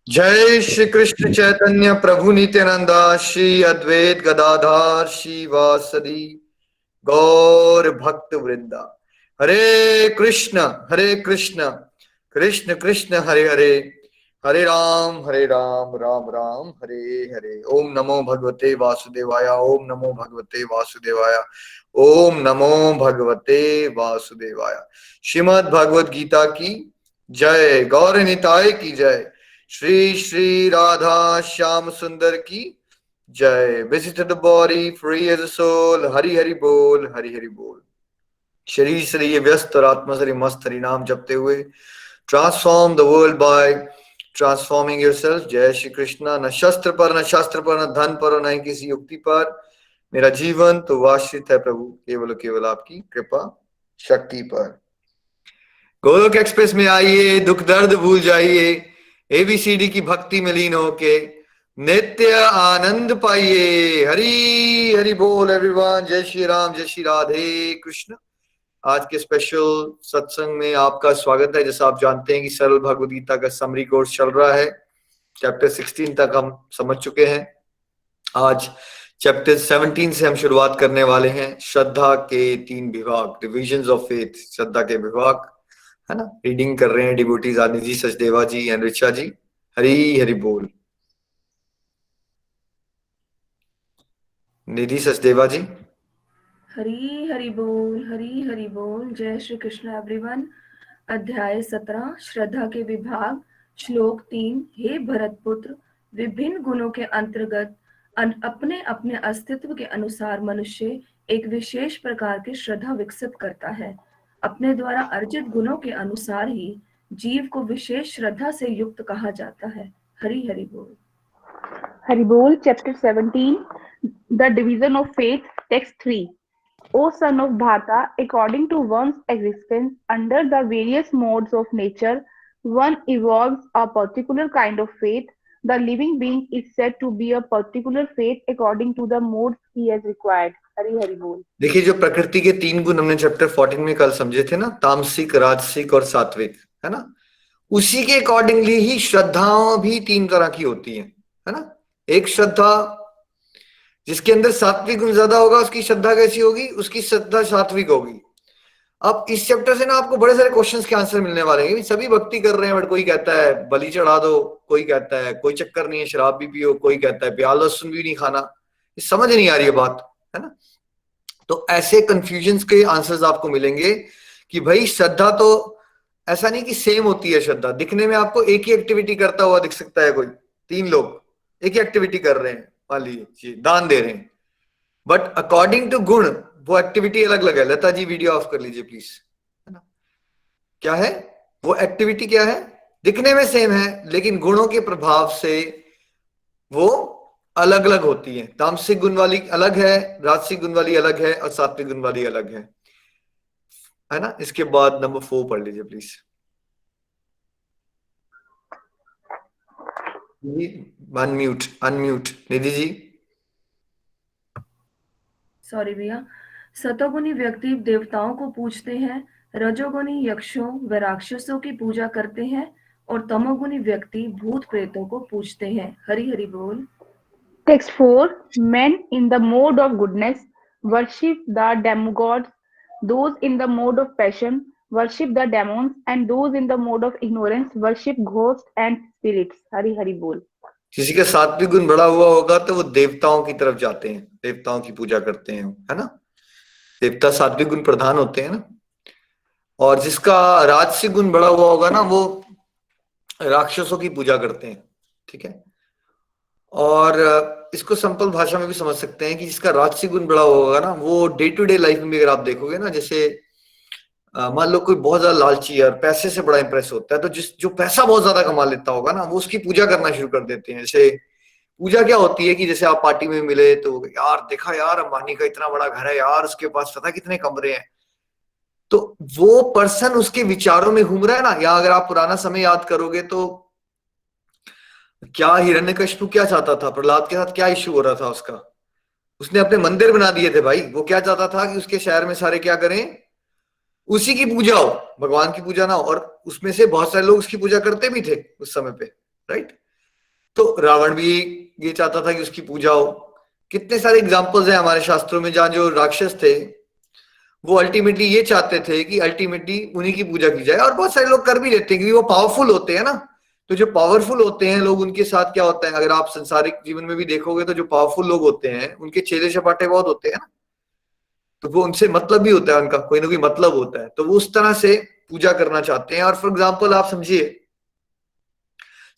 जय श्री कृष्ण चैतन्य प्रभु नित्यानंदा श्री अद्वैत गदाधार श्रीवासदि गौर भक्त वृंदा। हरे कृष्ण कृष्ण कृष्ण हरे हरे, हरे राम राम राम हरे हरे। ओम नमो भगवते वासुदेवाय, ओम नमो भगवते वासुदेवाय, ओम नमो भगवते वासुदेवाय। श्रीमद् भगवद गीता की जय, गौर निताय की जय, श्री श्री राधा श्याम सुंदर की जय। Visit the body free as a soul, Hari Hari बोल, हरि हरि बोल। शरीर से ये व्यस्त और आत्मा से मस्त हरि नाम जपते हुए transform the world by transforming yourself. जय श्री कृष्णा। न शस्त्र पर, न शास्त्र पर, न धन पर, न ही किसी युक्ति पर मेरा जीवन तो वाश्रित है प्रभु, केवल केवल आपकी कृपा शक्ति पर। गोलोक एक्सप्रेस में आइए, दुख दर्द भूल जाइए, एबीसीडी की भक्ति में लीन होके नित्य आनंद पाइए। हरि हरि बोल एवरीवन। जय श्री राम, जय श्री राधे कृष्ण। आज के स्पेशल सत्संग में आपका स्वागत है। जैसा आप जानते हैं कि सरल भगवद गीता का समरी कोर्स चल रहा है। चैप्टर 16 तक हम समझ चुके हैं। आज चैप्टर 17 से हम शुरुआत करने वाले हैं। श्रद्धा के 3 विभाग, डिविजन्स ऑफ फेथ, श्रद्धा के विभाग, है ना। रीडिंग कर रहे हैं डिवोटीज आदिजी, सचदेवा जी एंड रिचा जी। हरी हरि बोल। निधि, सचदेवा जी। हरी हरि बोल, हरी हरि बोल। जय श्री कृष्ण एवरीवन। अध्याय 17 श्रद्धा के विभाग, श्लोक 3। हे भरत पुत्र, विभिन्न गुणों के अंतर्गत अपने अपने अस्तित्व के अनुसार मनुष्य एक विशेष प्रकार की श्रद्धा विकसित करता है। अपने द्वारा अर्जित गुणों के अनुसार ही जीव को विशेष श्रद्धा से युक्त कहा जाता है। हरि हरि बोल। Hari Bol, Chapter 17, The Division of Faith, Text 3. O son of Bharata, according to one's existence under the various modes of nature, one evolves a particular kind of faith. The living being is said to be a particular faith according to the modes he has required. Hari Hari Bol. देखिए, जो प्रकृति के 3 गुण हमने chapter 14 में कल समझे थे ना, तामसिक, राजसिक और सात्विक, है ना। उसी के अकॉर्डिंगली ही श्रद्धाओं भी 3 तरह की होती है ना। एक श्रद्धा जिसके अंदर सात्विक गुण ज्यादा होगा, उसकी श्रद्धा कैसी होगी? उसकी श्रद्धा सात्विक होगी। अब इस चैप्टर से ना आपको बड़े सारे क्वेश्चंस के आंसर मिलने वाले हैं। सभी भक्ति कर रहे हैं, बट कोई कहता है बलि चढ़ा दो, कोई कहता है कोई चक्कर नहीं है, शराब भी पियो, कोई कहता है प्याज लहसुन भी नहीं खाना। समझ नहीं आ रही है बात, है ना। तो ऐसे कंफ्यूजन्स के आंसर्स आपको मिलेंगे कि भाई श्रद्धा तो ऐसा नहीं कि सेम होती है। श्रद्धा दिखने में आपको एक ही एक्टिविटी करता हुआ दिख सकता है। कोई 3 लोग एक ही एक्टिविटी कर रहे हैं, मान लीजिए दान दे रहे हैं, बट अकॉर्डिंग टू गुण वो एक्टिविटी अलग अलग है। लता जी वीडियो ऑफ कर लीजिए प्लीज, है ना। क्या है वो एक्टिविटी? क्या है? दिखने में सेम है, लेकिन गुणों के प्रभाव से वो अलग अलग होती है। तामसिक गुण वाली अलग है, राजसिक गुण वाली अलग है, और सात्विक गुण वाली अलग है ना। इसके बाद नंबर 4 पढ़ लीजिए please. Unmute Nidhi ji. Sorry भैया। सतोगुणी व्यक्ति देवताओं को पूजते हैं, रजोगुणी यक्षों व राक्षसों की पूजा करते हैं, और तमोगुणी व्यक्ति भूत प्रेतों को पूजते हैं। हरि हरि बोल। Text 4. Men in the mode of goodness worship the demigods. Those in the mode of passion worship the demons, and those in the mode of ignorance worship ghosts and spirits. Hari Hari Bol. किसी का सात्विक गुण बड़ा हुआ होगा तो वो देवताओं की तरफ जाते हैं, देवताओं की पूजा करते हैं, है ना। देवता सात्विक गुण प्रधान होते हैं ना। और जिसका राजसिक गुण बड़ा हुआ होगा ना, वो राक्षसों की पूजा करते हैं, ठीक है। और इसको सिंपल भाषा में भी समझ सकते हैं कि जिसका राजसिक गुण बड़ा होगा ना, वो डे टू डे लाइफ में भी अगर आप देखोगे ना, जैसे मान लो कोई बहुत ज्यादा लालची है और पैसे से बड़ा इंप्रेस होता है, तो जो पैसा बहुत ज्यादा कमा लेता होगा ना, वो उसकी पूजा करना शुरू कर देते हैं। जैसे पूजा क्या होती है कि जैसे आप पार्टी में मिले तो यार देखा यार अंबानी का इतना बड़ा घर है यार, उसके पास पता कितने कमरे हैं। तो वो पर्सन उसके विचारों में घूम रहा है ना। या अगर आप पुराना समय याद करोगे तो क्या हिरण्यकशिपु क्या चाहता था, प्रहलाद के साथ क्या इश्यू हो रहा था उसका, उसने अपने मंदिर बना दिए थे भाई। वो क्या चाहता था कि उसके शहर में सारे क्या करें, उसी की पूजा हो, भगवान की पूजा ना हो। और उसमें से बहुत सारे लोग उसकी पूजा करते भी थे उस समय पे, राइट। तो रावण भी ये चाहता था कि उसकी पूजा हो। कितने सारे एग्जाम्पल्स हैं हमारे शास्त्रों में जहां जो राक्षस थे वो अल्टीमेटली ये चाहते थे कि अल्टीमेटली उन्हीं की पूजा की जाए। और बहुत सारे लोग कर भी लेते हैं क्योंकि वो पावरफुल होते हैं ना। तो जो पावरफुल होते हैं लोग, उनके साथ क्या होता है, अगर आप संसारिक जीवन में भी देखोगे तो जो पावरफुल लोग होते हैं उनके चेले चपाटे बहुत होते हैं ना। तो वो उनसे मतलब भी होता है, उनका कोई ना कोई मतलब होता है, तो वो उस तरह से पूजा करना चाहते हैं। और फॉर एग्जाम्पल आप समझिए,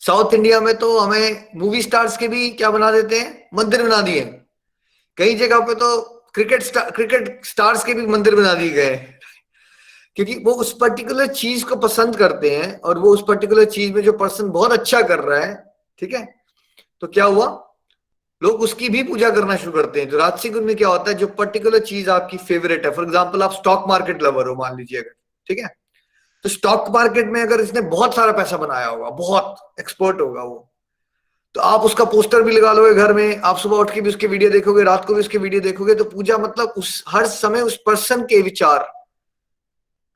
साउथ इंडिया में तो हमें मूवी स्टार्स के भी क्या बना देते हैं, मंदिर बना दिए। कई जगह पे तो क्रिकेट स्टार्स के भी मंदिर बना दिए गए हैं, क्योंकि वो उस पर्टिकुलर चीज को पसंद करते हैं और वो उस पर्टिकुलर चीज में जो पर्सन बहुत अच्छा कर रहा है, ठीक है, तो क्या हुआ, लोग उसकी भी पूजा करना शुरू करते हैं। तो राजसिक गुण में क्या होता है, जो पर्टिकुलर चीज आपकी फेवरेट है, फॉर एग्जाम्पल आप स्टॉक मार्केट लवर हो मान लीजिए अगर, ठीक है, तो स्टॉक मार्केट में अगर इसने बहुत सारा पैसा बनाया होगा, बहुत एक्सपर्ट होगा वो, तो आप उसका पोस्टर भी लगा लोगे घर में, आप सुबह उठ के भी उसके वीडियो देखोगे, रात को भी उसके वीडियो देखोगे। तो पूजा मतलब उस हर समय उस पर्सन के विचार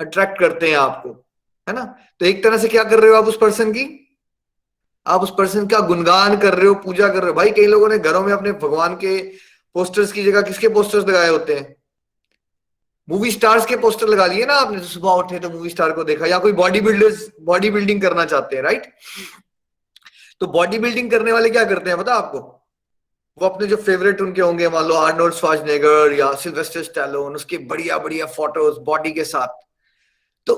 अट्रैक्ट करते हैं आपको, है ना। तो एक तरह से क्या कर रहे हो आप उस पर्सन की, आप उस पर्सन का गुणगान कर रहे हो, पूजा कर रहे हो। भाई कई लोगों ने घरों में अपने भगवान के पोस्टर्स की जगह किसके पोस्टर्स लगाए होते हैं, मूवी स्टार्स के पोस्टर लगा लिए ना आपने। तो सुबह उठे तो मूवी स्टार को देखा, या कोई बॉडी बिल्डर्स बॉडी बिल्डिंग करना चाहते हैं, राइट। तो बॉडी बिल्डिंग करने वाले क्या करते हैं पता आपको, वो अपने जो फेवरेट उनके होंगे, मान लो आर्नोल्ड श्वार्ज़नेगर या सिल्वेस्टर स्टैलोन, उसके बढ़िया बढ़िया फोटोज बॉडी के साथ। तो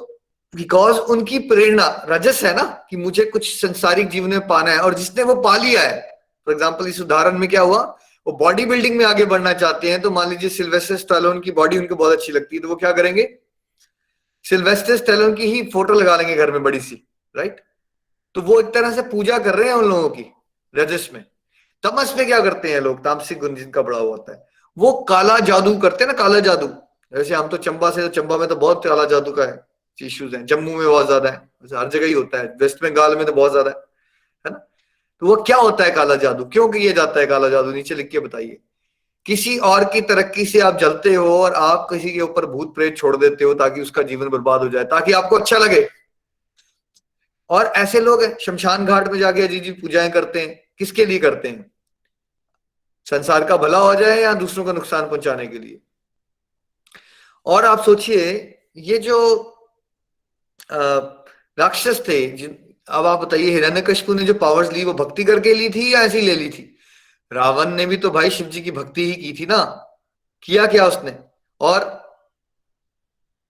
बिकॉज उनकी प्रेरणा रजस है ना, कि मुझे कुछ संसारिक जीवन में पाना है, और जिसने वो पा लिया है, फॉर एग्जाम्पल इस उदाहरण में क्या हुआ, वो बॉडी बिल्डिंग में आगे बढ़ना चाहते हैं। तो मान लीजिए सिल्वेस्टर स्टैलोन की बॉडी उनको बहुत अच्छी लगती है, तो वो क्या करेंगे, सिल्वेस्टर स्टैलोन की ही फोटो लगा लेंगे घर में बड़ी सी, राइट। तो वो एक तरह से पूजा कर रहे हैं उन लोगों की रजस में। तमस में क्या करते हैं लोग, तामसिक गुण जिनका बढ़ा हुआ होता है, वो काला जादू करते हैं ना, काला जादू। जैसे हम तो चंबा से, तो चंबा में तो बहुत काला जादू का है इश्यूज है, जम्मू में बहुत ज्यादा है, वैसे हर जगह ही होता है, वेस्ट बंगाल में तो बहुत ज्यादा है ना। तो वो क्या होता है काला जादू, क्यों किया जाता है काला जादू, नीचे लिख के बताइए। किसी और की तरक्की से आप जलते हो और आप किसी के ऊपर भूत प्रेत छोड़ देते हो ताकि उसका जीवन बर्बाद हो जाए, ताकि आपको अच्छा लगे। और ऐसे लोग हैं शमशान घाट में जाके अजीब अजीब पूजाएं करते हैं, किसके लिए करते हैं, संसार का भला हो जाए या दूसरों को नुकसान पहुंचाने के लिए। और आप सोचिए, ये जो राक्षस थे जिन, अब आप बताइए हिरण्यकशिपु ने जो पावर्स ली वो भक्ति करके ली थी या ऐसी ले ली थी। रावण ने भी तो भाई शिव जी की भक्ति ही की थी ना, किया क्या उसने। और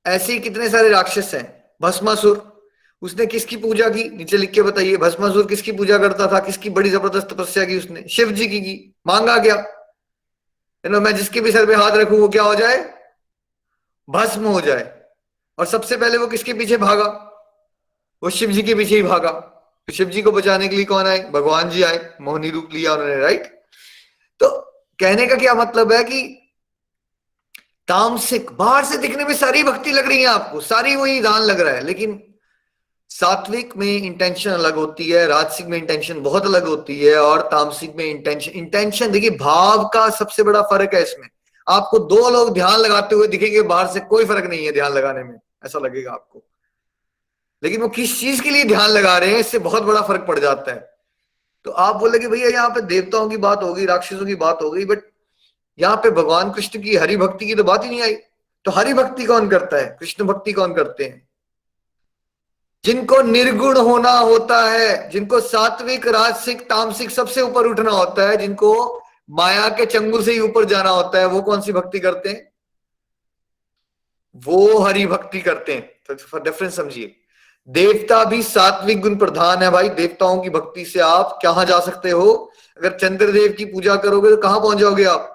ऐसे ही कितने सारे राक्षस हैं, भस्मासुर, उसने किसकी पूजा की, नीचे लिख के बताइए। भस्मासुर किसकी पूजा करता था, किसकी बड़ी जबरदस्त तपस्या की उसने, शिव जी की। मांगा क्या, मैं जिसके भी सर पे हाथ रखूं वो क्या हो जाए, भस्म हो जाए। और सबसे पहले वो किसके पीछे भागा, वो शिव जी के पीछे ही भागा। तो शिव जी को बचाने के लिए कौन आए, भगवान जी आए, मोहिनी रूप लिया उन्होंने, राइट। तो कहने का क्या मतलब है कि तामसिक बाहर से दिखने में सारी भक्ति लग रही है आपको, सारी वही दान लग रहा है, लेकिन सात्विक में इंटेंशन अलग होती है, राजसिक में इंटेंशन बहुत अलग होती है, और तामसिक में इंटेंशन देखिए भाव का सबसे बड़ा फर्क है इसमें। आपको दो लोग ध्यान लगाते हुए दिखेंगे, बाहर से कोई फर्क नहीं है ध्यान लगाने में, ऐसा लगेगा आपको, लेकिन वो किस चीज के लिए ध्यान लगा रहे हैं इससे बहुत बड़ा फर्क पड़ जाता है। तो आप बोले कि भैया यहाँ पे देवताओं की बात होगी, राक्षसों की बात हो गई, बट यहाँ पे भगवान कृष्ण की हरि भक्ति की तो बात ही नहीं आई। तो हरि भक्ति कौन करता है, कृष्ण भक्ति कौन करते हैं, जिनको निर्गुण होना होता है, जिनको सात्विक राजसिक तामसिक सबसे ऊपर उठना होता है, जिनको माया के चंगुल से ही ऊपर जाना होता है, वो कौन सी भक्ति करते हैं, वो हरि भक्ति करते हैं। तो डिफरेंस समझिए, देवता भी सात्विक गुण प्रधान है भाई। देवताओं की भक्ति से आप कहां जा सकते हो, अगर चंद्रदेव की पूजा करोगे तो कहां पहुंच जाओगे आप,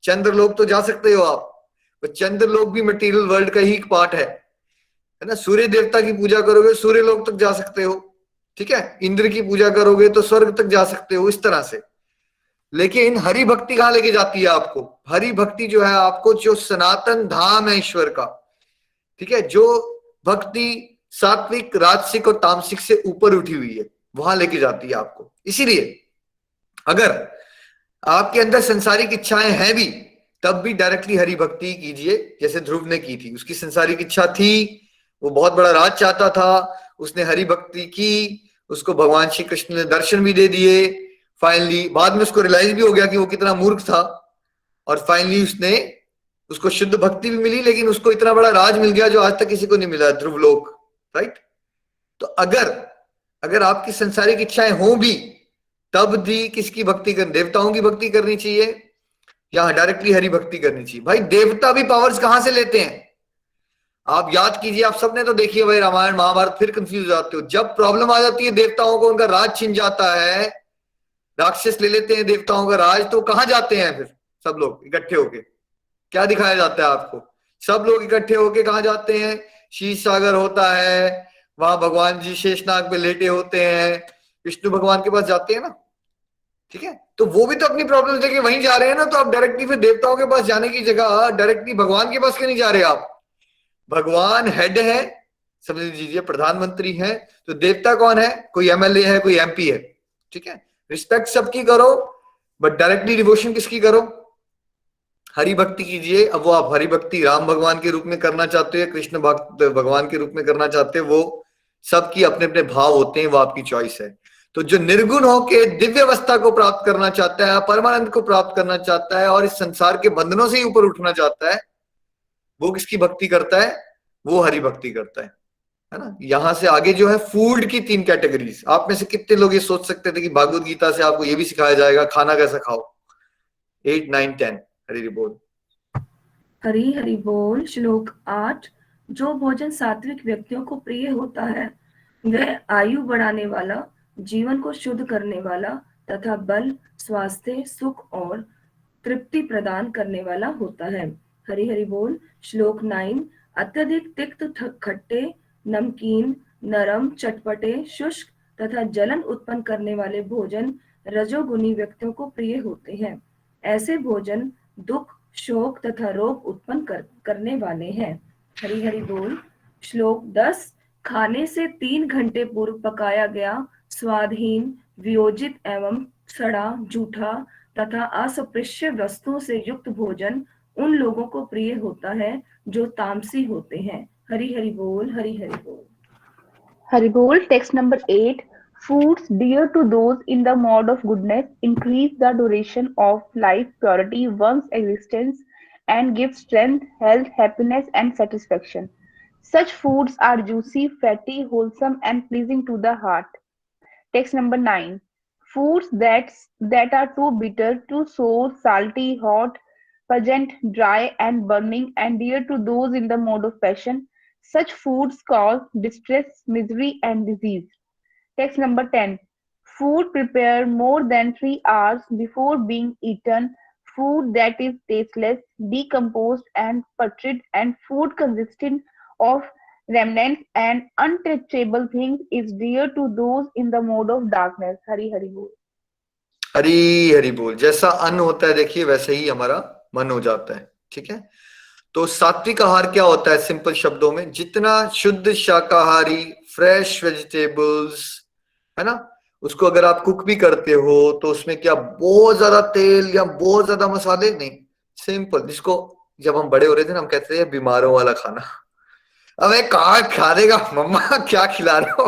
चंद्र लोग तो जा सकते हो आप, पर चंद्र लोग भी मटेरियल वर्ल्ड का ही एक पार्ट है। है ना। सूर्य देवता की पूजा करोगे सूर्य लोक तक जा सकते हो, ठीक है। इंद्र की पूजा करोगे तो स्वर्ग तक जा सकते हो, इस तरह से। लेकिन हरि भक्ति कहाँ लेके जाती है आपको? हरि भक्ति जो है आपको, जो सनातन धाम है ईश्वर का, ठीक है, जो भक्ति सात्विक राजसिक और तामसिक से ऊपर उठी हुई है, वहां लेके जाती है आपको। इसीलिए अगर आपके अंदर संसारिक इच्छाएं हैं भी, तब भी डायरेक्टली हरि भक्ति कीजिए, जैसे ध्रुव ने की थी। उसकी संसारिक इच्छा थी, वो बहुत बड़ा राज चाहता था, उसने हरि भक्ति की, उसको भगवान श्री कृष्ण ने दर्शन भी दे दिए। फाइनली बाद में उसको रियलाइज भी हो गया कि वो कितना मूर्ख था, और फाइनली उसको शुद्ध भक्ति भी मिली, लेकिन उसको इतना बड़ा राज मिल गया जो आज तक किसी को नहीं मिला, ध्रुवलोक, राइट। तो अगर आपकी संसारिक इच्छाएं हों भी, तब भी किसकी भक्ति करनी? देवताओं की भक्ति करनी चाहिए या डायरेक्टली हरि भक्ति करनी चाहिए? भाई देवता भी पावर्स कहां से लेते हैं? आप याद कीजिए, आप सबने तो देखिए भाई रामायण महाभारत, फिर कंफ्यूज हो जाते हो। जब प्रॉब्लम आ जाती है देवताओं को, उनका राज छिन जाता है, राक्षस ले लेते हैं देवताओं का राज, तो कहां जाते हैं फिर सब लोग इकट्ठे होके? क्या दिखाया जाता है आपको? सब लोग इकट्ठे होके कहां जाते हैं? शीश सागर होता है, वहां भगवान जी शेषनाग पे लेटे होते हैं, विष्णु भगवान के पास जाते हैं ना, ठीक है। तो वो भी तो अपनी प्रॉब्लम लेके वहीं जा रहे हैं ना। तो आप डायरेक्टली फिर देवताओं के पास जाने की जगह डायरेक्टली भगवान के पास क्यों नहीं जा रहे आप? भगवान हेड है, समझ लीजिए प्रधानमंत्री है, तो देवता कौन है? कोई एमएलए है, कोई एमपी है, ठीक है। रिस्पेक्ट सबकी करो, बट डायरेक्टली डिवोशन किसकी करो? हरि भक्ति कीजिए। अब वो आप हरि भक्ति राम भगवान के रूप में करना चाहते हो या कृष्ण भक्त भगवान के रूप में करना चाहते हो, वो सबकी अपने अपने भाव होते हैं, वो आपकी चॉइस है। तो जो निर्गुण होके दिव्य अवस्था को प्राप्त करना चाहता है, परमानंद को प्राप्त करना चाहता है, और इस संसार के बंधनों से ही ऊपर उठना चाहता है, वो किसकी भक्ति करता है? वो हरि भक्ति करता है ना। यहां से आगे जो है फूड की 3 कैटेगरीज। आप में से कितने लोग ये सोच सकते थे कि भागवत गीता से आपको ये भी सिखाया जाएगा खाना कैसा खाओ? 8, 9, 10 हरि बोल। हरि हरि बोल। श्लोक 8। जो भोजन सात्विक व्यक्तियों को प्रिय होता है, वह आयु बढ़ाने वाला, जीवन को शुद्ध करने वाला तथा बल, स्वास्थ्य, सुख और तृप्ति प्रदान करने वाला होता है। हरि हरि बोल। श्लोक 9। अत्यधिक तिक्त, खट्टे, नमकीन, नरम, चटपटे, शुष्क तथा जलन उत्पन्न करने वाले भोजन रजोगुनी व्यक्तियों को प्रिय होते हैं। ऐसे भोजन दुख, शोक तथा रोग उत्पन्न करने वाले हैं। हरि हरि बोल। श्लोक 10। खाने से 3 घंटे पूर्व पकाया गया स्वादहीन, वियोजित एवं सड़ा, जूठा तथा अस्पृश्य वस्तुओं से युक्त भोजन उन लोगों को प्रिय होता है जो तामसी होते हैं। हरि हरि बोल, हरि हरि बोल। Haribol, text number 8. Foods dear to those in the mode of goodness increase the duration of life, purity one's existence, and give strength, health, happiness, and satisfaction. Such foods are juicy, fatty, wholesome, and pleasing to the heart. Text number 9. Foods that are too bitter, too sour, salty, hot, pungent, dry, and burning, and dear to those in the mode of passion. Such foods cause distress, misery, and disease. Text number 10. Food prepared more than 3 hours before being eaten, food that is tasteless, decomposed, and putrid, and food consisting of remnants and untouchable things is dear to those in the mode of darkness. Hari Hari Bol. Hari Hari बोल। जैसा अन्न होता है देखिए, वैसे ही हमारा मन हो जाता है, ठीक है। तो सात्विक आहार क्या होता है? सिंपल शब्दों में, जितना शुद्ध शाकाहारी फ्रेश वेजिटेबल्स है ना, उसको अगर आप कुक भी करते हो तो उसमें क्या बहुत ज्यादा तेल या बहुत ज्यादा मसाले नहीं, सिंपल। जिसको जब हम बड़े हो रहे थे ना, हम कहते थे बीमारों वाला खाना। अब कहाँ खा देगा मम्मा, क्या खिला रहे हो?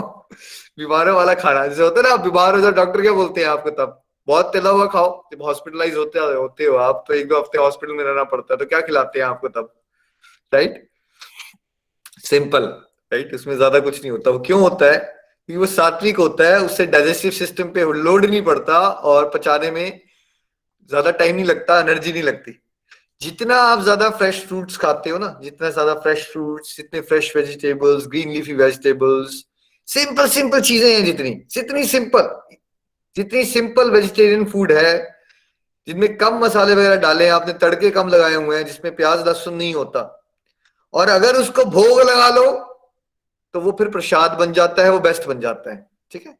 बीमारों वाला खाना जैसे होता है ना, आप बीमार हो जाओ, डॉक्टर क्या बोलते हैं आपको? तब बहुत तेला हुआ खाओ। जब हॉस्पिटलाइज होते हो आप, तो 1-2 हफ्ते हॉस्पिटल में रहना पड़ता है, तो क्या खिलाते हैं आपको तब? Right, simple, right. उसमें ज्यादा कुछ नहीं होता। वो क्यों होता है? क्योंकि वो सात्विक होता है, उससे डाइजेस्टिव सिस्टम पे लोड नहीं पड़ता और पचाने में ज्यादा टाइम नहीं लगता, एनर्जी नहीं लगती। जितना आप ज्यादा फ्रेश फ्रूट्स खाते हो ना, जितना ज्यादा फ्रेश फ्रूट्स, जितने fresh vegetables, green leafy vegetables, simple simple चीजें हैं, जितनी सिंपल वेजिटेरियन फूड है, जिनमें कम मसाले वगैरह डाले हैं आपने, तड़के कम लगाए हुए हैं, जिसमें प्याज लहसुन नहीं होता, और अगर उसको भोग लगा लो तो वो फिर प्रसाद बन जाता है, वो बेस्ट बन जाता है। ठीक है,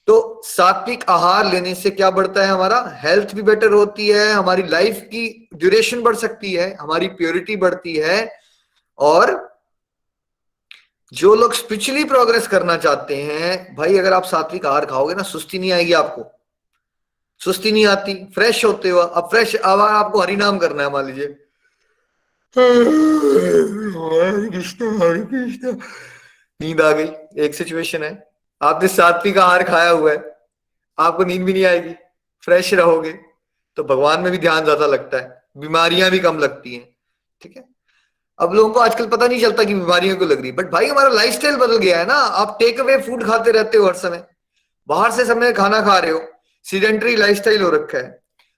तो सात्विक आहार लेने से क्या बढ़ता है, हमारा हेल्थ भी बेटर होती है, हमारी लाइफ की ड्यूरेशन बढ़ सकती है, हमारी प्योरिटी बढ़ती है। और जो लोग स्पिरिचुअली प्रोग्रेस करना चाहते हैं भाई, अगर आप सात्विक आहार खाओगे ना, सुस्ती नहीं आएगी आपको, सुस्ती नहीं आती, फ्रेश होते हो। अब फ्रेश, अब आपको हरि नाम करना है, मान लीजिए हरे कृष्ण हरे कृष्ण, नींद आ गई, एक सिचुएशन है। आपने सात्विक आहार खाया हुआ है, आपको नींद भी नहीं आएगी, फ्रेश रहोगे, तो भगवान में भी ध्यान ज्यादा लगता है, बीमारियां भी कम लगती हैं। ठीक है, अब लोगों को आजकल पता नहीं चलता कि बीमारियों क्यों लग रही है, बट भाई हमारा लाइफस्टाइल बदल गया है ना। आप टेक अवे फूड खाते रहते हो हर समय, बाहर से समय खाना खा रहे हो, सीडेंटरी लाइफस्टाइल हो रखा है।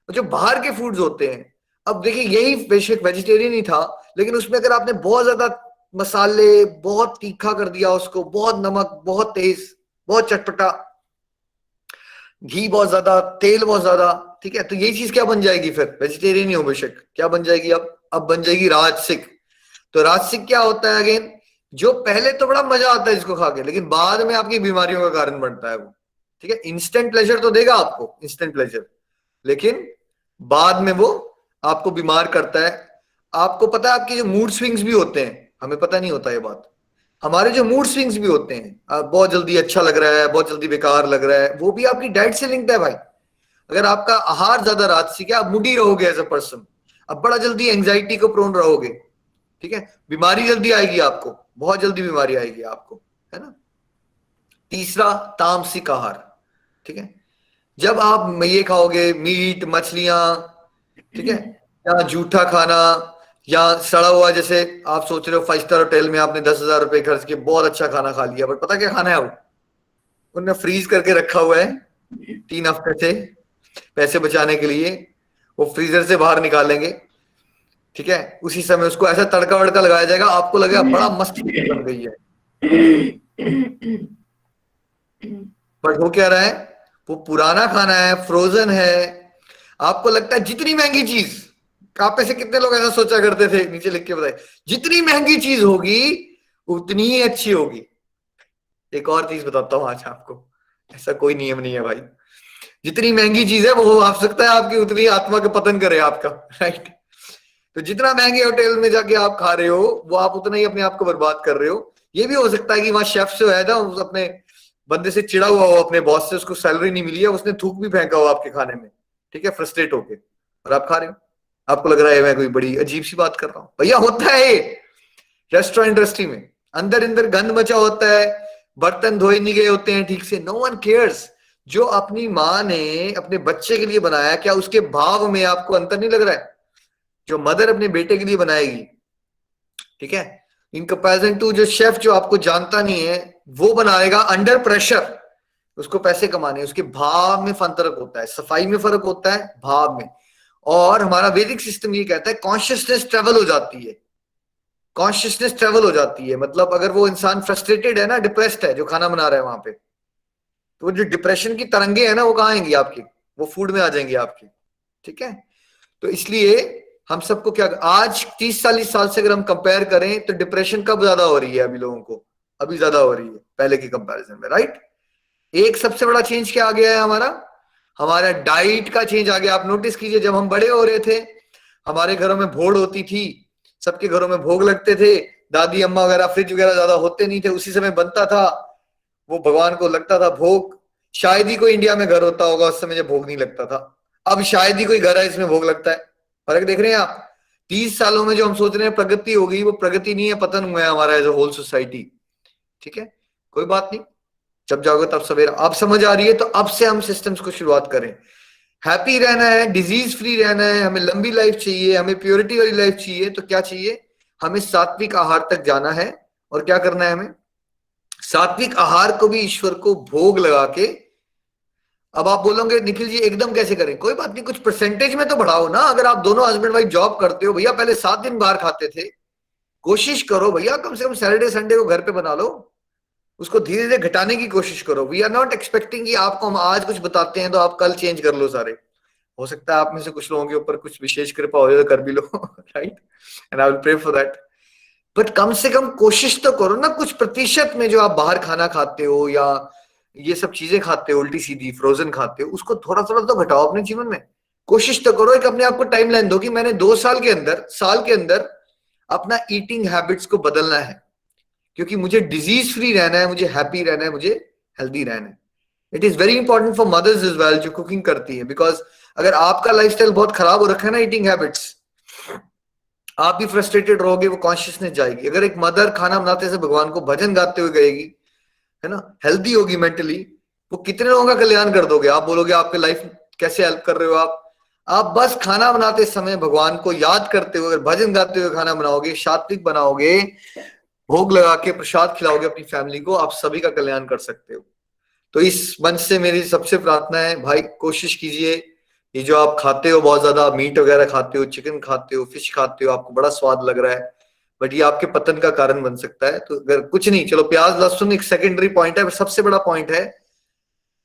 और जो बाहर के फूड्स होते हैं, अब देखिए यही बेशक वेजिटेरियन ही था, लेकिन उसमें अगर आपने बहुत ज्यादा मसाले, बहुत तीखा कर दिया उसको, बहुत नमक, बहुत तेज, बहुत चटपटा, घी बहुत ज्यादा, तेल बहुत ज्यादा, ठीक है, तो यही चीज क्या बन जाएगी फिर, वेजिटेरियन ही हो बेशक, क्या बन जाएगी अब बन जाएगी राजसिक। तो राजसिक क्या होता है अगेन, जो पहले तो बड़ा मजा आता है इसको खा के, लेकिन बाद में आपकी बीमारियों का कारण बनता है वो। ठीक है, इंस्टेंट प्लेजर तो देगा आपको, इंस्टेंट प्लेजर, लेकिन बाद में वो आपको बीमार करता है। आपको पता है आपके जो मूड स्विंग्स भी होते हैं, हमें पता नहीं होता ये बात, हमारे जो मूड स्विंग्स भी होते हैं, बहुत जल्दी अच्छा लग रहा है, बहुत जल्दी बेकार लग रहा है, वो भी आपकी डाइट से लिंक्ड है भाई। अगर आपका आहार ज्यादा राजसिक है, आप मूडी रहोगे एज अ पर्सन, अब बड़ा जल्दी एंजाइटी को प्रोन रहोगे। ठीक है, बीमारी जल्दी आएगी आपको, बहुत जल्दी बीमारी आएगी आपको, है ना। तीसरा, तामसिक आहार। ठीक है, जब आप ये खाओगे, मीट मछलियां, ठीक है, या जूठा खाना, या सड़ा हुआ, जैसे आप सोच रहे हो 5 स्टार होटल में आपने 10,000 रुपए खर्च के बहुत अच्छा खाना खा लिया, बट पता क्या खाना है वो, उन्होंने फ्रीज करके रखा हुआ है 3 हफ्ते से, पैसे बचाने के लिए वो फ्रीजर से बाहर निकालेंगे। ठीक है, उसी समय उसको ऐसा तड़का वड़का लगाया जाएगा, आपको लगेगा बड़ा मस्त चीज बन गई है, बट हो क्या रहा है, वो पुराना खाना है, फ्रोजन है। आपको लगता है जितनी महंगी चीज, आप में से कितने लोग ऐसा सोचा करते थे, नीचे लिख के बताइए, जितनी महंगी चीज होगी उतनी ही अच्छी होगी। एक और चीज बताता हूं आज आपको, ऐसा कोई नियम नहीं है भाई, जितनी महंगी चीज है वो हो सकता है आपकी उतनी आत्मा का पतन करे आपका, राइट। तो जितना महंगे होटल में जाके आप खा रहे हो, वो आप उतना ही अपने आप को बर्बाद कर रहे हो। ये भी हो सकता है कि वहां शेफ जो है ना, उस अपने बंदे से चिड़ा हुआ हो, अपने बॉस से, उसको सैलरी नहीं मिली है, उसने थूक भी फेंका हो आपके खाने में, ठीक है, फ्रस्ट्रेट होके, और आप खा रहे हो। आपको लग रहा है मैं कोई बड़ी अजीब सी बात कर रहा हूं, भैया होता है रेस्टोरेंट इंडस्ट्री में, अंदर अंदर गंद मचा होता है, बर्तन धोए नहीं गए होते हैं ठीक से, नो वन केयर्स। जो अपनी माँ ने अपने बच्चे के लिए बनाया, क्या उसके भाव में आपको अंतर नहीं लग रहा है, जो मदर अपने बेटे के लिए बनाएगी, ठीक है, इन कंपैरिजन टू जो शेफ जो आपको जानता नहीं है, वो बनाएगा अंडर प्रेशर, उसको पैसे कमाने, उसके भाव में फर्क होता है, सफाई में फर्क होता है, भाव में। और हमारा वैदिक सिस्टम ये कहता है कॉन्शियसनेस ट्रेवल हो जाती है, कॉन्शियसनेस ट्रेवल हो जाती है, मतलब अगर वो इंसान फ्रस्ट्रेटेड है ना, डिप्रेस्ड है, जो खाना बना रहा है वहां पे, तो जो डिप्रेशन की तरंगे है ना, वो कहाँ आएंगी आपकी, वो फूड में आ जाएंगी आपकी। ठीक है, तो इसलिए हम सबको क्या, आज 30-40 साल से अगर हम कंपेयर करें, तो डिप्रेशन कब ज्यादा हो रही है अभी लोगों को, अभी ज्यादा हो रही है पहले की कंपैरिजन में, राइट। एक सबसे बड़ा चेंज क्या आ गया है हमारा, हमारा डाइट का चेंज आ गया। आप नोटिस कीजिए, जब हम बड़े हो रहे थे, हमारे घरों में भोग होती थी, सबके घरों में भोग लगते थे, दादी अम्मा वगैरह, फ्रिज वगैरह ज्यादा होते नहीं थे, उसी समय बनता था, वो भगवान को लगता था भोग। शायद ही कोई इंडिया में घर होता होगा उस समय जब भोग नहीं लगता था, अब शायद ही कोई घर है इसमें भोग लगता है। फर्क देख रहे हैं आप, 30 सालों में जो हम सोच रहे हैं प्रगति होगी, वो प्रगति नहीं है, पतन हुआ है हमारा एज अ होल सोसाइटी। ठीक है, कोई बात नहीं, जब जाओगे तब सवेरा। अब समझ आ रही है, तो अब से हम सिस्टम्स को शुरुआत करें। हैप्पी रहना है, डिजीज फ्री रहना है, हमें लंबी लाइफ चाहिए, हमें प्योरिटी वाली लाइफ चाहिए, तो क्या चाहिए, हमें सात्विक आहार तक जाना है। और क्या करना है हमें, सात्विक आहार को भी ईश्वर को भोग लगा के। अब आप बोलोगे निखिल जी एकदम कैसे करें, कोई बात नहीं, कुछ परसेंटेज में तो बढ़ाओ ना। अगर आप दोनों हस्बैंड वाइफ जॉब करते हो, भैया पहले 7 दिन बाहर खाते थे, कोशिश करो भैया कम से कम सैटरडे संडे को घर पे बना लो, उसको धीरे धीरे घटाने की कोशिश करो। वी आर नॉट एक्सपेक्टिंग कि आपको हम आज कुछ बताते हैं तो आप कल चेंज कर लो सारे। हो सकता है आप में से कुछ लोगों के ऊपर कुछ विशेष कृपा हो जाए तो कर भी लो, right, and I will pray for that. But कम से कम कोशिश तो करो ना, कुछ प्रतिशत में जो आप बाहर खाना खाते हो या ये सब चीजें खाते हो उल्टी सीधी फ्रोजन खाते हो, उसको थोड़ा थोड़ा तो घटाओ अपने जीवन में। कोशिश तो करो, एक अपने आप को टाइम लाइन दो कि मैंने 2 साल के अंदर, साल के अंदर अपना ईटिंग हैबिट्स को बदलना है, क्योंकि मुझे डिजीज फ्री रहना है, मुझे हैप्पी रहना है, मुझे हेल्दी रहना है। It is very important for mothers is well जो कुकिंग करती है, बिकॉज अगर आपका लाइफस्टाइल बहुत खराब हो रखा है ना ईटिंग हैबिट्स, आप भी फ्रस्ट्रेटेड रहोगे, वो कॉन्शियसनेस जाएगी। अगर एक मदर खाना बनाते से भगवान को भजन गाते हुए गएगी, है ना, हेल्दी होगी मेंटली, वो कितने लोगों का कल्याण कर दोगे। आप बोलोगे आपके लाइफ कैसे हेल्प कर रहे हो आप बस खाना बनाते समय भगवान को याद करते हुए, भजन गाते हुए खाना बनाओगे, सात्विक बनाओगे, भोग लगा के प्रसाद खिलाओगे अपनी फैमिली को, आप सभी का कल्याण कर सकते हो। तो इस मंच से मेरी सबसे प्रार्थना है, भाई कोशिश कीजिए, ये जो आप खाते हो बहुत ज्यादा मीट वगैरह खाते हो, चिकन खाते हो, फिश खाते हो, आपको बड़ा स्वाद लग रहा है, बट ये आपके पतन का कारण बन सकता है। तो अगर कुछ नहीं, चलो प्याज लहसुन एक सेकेंडरी पॉइंट है, सबसे बड़ा पॉइंट है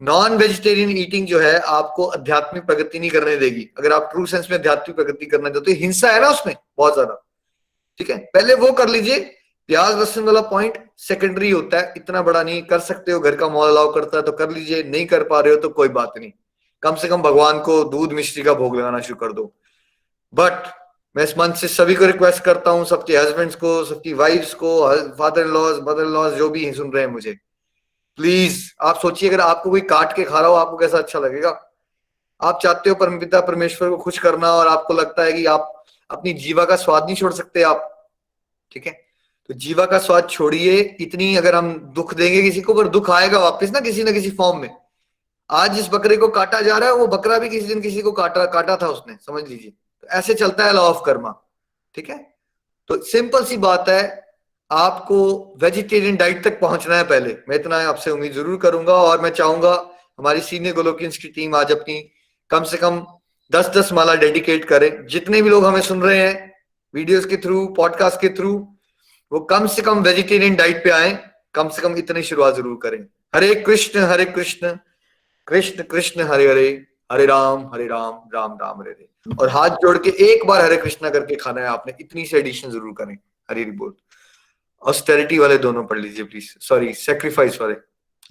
नॉन वेजिटेरियन ईटिंग जो है आपको आध्यात्मिक प्रगति नहीं करने देगी। अगर आप ट्रू सेंस में आध्यात्मिक प्रगति करना चाहते हो, हिंसा है ना उसमें बहुत ज्यादा, ठीक है, पहले वो कर लीजिए। प्याज लहसुन वाला पॉइंट सेकेंडरी होता है, इतना बड़ा नहीं। कर सकते हो, घर का माहौल अलाउ करता है तो कर लीजिए, नहीं कर पा रहे हो तो कोई बात नहीं, कम से कम भगवान को दूध मिश्री का भोग लगाना शुरू कर दो। बट मैं इस मंच से सभी को रिक्वेस्ट करता हूँ, सबके हस्बैंड्स को, सबकी वाइफ्स को, father in laws, mother in laws जो भी सुन रहे हैं मुझे, प्लीज आप सोचिए, अगर आपको कोई काट के खा रहा हो आपको कैसा अच्छा लगेगा। आप चाहते हो परमपिता परमेश्वर को खुश करना, और आपको लगता है कि आप अपनी जीवा का स्वाद नहीं छोड़ सकते आप, ठीक है, तो जीवा का स्वाद छोड़िए। इतनी अगर हम दुख देंगे किसी को, पर दुख आएगा वापस ना किसी फॉर्म में। आज जिस बकरे को काटा जा रहा है वो बकरा भी किसी दिन किसी को काटा था उसने, समझ लीजिए। तो ऐसे चलता है लॉ ऑफ कर्मा, ठीक है। तो सिंपल सी बात है, आपको वेजिटेरियन डाइट तक पहुंचना है पहले, मैं इतना आपसे उम्मीद जरूर करूंगा। और मैं चाहूंगा हमारी सीनियर गोलोकियंस की टीम आज अपनी कम से कम 10-10 माला डेडिकेट करे। जितने भी लोग हमें सुन रहे हैं वीडियोस के थ्रू, पॉडकास्ट के थ्रू, वो कम से कम वेजिटेरियन डाइट पे आए, कम से कम इतनी शुरुआत जरूर करें। हरे कृष्ण कृष्ण कृष्ण हरे हरे, हरे राम राम राम हरे हरे। और हाथ जोड़ के एक बार हरे कृष्णा करके खाना है आपने, इतनी से एडिशन जरूर करें। हरी बोल। ऑस्टेरिटी वाले दोनों पढ़ लीजिए प्लीज, सॉरी सैक्रिफाइस वाले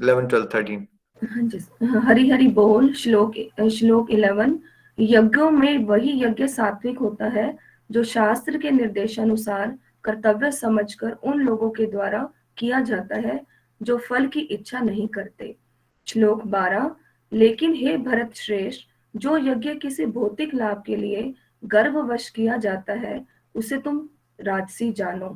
11, 12, 13। हाँ जी, हरि हरि बोल। श्लोक 11। यज्ञों में वही यज्ञ सात्विक होता है जो शास्त्र के निर्देशानुसार कर्तव्य समझकर उन लोगों के द्वारा किया जाता है जो फल की इच्छा नहीं करते। श्लोक 12। लेकिन हे भरत श्रेष्ठ, जो यज्ञ किसी भौतिक लाभ के लिए गर्भवश किया जाता है उसे तुम राजसी जानो।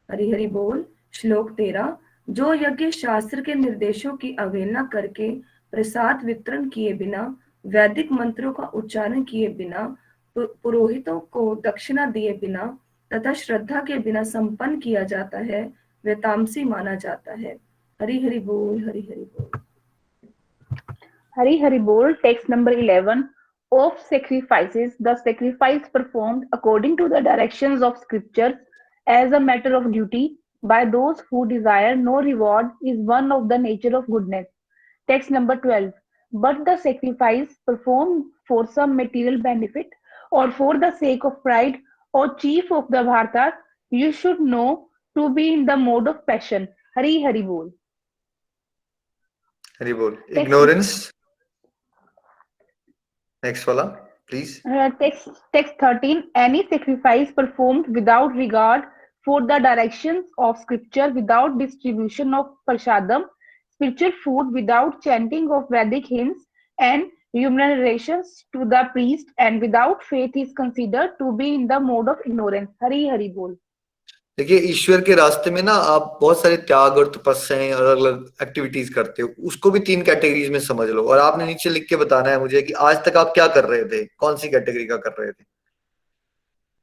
हरि हरि बोल। श्लोक 13। जो यज्ञ शास्त्र के निर्देशों की अवहेलना करके प्रसाद वितरण किए बिना, वैदिक मंत्रों का उच्चारण किए बिना, पुरोहितों को दक्षिणा दिए बिना तथा श्रद्धा के बिना संपन्न किया जाता है, वह तामसी माना जाता है। हरि हरि बोल, हरि हरि बोल। Hari Hari Bol, text number 11. Of sacrifices, the sacrifice performed according to the directions of scriptures as a matter of duty by those who desire no reward is one of the nature of goodness. Text number 12. But the sacrifice performed for some material benefit or for the sake of pride or chief of the Bhartas, you should know to be in the mode of passion. Hari Hari Bol. हरी बोल। Ignorance next वाला please. Text 13. Any sacrifice performed without regard for the directions of scripture, without distribution of prasadam, spiritual food, without chanting of Vedic hymns and remunerations to the priest, and without faith is considered to be in the mode of ignorance. Hari Hari Bol. देखिए, ईश्वर के रास्ते में ना आप बहुत सारे त्याग और तपस्याएं और अलग अलग एक्टिविटीज करते हो, उसको भी 3 कैटेगरीज में समझ लो। और आपने नीचे लिख के बताना है मुझे कि आज तक आप क्या कर रहे थे, कौन सी कैटेगरी का कर रहे थे।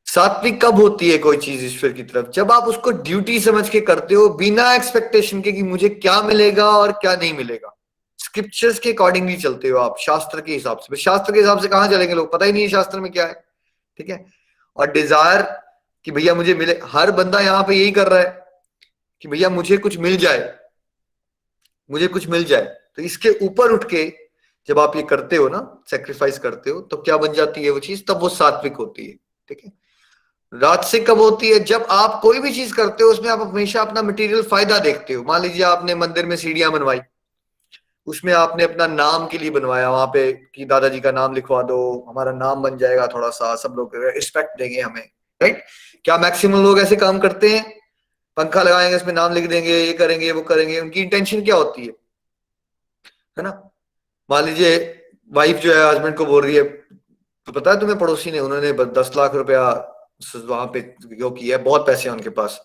सात्विक कब होती है कोई चीज ईश्वर की तरफ? जब आप उसको ड्यूटी समझ के करते हो, बिना एक्सपेक्टेशन के कि मुझे क्या मिलेगा और क्या नहीं मिलेगा। स्क्रिप्चर्स के अकॉर्डिंगली चलते हो आप, शास्त्र के हिसाब से। शास्त्र के हिसाब से कहाँ चलेंगे लोग, पता ही नहीं है शास्त्र में क्या है, ठीक है। और डिजायर कि भैया मुझे मिले, हर बंदा यहाँ पे यही कर रहा है कि भैया मुझे कुछ मिल जाए, मुझे कुछ मिल जाए। तो इसके ऊपर उठ के जब आप ये करते हो ना, सेक्रीफाइस करते हो, तो क्या बन जाती है वो चीज, तब वो सात्विक होती है, ठीक है। राजसिक कब होती है? जब आप कोई भी चीज करते हो उसमें आप हमेशा अपना मटेरियल फायदा देखते हो। मान लीजिए आपने मंदिर में सीढ़ियां बनवाई, उसमें आपने अपना नाम के लिए बनवाया, वहां पे कि दादाजी का नाम लिखवा दो, हमारा नाम बन जाएगा, थोड़ा सा सब लोग रिस्पेक्ट देंगे हमें, राइट? क्या मैक्सिमम लोग ऐसे काम करते हैं? पंखा लगाएंगे, उसमें नाम लिख देंगे, ये करेंगे वो करेंगे। उनकी इंटेंशन क्या होती है ना? मान लीजिए वाइफ जो है हस्बैंड को बोल रही है, तो पता है तुम्हें पड़ोसी ने, उन्होंने 10 लाख रुपया वहां पे वो किया है, बहुत पैसे हैं उनके पास,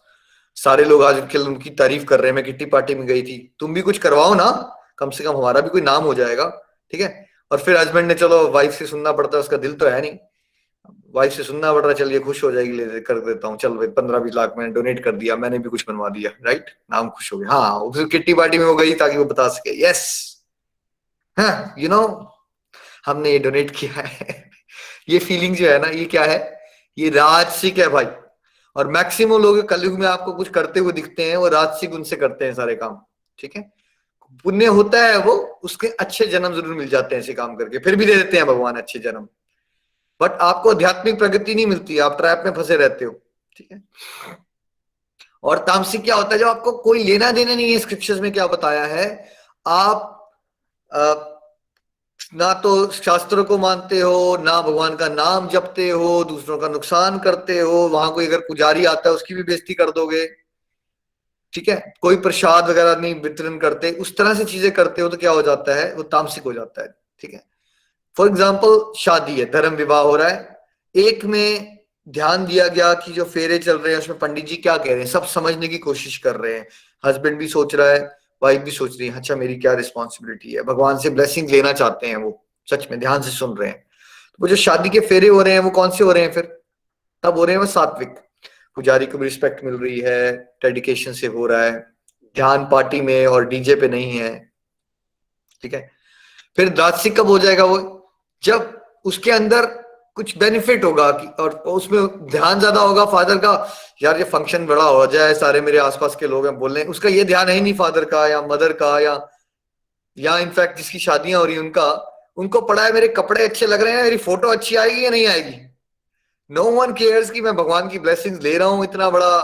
सारे लोग आज उनकी तारीफ कर रहे हैं, मैं किट्टी पार्टी में गई थी, तुम भी कुछ करवाओ ना, कम से कम हमारा भी कोई नाम हो जाएगा, ठीक है? और फिर हस्बैंड ने, चलो वाइफ से सुनना पड़ता है, उसका दिल तो है नहीं, वाइफ से सुनना पड़ रहा है, चल ये खुश हो जाएगी, ले कर देता हूँ, चल भाई 15-20 लाख मैंने डोनेट कर दिया, मैंने भी कुछ बनवा दिया, राइट? नाम खुश हो गया। हाँ, उस किट्टी पार्टी में वो गई ताकि वो बता सके, यस, हाँ, हमने ये डोनेट किया है। ये फीलिंग जो है ना, ये क्या है? ये राजसिक है भाई। और मैक्सिमम लोग कलयुग में आपको कुछ करते हुए दिखते हैं, वो राजसिक उनसे करते हैं सारे काम, ठीक है? पुण्य होता है वो, उसके अच्छे जन्म जरूर मिल जाते हैं ऐसे काम करके, फिर भी दे देते हैं भगवान अच्छे जन्म, बट आपको आध्यात्मिक प्रगति नहीं मिलती, आप ट्रैप में फंसे रहते हो, ठीक है? और तामसिक क्या होता है? जब आपको कोई लेना देना नहीं है, स्क्रिप्चर्स में क्या बताया है, आप ना तो शास्त्रों को मानते हो, ना भगवान का नाम जपते हो, दूसरों का नुकसान करते हो, वहां कोई अगर पुजारी आता है उसकी भी बेइज्जती कर दोगे, ठीक है? कोई प्रसाद वगैरह नहीं वितरण करते, उस तरह से चीजें करते हो, तो क्या हो जाता है? वो तामसिक हो जाता है, ठीक है? फॉर एग्जाम्पल शादी है, धर्म विवाह हो रहा है, एक में ध्यान दिया गया कि जो फेरे चल रहे हैं उसमें पंडित जी क्या कह रहे हैं, सब समझने की कोशिश कर रहे हैं, हस्बैंड भी सोच रहा है, वाइफ भी सोच रही है, अच्छा मेरी क्या रिस्पॉन्सिबिलिटी है, भगवान से ब्लेसिंग लेना चाहते हैं, वो सच में ध्यान से सुन रहे हैं। तो वो जो शादी के फेरे हो रहे हैं वो कौन से हो रहे हैं फिर? तब हो रहे हैं वो सात्विक, पुजारी को भी रिस्पेक्ट मिल रही है, डेडिकेशन से हो रहा है, ध्यान पार्टी में और डीजे पे नहीं है, ठीक है? फिर राजसिक कब हो जाएगा वो? जब उसके अंदर कुछ बेनिफिट होगा कि, और उसमें ध्यान ज्यादा होगा फादर का, यार ये फंक्शन बड़ा हो जाए, सारे मेरे आसपास के लोग हैं बोल रहे हैं, उसका ये ध्यान है ही नहीं फादर का या मदर का, या इनफैक्ट जिसकी शादियां हो रही हैं उनका, उनको पड़ा है मेरे कपड़े अच्छे लग रहे हैं, मेरी फोटो अच्छी आएगी या नहीं आएगी। नो वन केयर्स कि मैं भगवान की ब्लेसिंग ले रहा हूँ, इतना बड़ा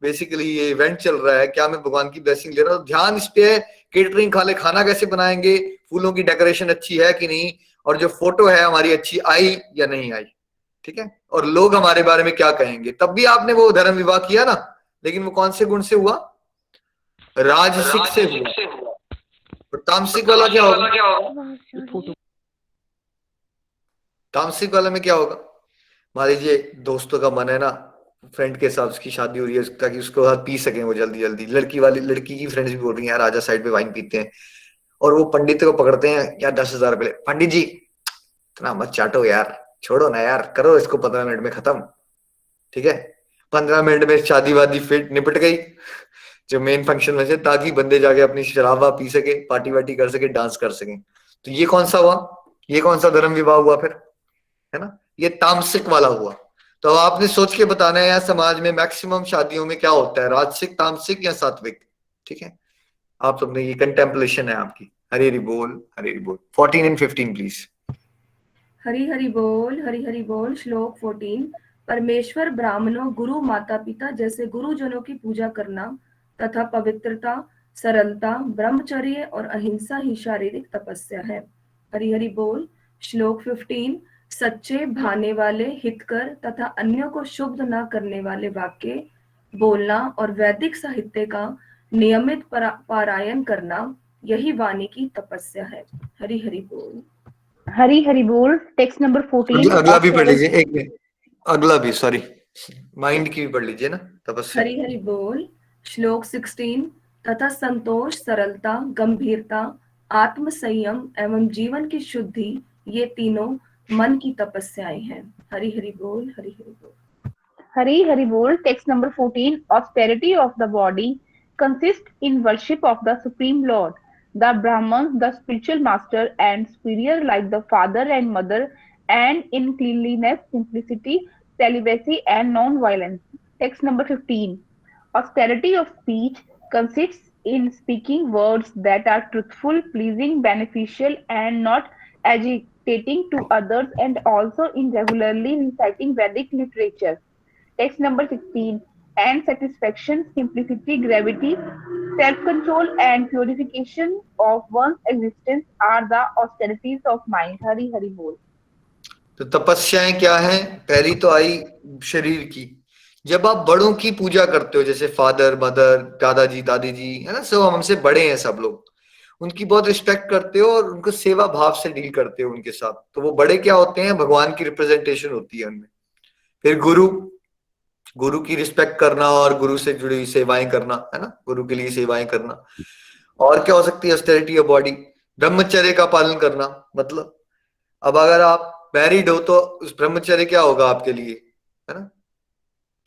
बेसिकली ये इवेंट चल रहा है, क्या मैं भगवान की ब्लेसिंग ले रहा हूँ? ध्यान इस पे है, केटरिंग खाले, खाना कैसे बनाएंगे, फूलों की डेकोरेशन अच्छी है कि नहीं, और जो फोटो है हमारी अच्छी आई या नहीं आई, ठीक है? और लोग हमारे बारे में क्या कहेंगे। तब भी आपने वो धर्म विवाह किया ना, लेकिन वो कौन से गुण से हुआ? राजसिक से हुआ। और तामसिक वाला क्या होगा? तामसिक वाला में क्या होगा? मान लीजिए दोस्तों का मन है ना, फ्रेंड के साथ उसकी शादी हो रही है, ताकि उसको साथ पी सके वो जल्दी जल्दी, लड़की की फ्रेंड्स भी बोल रही है यार आजा साइड पे वाइन पीते हैं, और वो पंडित को पकड़ते हैं, यार 10,000 रुपए, पंडित जी इतना मत चाटो यार, छोड़ो ना यार, करो इसको 15 मिनट में खत्म, ठीक है? 15 मिनट में शादी वादी फिट निपट गई, जो मेन फंक्शन में से, ताकि बंदे जाके अपनी शराबा पी सके, पार्टी वार्टी कर सके, डांस कर सके। तो ये कौन सा हुआ? ये कौन सा धर्म विवाह हुआ फिर, है ना? ये तामसिक वाला हुआ। तो अब आपने सोच के बताना है यार, समाज में मैक्सिमम शादियों में क्या होता है, राजसिक, तामसिक या सात्विक, ठीक है? आप सबने, ये कंटेम्पलेशन है आपकी। हरी हरी बोल, हरी हरी बोल। 14 and 15 प्लीज। हरि हरि बोल, हरि हरि बोल। श्लोक 14। परमेश्वर ब्राह्मणों, गुरु, माता पिता जैसे गुरुजनों की पूजा करना तथा पवित्रता, सरलता, ब्रह्मचर्य और अहिंसा ही शारीरिक तपस्या है। हरि हरि बोल। श्लोक 15। सच्चे, भाने वाले, हितकर तथा अन्यों को शुभ न करने वाले वाक्य बोलना और वैदिक साहित्य का नियमित पारायण करना, यही वाणी की तपस्या है। हरि हरि बोल। Hari Hari Bol, text number 14. अगला भी पढ़ लीजिए, एक मिनट, अगला भी, सॉरी, माइंड की भी पढ़ लीजिए ना, तपस्या। हरि हरि बोल। श्लोक 16। तथा संतोष, सरलता, गंभीरता, आत्म संयम एवं जीवन की शुद्धि, ये तीनों मन की तपस्याएं हैं। हरि हरि बोल, हरि हरि बोल। Hari Hari Bol, text number 14. Austerity of the body consists in worship of the Supreme Lord. The Brahmans, the spiritual master and superior like the father and mother, and in cleanliness, simplicity, celibacy, and non-violence. Text number 15. Austerity of speech consists in speaking words that are truthful, pleasing, beneficial, and not agitating to others, and also in regularly reciting Vedic literature. Text number 16. And satisfaction, simplicity, gravity, self-control and purification of one's existence are the austerities of mind. Hari Hari Bol. तो तपस्याएं क्या हैं? पहली तो आई शरीर की। जब आप बड़ों की पूजा करते हो, जैसे फादर मदर दादाजी दादी जी है ना, सब हमसे बड़े हैं, सब लोग उनकी बहुत रिस्पेक्ट करते हो और उनको सेवा भाव से डील करते हो उनके साथ, तो वो बड़े क्या होते हैं? भगवान की रिप्रेजेंटेशन होती है उनमें। फिर गुरु, गुरु की रिस्पेक्ट करना और गुरु से जुड़ी हुई सेवाएं करना, है ना, गुरु के लिए सेवाएं करना। और क्या हो सकती है? ऑस्टेरिटी ऑफ बॉडी, ब्रह्मचर्य का पालन करना। मतलब अब अगर आप मैरिड हो तो उस ब्रह्मचर्य क्या होगा आपके लिए, है ना?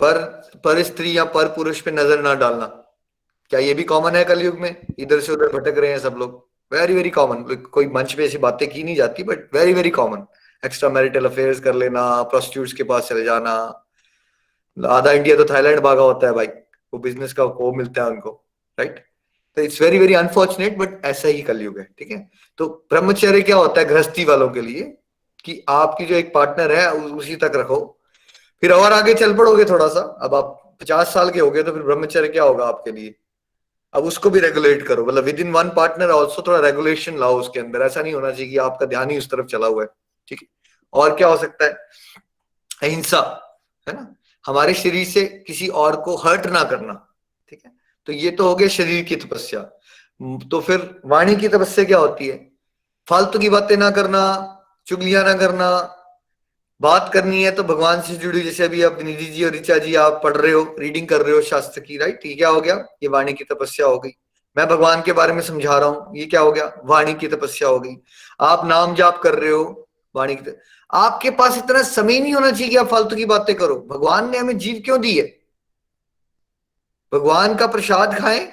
पर स्त्री या पर पुरुष पे नजर ना डालना। क्या ये भी कॉमन है कलयुग में? इधर से उधर भटक रहे हैं सब लोग, वेरी वेरी कॉमन। कोई मंच पे ऐसी बातें की नहीं जाती, but very very common. Extra marital affairs कर लेना, प्रोस्टिट्यूट्स के पास चले जाना। आधा इंडिया तो थाईलैंड भागा होता है भाई, वो बिजनेस का वो मिलता है उनको, राइट? तो it's very very unfortunate, but ऐसा ही कलयुग है, ठीक है? तो ब्रह्मचर्य क्या होता है गृहस्थी वालों के लिए? कि आपकी जो एक पार्टनर है उसी तक रखो। फिर और आगे चल पड़ोगे थोड़ा सा, अब आप 50 साल के हो गए, तो फिर ब्रह्मचर्य क्या होगा आपके लिए? अब उसको भी रेगुलेट करो, मतलब with in one partner also थोड़ा रेगुलेशन लाओ उसके अंदर। ऐसा नहीं होना चाहिए कि आपका ध्यान ही उस तरफ चला हुआ है, ठीक है? और क्या हो सकता है? अहिंसा, है ना, हमारे शरीर से किसी और को हर्ट ना करना, ठीक है? तो ये तो हो गया शरीर की तपस्या। तो फिर वाणी की तपस्या क्या होती है? फालतू की बातें ना करना, चुगलियां ना करना। बात करनी है तो भगवान से जुड़ी, जैसे अभी आप निधि जी और ऋचा जी आप पढ़ रहे हो, रीडिंग कर रहे हो शास्त्र की, राइट? ये क्या हो गया? ये वाणी की तपस्या हो गई। मैं भगवान के बारे में समझा रहा हूं, ये क्या हो गया? वाणी की तपस्या हो गई। आप नाम जाप कर रहे हो, वाणी की आपके पास इतना समय नहीं होना चाहिए कि आप फालतू की बातें करो। भगवान ने हमें जीव क्यों दी है? भगवान का प्रसाद खाएं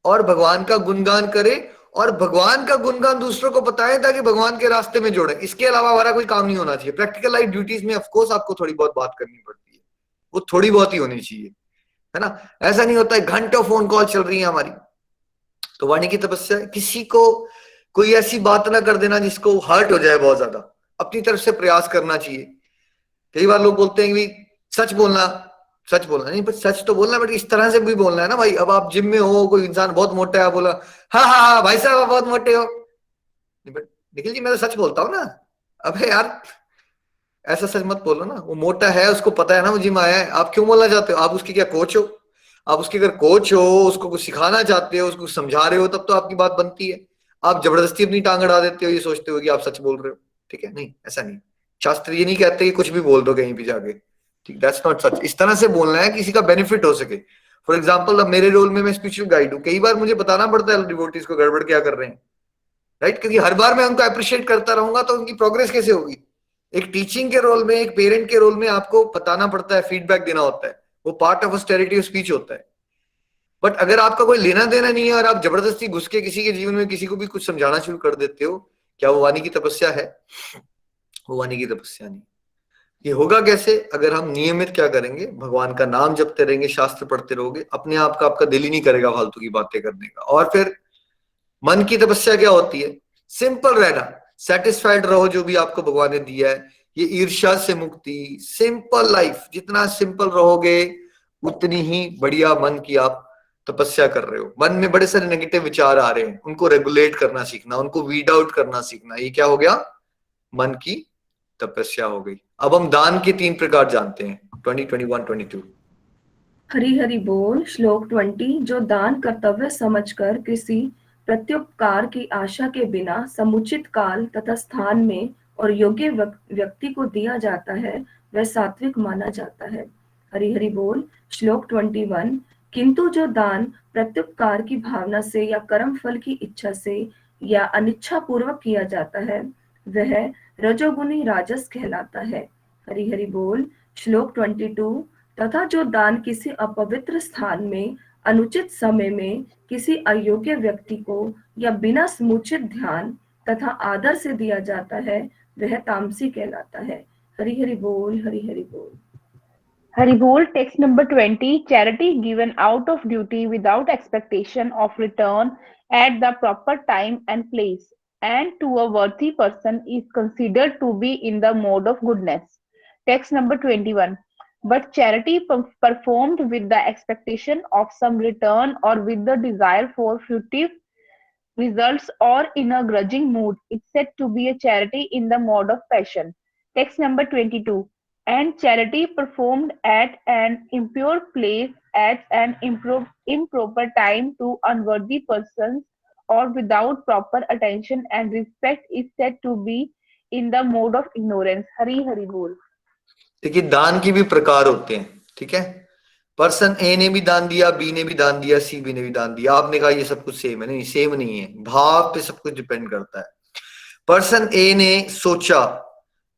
और भगवान का गुणगान करें, और भगवान का गुणगान दूसरों को बताएं ताकि भगवान के रास्ते में जोड़े। इसके अलावा हमारा कोई काम नहीं होना चाहिए। प्रैक्टिकल लाइफ ड्यूटीज में ऑफकोर्स आपको थोड़ी बहुत बात करनी पड़ती है, वो थोड़ी बहुत ही होनी चाहिए, है ना? ऐसा नहीं होता है घंटों फोन कॉल चल रही है हमारी। तो वाणी की तपस्या है, किसी को कोई ऐसी बात ना कर देना जिसको हर्ट हो जाए बहुत ज्यादा। अपनी तरफ से प्रयास करना चाहिए। कई बार लोग बोलते हैं कि सच बोलना, सच बोलना नहीं, पर सच तो बोलना, बट इस तरह से भी बोलना है ना भाई। अब आप जिम में हो, कोई इंसान बहुत मोटा है, बोला हाँ हाँ हाँ भाई साहब आप बहुत मोटे हो, बट निखिल जी मैं तो सच बोलता हूँ ना। अबे यार, ऐसा सच मत बोलो ना। वो मोटा है, उसको पता है ना वो जिम आया है, आप क्यों बोलना चाहते हो? आप उसके क्या कोच हो? आप उसके अगर कोच हो, उसको कुछ सिखाना चाहते हो, उसको समझा रहे हो, तब तो आपकी बात बनती है। आप जबरदस्ती अपनी टांग अड़ा देते हो, ये सोचते हो कि आप सच बोल रहे हो, ठीक है? नहीं, ऐसा नहीं। शास्त्र ये नहीं कहते कि कुछ भी बोल दो कहीं भी जाके, ठीक? That's not such. इस तरह से बोलना है किसी का बेनिफिट हो सके। फॉर एग्जाम्पल, अब मेरे रोल में मैं स्पिरिचुअल गाइड हूँ, कई बार मुझे बताना पड़ता है डिवोटीज को गड़बड़ क्या कर रहे हैं, राइट? क्योंकि हर बार मैं उनको अप्रिशिएट करता रहूंगा तो उनकी प्रोग्रेस कैसे होगी? एक टीचिंग के रोल में, एक पेरेंट के रोल में आपको बताना पड़ता है, फीडबैक देना होता है, वो part of austerity of speech होता है। बट अगर आपका कोई लेना देना नहीं है और आप जबरदस्ती घुस के किसी के जीवन में किसी को भी कुछ समझाना शुरू कर देते हो, क्या वो वाणी की तपस्या है? वो वाणी की तपस्या नहीं। ये होगा कैसे? अगर हम नियमित क्या करेंगे, भगवान का नाम जपते रहेंगे, शास्त्र पढ़ते रहोगे, अपने आप का आपका दिल ही नहीं करेगा फालतू की बातें करने का। और फिर मन की तपस्या क्या होती है? सिंपल रहना, सेटिस्फाइड रहो जो भी आपको भगवान ने दिया है। ये ईर्ष्या से मुक्ति, सिंपल लाइफ, जितना सिंपल रहोगे उतनी ही बढ़िया मन की आप तपस्या कर रहे हो। मन में बड़े सारे नेगेटिव विचार आ रहे हैं, उनको रेगुलेट करना सीखना, उनको वीड आउट करना सीखना, ये क्या हो गया? मन की तपस्या हो गई। अब हम दान के 3 प्रकार जानते हैं, 20, 21, 22। हरि हरि बोल। श्लोक 20। जो दान कर्तव्य समझकर किसी प्रत्युपकार की आशा के बिना समुचित काल तथा स्थान में और योग्य व्यक्ति को दिया जाता है, वह सात्विक माना जाता है। हरि हरि बोल। श्लोक 21। किंतु जो दान प्रत्युपकार की भावना से या कर्म फल की इच्छा से या अनिच्छा पूर्वक किया जाता है, वह रजोगुनी राजस कहलाता है। हरि हरि बोल। श्लोक 22। तथा जो दान किसी अपवित्र स्थान में अनुचित समय में किसी अयोग्य व्यक्ति को या बिना समुचित ध्यान तथा आदर से दिया जाता है, वह तामसी कहलाता है। हरि हरि बोल, हरि हरि बोल। Haribol, text number 20. Charity given out of duty without expectation of return at the proper time and place, and to a worthy person is considered to be in the mode of goodness. Text number 21. but charity performed with the expectation of some return or with the desire for fruitive results or in a grudging mood, is said to be a charity in the mode of passion. Text number 22. And charity performed at an impure place at an improper time to unworthy persons or without proper attention and respect is said to be in the mode of ignorance. Hari Hari Bol. देखिए दान के भी प्रकार होते हैं, ठीक है। Person ए ने भी दान दिया, बी ने भी दान दिया, सी बी ने भी दान दिया। आपने कहा ये सब कुछ सेम है, नहीं सेम नहीं है, भाव पे सब कुछ डिपेंड करता है। पर्सन ए ने सोचा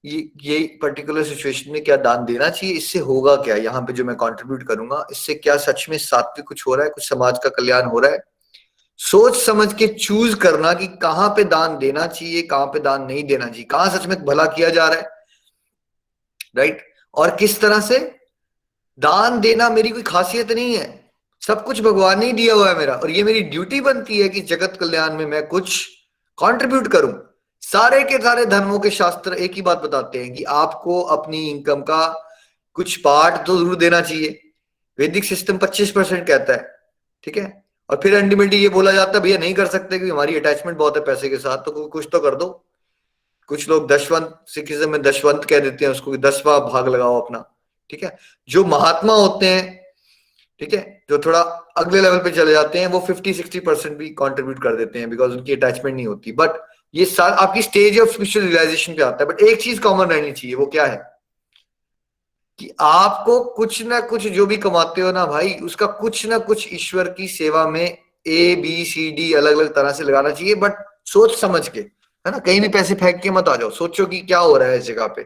ये पर्टिकुलर सिचुएशन में क्या दान देना चाहिए, इससे होगा क्या, यहाँ पे जो मैं कंट्रीब्यूट करूंगा इससे क्या सच में सात्विक कुछ हो रहा है, कुछ समाज का कल्याण हो रहा है। सोच समझ के चूज करना कि कहाँ पे दान देना चाहिए, कहाँ पे दान नहीं देना चाहिए, कहाँ सच में भला किया जा रहा है, राइट। और किस तरह से दान देना मेरी कोई खासियत नहीं है, सब कुछ भगवान ने ही दिया हुआ है मेरा, और ये मेरी ड्यूटी बनती है कि जगत कल्याण में मैं कुछ कंट्रीब्यूट करूं। सारे के सारे धर्मों के शास्त्र एक ही बात बताते हैं कि आपको अपनी इनकम का कुछ पार्ट तो जरूर देना चाहिए। वैदिक सिस्टम 25% कहता है, ठीक है। और फिर अल्टीमेटली ये बोला जाता है भैया नहीं कर सकते क्योंकि हमारी अटैचमेंट बहुत है पैसे के साथ, तो कुछ तो कर दो। कुछ लोग दशवंत, सिखिज्म में दशवंत कह देते हैं उसको, 10वां भाग लगाओ अपना, ठीक है। जो महात्मा होते हैं, ठीक है, जो थोड़ा अगले लेवल पे चले जाते हैं, वो 50-60% भी कंट्रीब्यूट कर देते हैं बिकॉज उनकी अटैचमेंट नहीं होती। बट ये आपकी स्टेज ऑफ स्पिरिचुअल रियलाइजेशन पे आता है। बट एक चीज कॉमन रहनी चाहिए, वो क्या है कि आपको कुछ ना कुछ जो भी कमाते हो ना भाई, उसका कुछ ना कुछ ईश्वर की सेवा में ABCD अलग अलग तरह से लगाना चाहिए, बट सोच समझ के, है ना। कहीं भी पैसे फेंक के मत आ जाओ, सोचो कि क्या हो रहा है इस जगह पे,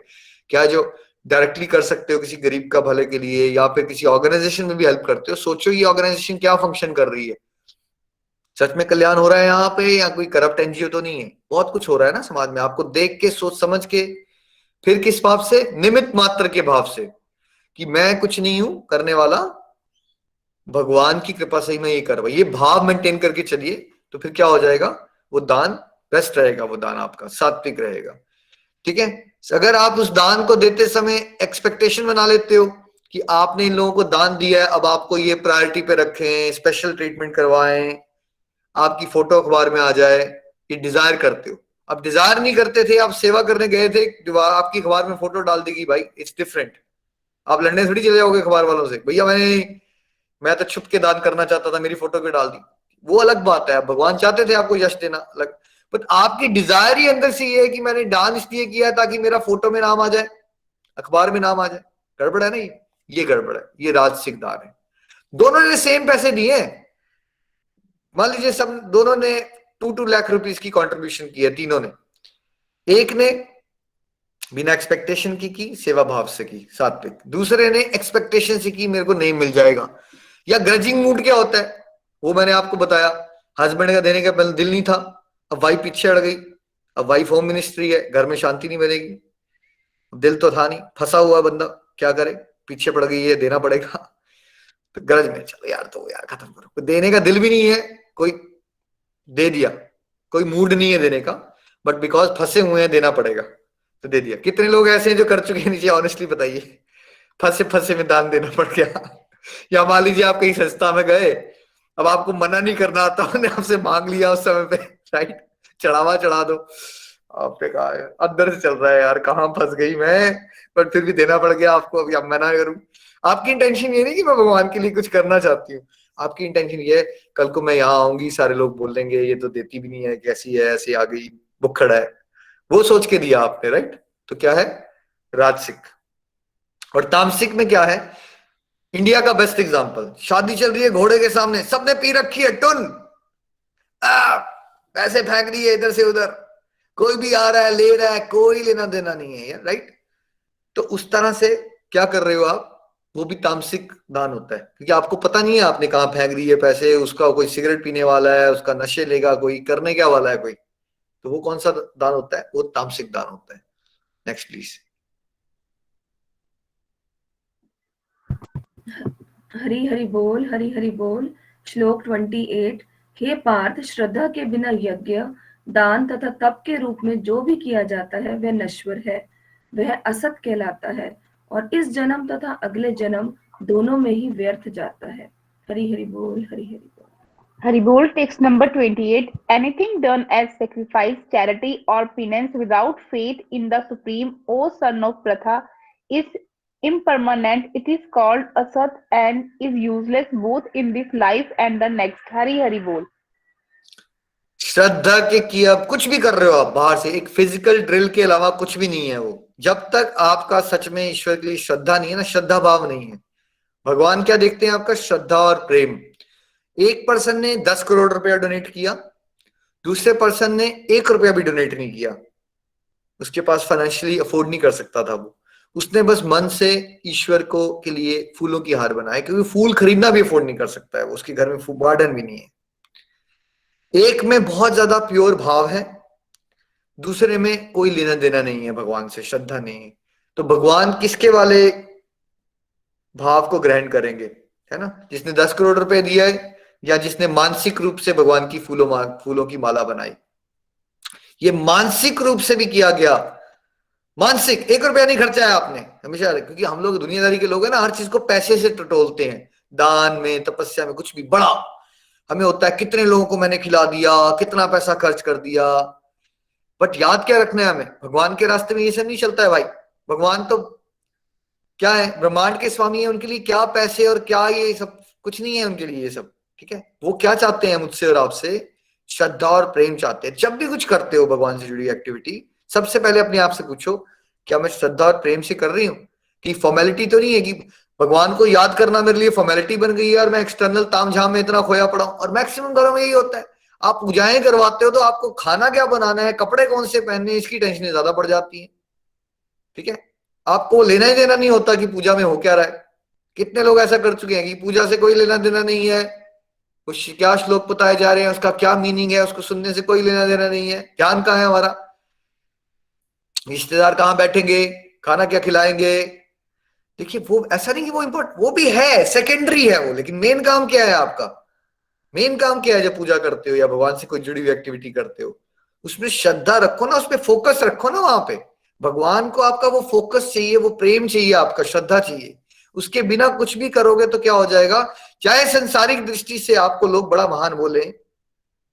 क्या जो डायरेक्टली कर सकते हो किसी गरीब का भले के लिए, या फिर किसी ऑर्गेनाइजेशन में भी हेल्प करते हो, सोचो ये ऑर्गेनाइजेशन क्या फंक्शन कर रही है, सच में कल्याण हो रहा है यहाँ पे, या कोई करप्ट NGO तो नहीं है। बहुत कुछ हो रहा है ना समाज में, आपको देख के सोच समझ के, फिर किस भाव से, निमित्त मात्र के भाव से कि मैं कुछ नहीं हूं करने वाला, भगवान की कृपा से ही मैं ये कर रहा हूं, ये भाव मेंटेन करके चलिए, तो फिर क्या हो जाएगा, वो दान बेस्ट रहेगा, वो दान आपका सात्विक रहेगा, ठीक है। अगर आप उस दान को देते समय एक्सपेक्टेशन बना लेते हो कि आपने इन लोगों को दान दिया है, अब आपको ये प्रायोरिटी पे रखें, स्पेशल ट्रीटमेंट करवाएं, आपकी फोटो अखबार में आ जाए, ये डिजायर करते हो। अब डिजायर नहीं करते थे, आप सेवा करने गए थे, आपकी अखबार में फोटो डाल देगी भाई, इट्स डिफरेंट। आप लड़ने थोड़ी चले जाओगे अखबार वालों से, भैया मैं तो छुप के दान करना चाहता था, मेरी फोटो क्यों डाल दी, वो अलग बात है। भगवान चाहते थे आपको यश देना अलग, बट आपकी डिजायर ही अंदर से ये है कि मैंने दान इसलिए किया ताकि मेरा फोटो में नाम आ जाए, अखबार में नाम आ जाए। गड़बड़ है ना, ये गड़बड़ है, ये राजसिक दान है। दोनों ने सेम पैसे दिए, मान लीजिए सब दोनों ने 2 लाख रुपीस की कंट्रीब्यूशन की है, तीनों ने। एक ने बिना एक्सपेक्टेशन की सेवा भाव से की सात्विक, दूसरे ने एक्सपेक्टेशन से की मेरे को नहीं मिल जाएगा। या ग्रजिंग मूड क्या होता है, वो मैंने आपको बताया, हस्बैंड का देने का दिल नहीं था, अब वाइफ पीछे अड़ गई, अब वाइफ होम मिनिस्ट्री है, घर में शांति नहीं बनेगी, दिल तो था नहीं, फंसा हुआ बंदा, क्या करे, पीछे पड़ गई है, देना पड़ेगा। तो गरज में चलो यार, तो यार खत्म करो, देने का दिल भी नहीं है, कोई दे दिया, कोई मूड नहीं है देने का, बट बिकॉज फंसे हुए हैं देना पड़ेगा तो दे दिया। कितने लोग ऐसे हैं जो कर चुके हैं नीचे, ऑनेस्टली बताइए, फंसे फंसे में दान देना पड़ गया। या मान लीजिए आप कहीं संस्था में गए, अब आपको मना नहीं करना आता, उन्होंने आपसे मांग लिया उस समय पे, राइट, चढ़ावा चढ़ा दो, आपने कहा अंदर से चल रहा है यार कहाँ फंस गई मैं, पर फिर भी देना पड़ गया आपको, अभी अब मना करूं। आपकी इंटेंशन ये नहीं कि मैं भगवान के लिए कुछ करना चाहती हूँ, आपकी इंटेंशन ये है कल को मैं यहाँ आऊंगी, सारे लोग बोल देंगे ये तो देती भी नहीं है, कैसी है, ऐसी आ गई, बुक्खड़ है, वो सोच के दिया आपने, राइट। तो क्या है राजसिक। और तामसिक में क्या है, इंडिया का बेस्ट एग्जांपल, शादी चल रही है घोड़े के सामने, सबने पी रखी है टुन, पैसे फेंक दिए इधर से उधर, कोई भी आ रहा है ले रहा है, कोई लेना देना नहीं है, राइट। तो उस तरह से क्या कर रहे हो आप, वो भी तामसिक दान होता है, क्योंकि आपको पता नहीं है आपने कहाँ फेंक दिए पैसे, उसका कोई सिगरेट पीने वाला है, उसका नशे लेगा कोई, करने क्या वाला है कोई, तो वो कौन सा दान होता है, वो तामसिक दान होता है। Next please. हरि हरि बोल, हरि हरि बोल। श्लोक 28। हे पार्थ, श्रद्धा के बिना यज्ञ, दान तथा तप के रूप में जो भी किया जाता है वह नश्वर है, वह असत कहलाता है और इस जन्म तथा अगले जन्म दोनों में ही व्यर्थ जाता है। हरि हरि बोल, हरि हरि बोल। Haribol, text number 28. Anything done as sacrifice, charity, or penance without faith in the Supreme, O son of Pratha, is impermanent. It is called asat and is useless both in this life and the next. Hari Hari Bol. श्रद्धा के किए आप कुछ भी कर रहे हो, आप बाहर से एक फिजिकल ड्रिल के अलावा कुछ भी नहीं है वो। जब तक आपका सच में ईश्वर के लिए श्रद्धा नहीं है ना, श्रद्धा भाव नहीं है, भगवान क्या देखते हैं? आपका श्रद्धा और प्रेम। एक पर्सन ने 10 करोड़ रुपया डोनेट किया, दूसरे पर्सन ने 1 रुपया भी डोनेट नहीं किया, उसके पास फाइनेंशियली अफोर्ड नहीं कर सकता था वो, उसने बस मन से ईश्वर को के लिए फूलों की हार बनाए, क्योंकि फूल खरीदना भी अफोर्ड नहीं कर सकता है, उसके घर में गार्डन भी नहीं है। एक में बहुत ज्यादा प्योर भाव है, दूसरे में कोई लेना देना नहीं है भगवान से, श्रद्धा नहीं है। तो भगवान किसके वाले भाव को ग्रहण करेंगे, है ना? जिसने 10 करोड़ रुपए दिया है या जिसने मानसिक रूप से भगवान की फूलों की माला बनाई। ये मानसिक रूप से भी किया गया, मानसिक 1 रुपया नहीं खर्चा है आपने हमेशा, क्योंकि हम लोग दुनियादारी के लोग हैं ना, हर चीज को पैसे से टटोलते हैं, दान में, तपस्या में, कुछ भी बड़ा हमें होता है कितने लोगों को मैंने खिला दिया, कितना पैसा खर्च कर दिया। बट याद क्या रखना है हमें, भगवान के रास्ते में ये सब नहीं चलता है भाई। भगवान तो क्या है, ब्रह्मांड के स्वामी है, उनके लिए क्या पैसे और क्या ये सब कुछ नहीं है उनके लिए ये सब, ठीक है? वो क्या चाहते हैं मुझसे और आपसे? श्रद्धा और प्रेम चाहते हैं। जब भी कुछ करते हो भगवान से जुड़ी एक्टिविटी, सबसे पहले अपने आप से पूछो, क्या मैं श्रद्धा और प्रेम से कर रही हूँ? कि फॉर्मेलिटी तो नहीं है कि भगवान को याद करना मेरे लिए फॉर्मेलिटी बन गई है और मैं एक्सटर्नल तामझाम में इतना खोया पड़ा हूं। और मैक्सिमम घरों में यही होता है, आप पूजाएं करवाते हो तो आपको खाना क्या बनाना है, कपड़े कौन से पहनने, इसकी टेंशनें ज्यादा बढ़ जाती है, ठीक है? आपको लेना ही देना नहीं होता कि पूजा में हो क्या रहा है। कितने लोग ऐसा कर चुके हैं कि पूजा से कोई लेना देना नहीं है, कुछ क्या श्लोक बताए जा रहे हैं, उसका क्या मीनिंग है, उसको सुनने से कोई लेना देना नहीं है। ध्यान कहाँ है हमारा? रिश्तेदार कहाँ बैठेंगे, खाना क्या खिलाएंगे। देखिए वो ऐसा नहीं कि वो इम्पोर्टेंट, वो भी है, सेकेंडरी है वो, लेकिन मेन काम क्या है आपका? मेन काम क्या है जब पूजा करते हो या भगवान से कोई जुड़ी हुई एक्टिविटी करते हो? उसमें श्रद्धा रखो ना, उसमें फोकस रखो ना। वहां पे भगवान को आपका वो फोकस चाहिए, वो प्रेम चाहिए, आपका श्रद्धा चाहिए। उसके बिना कुछ भी करोगे तो क्या हो जाएगा? चाहे संसारिक दृष्टि से आपको लोग बड़ा महान बोले,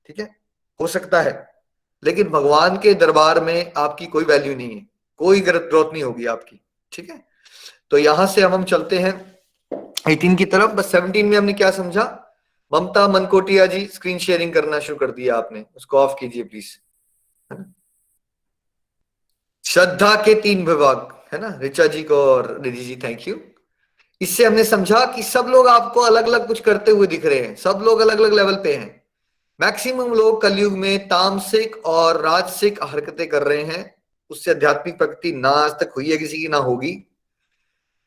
ठीक है, हो सकता है, लेकिन भगवान के दरबार में आपकी कोई वैल्यू नहीं है, कोई ग्रोथ नहीं होगी आपकी, ठीक है? तो यहां से हम चलते हैं 18 की तरफ। बस 17 में हमने क्या समझा? ममता मनकोटिया जी स्क्रीन शेयरिंग करना शुरू कर दिया आपने, उसको ऑफ कीजिए प्लीज, है ना? श्रद्धा के 3 विभाग, है ना? ऋचा जी को और रिधि जी थैंक यू। इससे हमने समझा कि सब लोग आपको अलग अलग कुछ करते हुए दिख रहे हैं, सब लोग अलग अलग लेवल पे हैं। मैक्सिमम लोग कलयुग में तामसिक और राजसिक हरकतें कर रहे हैं, उससे आध्यात्मिक प्रगति ना आज तक हुई है किसी की, ना होगी,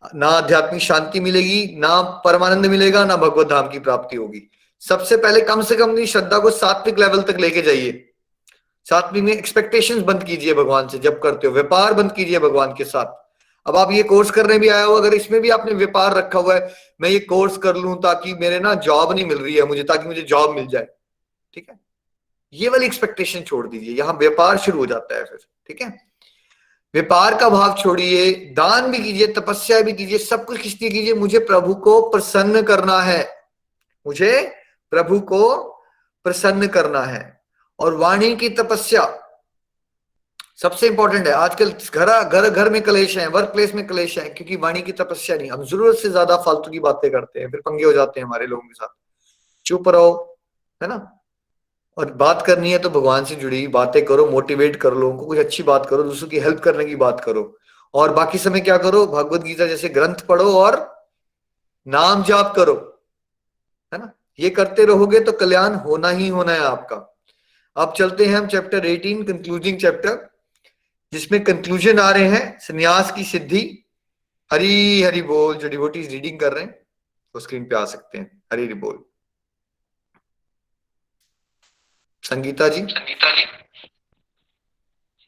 ना आध्यात्मिक शांति मिलेगी, ना परमानंद मिलेगा, ना भगवत धाम की प्राप्ति होगी। सबसे पहले कम से कम अपनी श्रद्धा को सात्विक लेवल तक लेके जाइए। सात्विक में एक्सपेक्टेशंस बंद कीजिए भगवान से, जब करते हो व्यापार बंद कीजिए भगवान के साथ। अब आप ये कोर्स करने भी आया हो, अगर इसमें भी आपने व्यापार रखा हुआ है, मैं ये कोर्स कर लूं ताकि मेरे ना जॉब नहीं मिल रही है मुझे, ताकि मुझे जॉब मिल जाए, ठीक है, ये वाली एक्सपेक्टेशन छोड़ दीजिए, यहां व्यापार शुरू हो जाता है फिर, ठीक है? व्यापार का भाव छोड़िए, दान भी कीजिए, तपस्या भी कीजिए, सब कुछ किस लिए कीजिए? मुझे प्रभु को प्रसन्न करना है, मुझे प्रभु को प्रसन्न करना है। और वाणी की तपस्या सबसे इंपॉर्टेंट है। आजकल घर घर में कलेश है, वर्क प्लेस में कलेश है, क्योंकि वाणी की तपस्या नहीं, हम जरूरत से ज्यादा फालतू की बातें करते हैं, फिर पंगे हो जाते हैं हमारे लोगों के साथ। चुप रहो, है ना? और बात करनी है तो भगवान से जुड़ी बातें करो, मोटिवेट कर लोगों को, कुछ अच्छी बात करो, दूसरों की हेल्प करने की बात करो। और बाकी समय क्या करो? भगवत गीता जैसे ग्रंथ पढ़ो और नाम जाप करो, है ना? ये करते रहोगे तो कल्याण होना ही होना है आपका। अब चलते हैं हम चैप्टर 18, कंक्लूडिंग चैप्टर, जिसमें कंक्लूजन आ रहे हैं संन्यास की सिद्धि। हरी हरि बोल। जो डिवोटीज रीडिंग कर रहे हैं वो स्क्रीन पे आ सकते हैं। हरी हरि बोल। संगीता जी,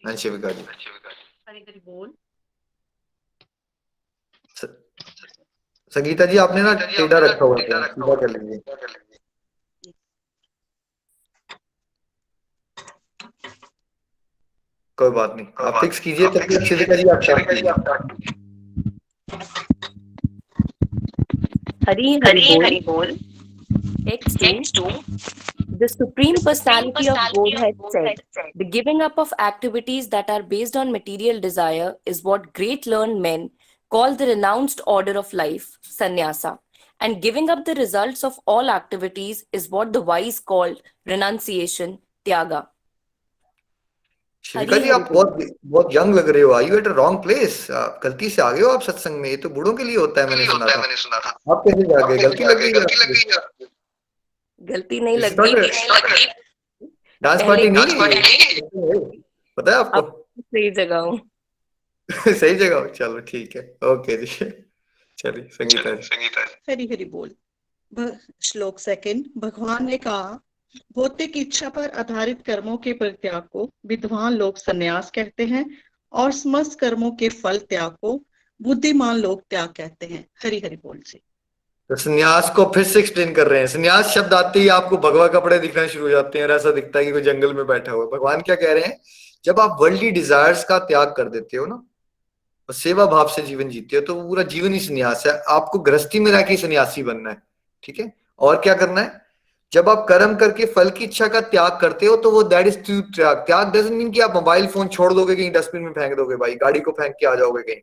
शिविका जी। हरि हरि बोल। संगीता जी आपने ना टेढ़ा रखा हुआ है, सीधा कर लीजिए। कोई बात नहीं, आप फिक्स कीजिए, तब तक शिविका जी आप स्टार्ट कीजिए। Hari Hari Bol. Text 2. The Supreme Personality of Godhead said, the giving up of activities that are based on material desire is what great learned men call the renounced order of life, sannyasa. And giving up the results of all activities is what the wise called renunciation, tyaga. शिविका जी, आप बहुत बहुत young लग रहे हो। Are you at a wrong place? आप गलती से आ गए हो आप सत्संग में। ये तो बूढ़ों के लिए होता है, मैंने सुना था। आप कैसे जा गए? गलती लग गई है? गलती नहीं लगी, डांस पार्टी नहीं है? पता है आपको? सही जगह हूँ। सही जगह हो, चलो ठीक है, ओके जी। चलिए संगीता जी। हरि हरि बोल। श्लोक सेकंड। भगवान ने कहा, भौतिक इच्छा पर आधारित कर्मों के परित्याग को विद्वान लोग संन्यास कहते हैं और समस्त कर्मों के फल त्याग को बुद्धिमान लोग त्याग कहते हैं। हरि हरि बोल जी। तो संन्यास को फिर से एक्सप्लेन कर रहे हैं। संन्यास शब्द आते ही आपको भगवा कपड़े दिखना शुरू हो जाते हैं और ऐसा दिखता है कि कोई जंगल में बैठा हुआ है। भगवान क्या कह रहे हैं? जब आप वर्ल्डली डिजायर्स का त्याग कर देते हो ना और सेवा भाव से जीवन जीते हो, तो वो पूरा जीवन ही संन्यास है। आपको गृहस्थी में रह के सन्यासी बनना है, ठीक है? और क्या करना है? जब आप कर्म करके फल की इच्छा का त्याग करते हो तो वो दैट इज त्याग। त्याग डजंट मीन कि आप मोबाइल फोन छोड़ दोगे, कहीं डस्टबिन में फेंक दोगे, भाई गाड़ी को फेंक के आ जाओगे कहीं।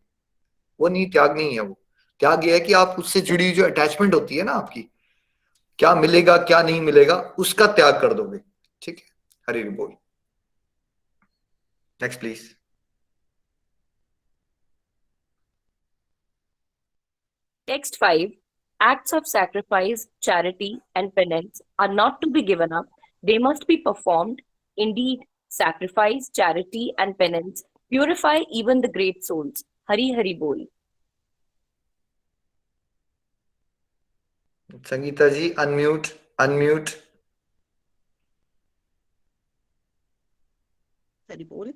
वो नहीं, त्याग नहीं है वो। त्याग ये है कि आप उससे जुड़ी जो अटैचमेंट होती है ना आपकी, क्या मिलेगा क्या नहीं मिलेगा, उसका त्याग कर दोगे, ठीक है? हरि बोल। Next please. Text 5. Acts of sacrifice, charity, and penance are not to be given up. They must be performed. Indeed, sacrifice, charity, and penance purify even the great souls. Hari Hari Bol. Sangita ji unmute. Hari बोल।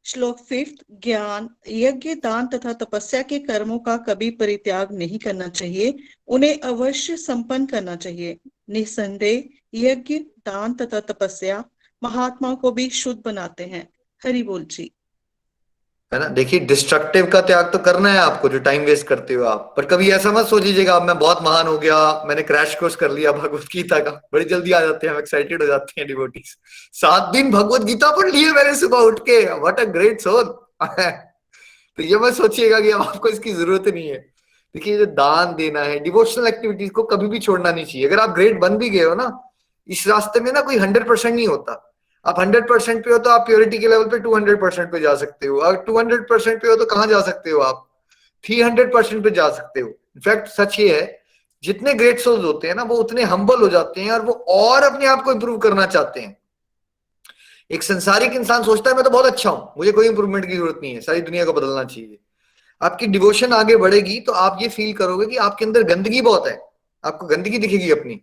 श्लोक fifth. ज्ञान, यज्ञ, दान तथा तपस्या के कर्मों का कभी परित्याग नहीं करना चाहिए, उन्हें अवश्य संपन्न करना चाहिए। निसंदेह यज्ञ, दान तथा तपस्या महात्मा को भी शुद्ध बनाते हैं। हरि बोल जी। है ना? देखिए, डिस्ट्रक्टिव का त्याग तो करना है आपको, जो टाइम वेस्ट करते हो आप। पर कभी ऐसा मत सोचिएगा अब मैं बहुत महान हो गया, मैंने क्रैश कोर्स कर लिया भगवत गीता का। बड़ी जल्दी आ जाते हैं, हम एक्साइटेड हो जाते हैं डिवोटीज। 7 दिन भगवत गीता पढ़ लिए मैंने सुबह उठ के, व्हाट अ ग्रेट सोल। तो ये मत सोचिएगा कि अब आपको इसकी जरूरत नहीं है। देखिए, जो दान देना है, डिवोशनल एक्टिविटीज को कभी भी छोड़ना नहीं चाहिए। अगर आप ग्रेट बन भी गए हो ना, इस रास्ते में ना कोई 100% नहीं होता। आप 100% पे हो तो आप प्योरिटी के लेवल पे 200% पे जा सकते हो। अगर 200% पे हो तो कहां जा सकते हो आप? 300% पे जा सकते हो। इनफैक्ट सच ये है, जितने ग्रेट सोल्स होते हैं ना, वो उतने हम्बल हो जाते हैं और वो और अपने आप को इंप्रूव करना चाहते हैं। एक संसारिक इंसान सोचता है मैं तो बहुत अच्छा हूं, मुझे कोई इंप्रूवमेंट की जरूरत नहीं है, सारी दुनिया को बदलना चाहिए। आपकी डिवोशन आगे बढ़ेगी तो आप ये फील करोगे कि आपके अंदर गंदगी बहुत है, आपको गंदगी दिखेगी अपनी,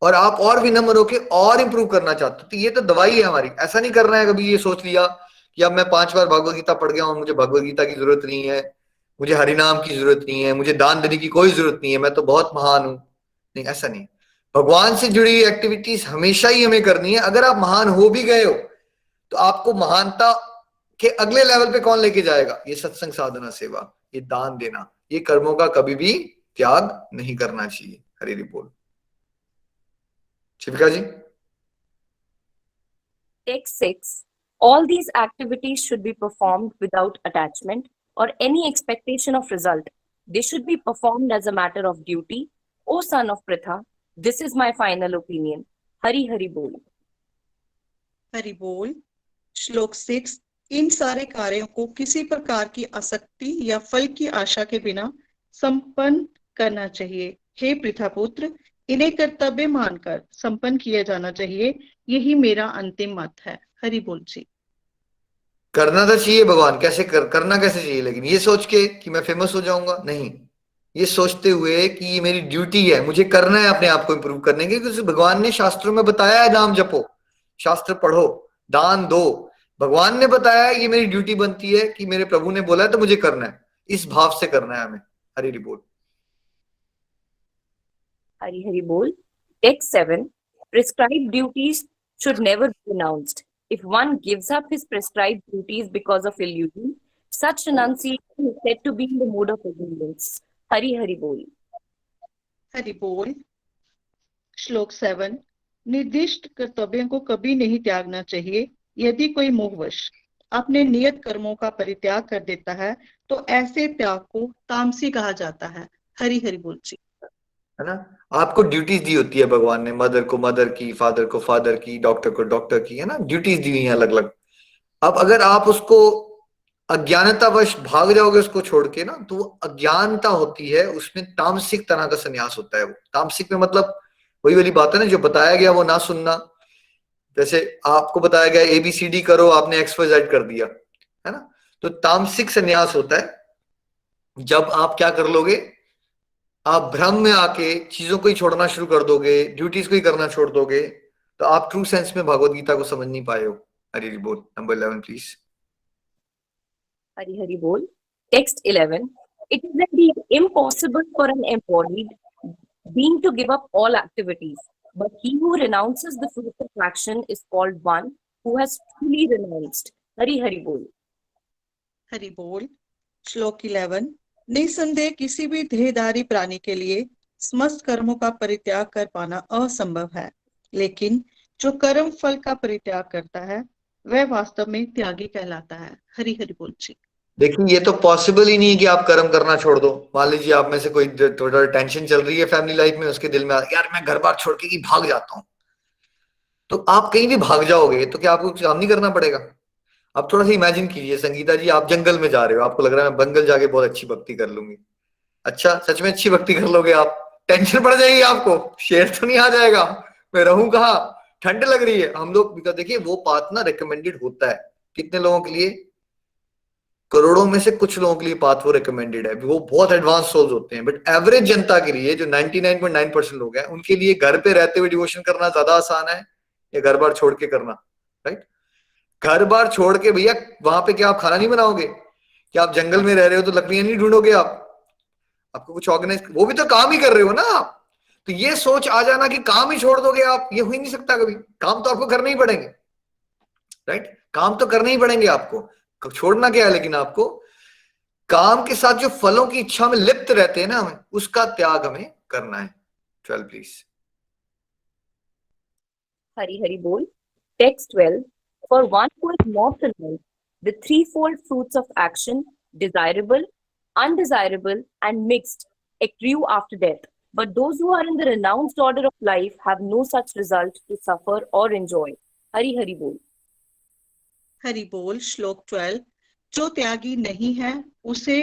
और आप और विनम्र होके और इंप्रूव करना चाहते हो। तो ये तो दवाई है हमारी। ऐसा नहीं करना है कभी ये सोच लिया कि अब मैं 5 बार भगवत गीता पढ़ गया हूं, मुझे भगवत गीता की जरूरत नहीं है, मुझे हरिनाम की जरूरत नहीं है, मुझे दान देने की कोई जरूरत नहीं है, मैं तो बहुत महान हूं। नहीं, ऐसा नहीं। भगवान से जुड़ी हुई एक्टिविटीज हमेशा ही हमें करनी है। अगर आप महान हो भी गए हो तो आपको महानता के अगले लेवल पे कौन लेके जाएगा? ये सत्संग, साधना, सेवा, ये दान देना, ये कर्मों का कभी भी त्याग नहीं करना चाहिए। हरि बोल। शिविका जी। Text 6. All these activities should be performed without attachment or any expectation of result. They should be performed as a matter of duty. O son of Pritha, this is my final opinion. Hari Hari Bol. Hari बोल। श्लोक 6। इन सारे कार्यों को किसी प्रकार की आसक्ति या फल की आशा के बिना संपन्न करना चाहिए। हे पृथापुत्र, इन्हें कर्तव्य मानकर संपन्न किया जाना चाहिए, यही मेरा अंतिम मत है। हरि बोल जी। करना तो चाहिए भगवान, कैसे करना कैसे चाहिए? लेकिन ये सोच के कि मैं फेमस हो जाऊंगा, नहीं। ये सोचते हुए कि ये मेरी ड्यूटी है, मुझे करना है अपने आप को इंप्रूव करने की, क्योंकि भगवान ने शास्त्रों में बताया है, नाम जपो, शास्त्र पढ़ो, दान दो। भगवान ने बताया है, ये मेरी ड्यूटी बनती है कि मेरे प्रभु ने बोला है तो मुझे करना है। इस भाव से करना है हमें। हरि बोल। Hari Hari Bol. Text 7. Prescribed duties should never be renounced. If one gives up his prescribed duties because of illusion, such renunciation is said to be in the mode of ignorance. Hari Hari Bol. Hari बोल। श्लोक 7, निर्दिष्ट कर्तव्यों को कभी नहीं त्यागना चाहिए। यदि कोई मोहवश अपने नियत कर्मों का परित्याग कर देता है तो ऐसे त्याग को तामसी कहा जाता है। हरि हरि बोल जी। है ना। आपको ड्यूटीज दी होती है भगवान ने, मदर को मदर की, फादर को फादर की, डॉक्टर को डॉक्टर की, है ना, ड्यूटीज दी हुई हैं अलग अलग। अब अगर आप उसको अज्ञानतावश भाग जाओगे उसको छोड़ के ना, तो वो अज्ञानता होती है, उसमें तामसिक तरह का संन्यास होता है। वो तामसिक में मतलब वही वाली बात है ना, जो बताया गया वो ना सुनना। जैसे आपको बताया गया ABCD करो, आपने XYZ कर दिया, है ना। तो तामसिक संन्यास होता है जब आप क्या कर लोगे, आप भ्रम में आके चीजों को ही छोड़ना शुरू कर दोगे, ड्यूटीज को ही करना छोड़ दोगे, तो आप ट्रू सेंस में भगवत गीता को समझ नहीं पाए हो। हरि बोल। Number 11 please. Hari Hari Bol. Text 11. It is indeed impossible for an embodied being to give up all activities, but he who renounces the fruit of action is called one who has truly renounced. Hari Hari Bol. Hari बोल। श्लोक 11, निसंदेह किसी भी देहधारी प्राणी के लिए समस्त कर्मों का परित्याग कर पाना असंभव है, लेकिन जो कर्म फल का परित्याग करता है वह वास्तव में त्यागी कहलाता है। हरि हरि बोल जी। देखिए, ये तो पॉसिबल ही नहीं है कि आप कर्म करना छोड़ दो। मान लीजिए आप में से कोई थोड़ा टेंशन चल रही है फैमिली लाइफ में, उसके दिल में यार मैं घर बार छोड़ के ही भाग जाता हूँ, तो आप कहीं भी भाग जाओगे तो क्या आपको कुछ काम नहीं करना पड़ेगा? आप थोड़ा सा इमेजिन कीजिए, संगीता जी आप जंगल में जा रहे हो, आपको लग रहा है मैं बंगल जाके बहुत अच्छी भक्ति कर लूंगी। अच्छा, सच में अच्छी भक्ति कर लोगे आप? टेंशन पड़ जाएगी आपको, शेर तो नहीं आ जाएगा, मैं रहूं कहाँ, ठंड लग रही है। हम लोग देखिए वो पाथ ना रिकमेंडेड होता है कितने लोगों के लिए, करोड़ों में से कुछ लोगों के लिए पाथ वो रिकमेंडेड है, वो बहुत एडवांस सोल्स होते हैं। बट एवरेज जनता के लिए जो 99.9% लोग हैं, उनके लिए घर पे रहते हुए डिवोशन करना ज्यादा आसान है या घर बार छोड़ के करना? राइट। घर बार छोड़ के भैया वहां पे क्या आप खाना नहीं बनाओगे? क्या आप जंगल में रह रहे हो तो लकड़ियां नहीं ढूंढोगे आप? आपको कुछ ऑर्गेनाइज, वो भी तो काम ही कर रहे हो ना आप। तो ये सोच आ जाना कि काम ही छोड़ दोगे आप, ये हो ही नहीं सकता कभी। काम तो आपको करने ही पड़ेंगे, राइट। काम तो करने ही पड़ेंगे आपको, छोड़ना क्या है, लेकिन आपको काम के साथ जो फलों की इच्छा में लिप्त रहते हैं ना, हमें उसका त्याग हमें करना है। 12 please. Hari Hari Bol. Text 12. For one who is not alive, the threefold fruits of action, desirable, undesirable, and mixed, accrue after death. But those who are in the renounced order of life have no such result to suffer or enjoy. Hari Hari Bol. Hari बोल। श्लोक 12, जो त्यागी नहीं है उसे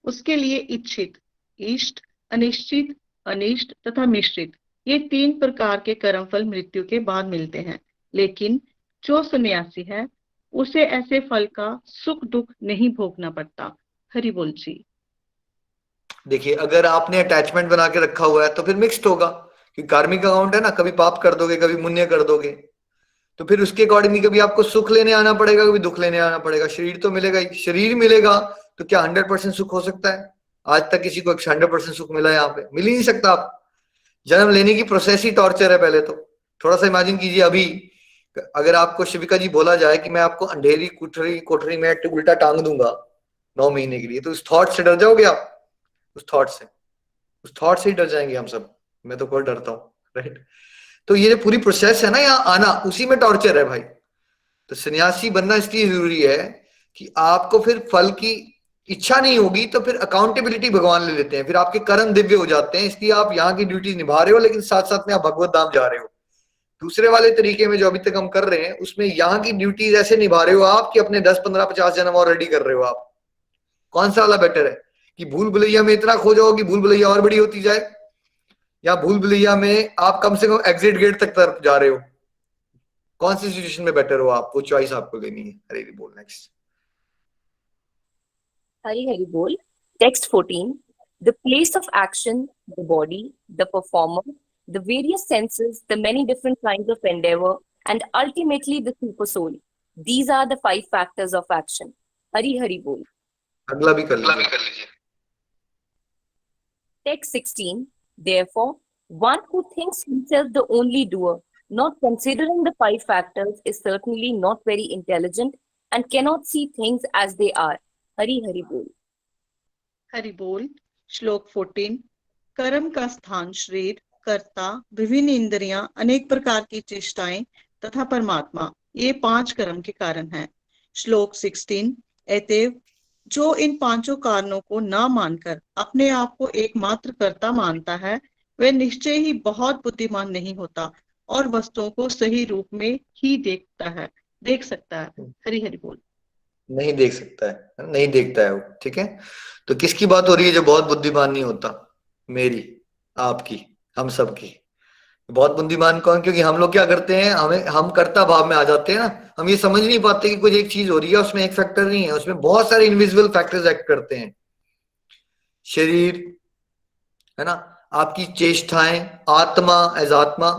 उसके लिए इच्छित, इष्ट, अनिश्चित, अनिष्ट तथा मिश्रित, ये 3 प्रकार के कर्मफल मृत्यु के बाद मिलते हैं, लेकिन जो सन्यासी है उसे ऐसे फल का सुख दुख नहीं भोगना पड़ता। हरि बोल जी। देखिए, अगर आपने अटैचमेंट बना के रखा हुआ है तो फिर मिक्स्ड होगा, क्योंकि कार्मिक अकाउंट है ना, कभी पाप कर दोगे कभी पुण्य कर दोगे, तो फिर उसके अकॉर्डिंगली कभी आपको सुख लेने आना पड़ेगा, कभी दुख लेने आना पड़ेगा। शरीर तो मिलेगा ही, शरीर मिलेगा तो क्या 100% सुख हो सकता है? आज तक किसी को 100% सुख मिला है? यहाँ पे मिल ही नहीं सकता। आप जन्म लेने की प्रोसेस ही टॉर्चर है पहले तो। थोड़ा सा इमेजिन कीजिए, अभी अगर आपको शिविका जी बोला जाए कि मैं आपको अंधेरी कोठरी में उल्टा टांग दूंगा 9 महीने के लिए, तो उस थॉट से डर जाओगे आप? उस थॉट से ही डर जाएंगे हम सब। मैं तो बहुत डरता हूँ, राइट। तो ये जो पूरी प्रोसेस है ना यहाँ आना, उसी में टॉर्चर है भाई। तो सन्यासी बनना इसलिए जरूरी है कि आपको फिर फल की इच्छा नहीं होगी, तो फिर अकाउंटेबिलिटी भगवान ले लेते हैं, फिर आपके कर्म दिव्य हो जाते हैं। इसलिए आप यहाँ की ड्यूटी निभा रहे हो, लेकिन साथ साथ में आप भगवत धाम जा रहे हो। दूसरे वाले तरीके में जो अभी तक हम कर रहे हैं, उसमें यहाँ की ड्यूटीज ऐसे निभा रहे हो आप कि अपने 10, 15, 50 जन्म और रेडी कर रहे हो आप। कौन सा वाला बेटर है कि भूल भुलैया में इतना खो जाओ कि भूल भुलैया और बड़ी होती जाए, या भूल भुलैया में आप कम से कम एग्जिट गेट तक तरफ जा रहे हो? कौन सी सिचुएशन में बेटर हो आप? वो चॉइस आपको लेनी है। हरी बोल। Next. Hari Hari Bol. Text 14. The place of action, the body, the performer, the various senses, the many different kinds of endeavor, and ultimately the super soul. These are the 5 factors of action. Hari Hari Bol. अगला भी कर लीजिए। Text 16. Therefore, one who thinks himself the only doer, not considering the 5 factors, is certainly not very intelligent and cannot see things as they are. Hari Hari Bol. Hari बोल। श्लोक 14, कर्म का स्थान शरीर, कर्ता, विभिन्न इंद्रियां, अनेक प्रकार की चेष्टाएं तथा परमात्मा, ये 5 कर्म के कारण हैं। श्लोक 16। अतएव जो इन 5 कारणों को ना मानकर अपने आप को एकमात्र कर्ता मानता है, वह निश्चय ही बहुत बुद्धिमान नहीं होता और वस्तुओं को सही रूप में ही देख सकता है। हरि हरि बोल। नहीं देख सकता है, नहीं देखता है वो। ठीक है, तो किसकी बात हो रही है जो बहुत बुद्धिमान नहीं होता? मेरी, आपकी, हम सब की। बहुत बुद्धिमान कौन? क्योंकि हम लोग क्या करते हैं, हम कर्ता भाव में आ जाते हैं ना। हम ये समझ नहीं पाते कि कुछ एक चीज हो रही है, उसमें एक फैक्टर नहीं है, उसमें बहुत सारे इनविजिबल फैक्टर्स एक्ट करते हैं। शरीर है ना, आपकी चेष्टाएं, आत्मा एज आत्मा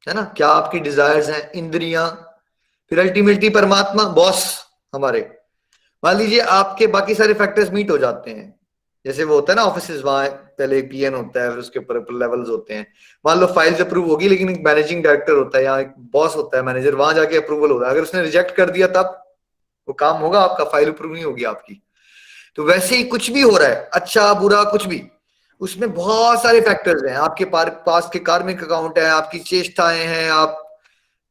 है ना, क्या आपकी डिजायर्स हैं, इंद्रियां, फिर अल्टीमेटली परमात्मा बॉस हमारे। मान लीजिए आपके बाकी सारे फैक्टर्स मीट हो जाते हैं, जैसे वो होता है ना ऑफिस, वहां पहले पीएन होता है, फिर उसके ऊपर लेवल्स होते हैं। मान लो फाइल्स अप्रूव होगी, लेकिन एक मैनेजिंग डायरेक्टर होता है या एक बॉस होता है मैनेजर, वहां जाके अप्रूवल होता है। अगर उसने रिजेक्ट कर दिया तब वो काम होगा आपका, फाइल अप्रूव नहीं होगी आपकी। तो वैसे ही कुछ भी हो रहा है, अच्छा बुरा कुछ भी, उसमें बहुत सारे फैक्टर्स हैं। आपके पास के कार्मिक अकाउंट है, आपकी चेष्टाएं हैं, आप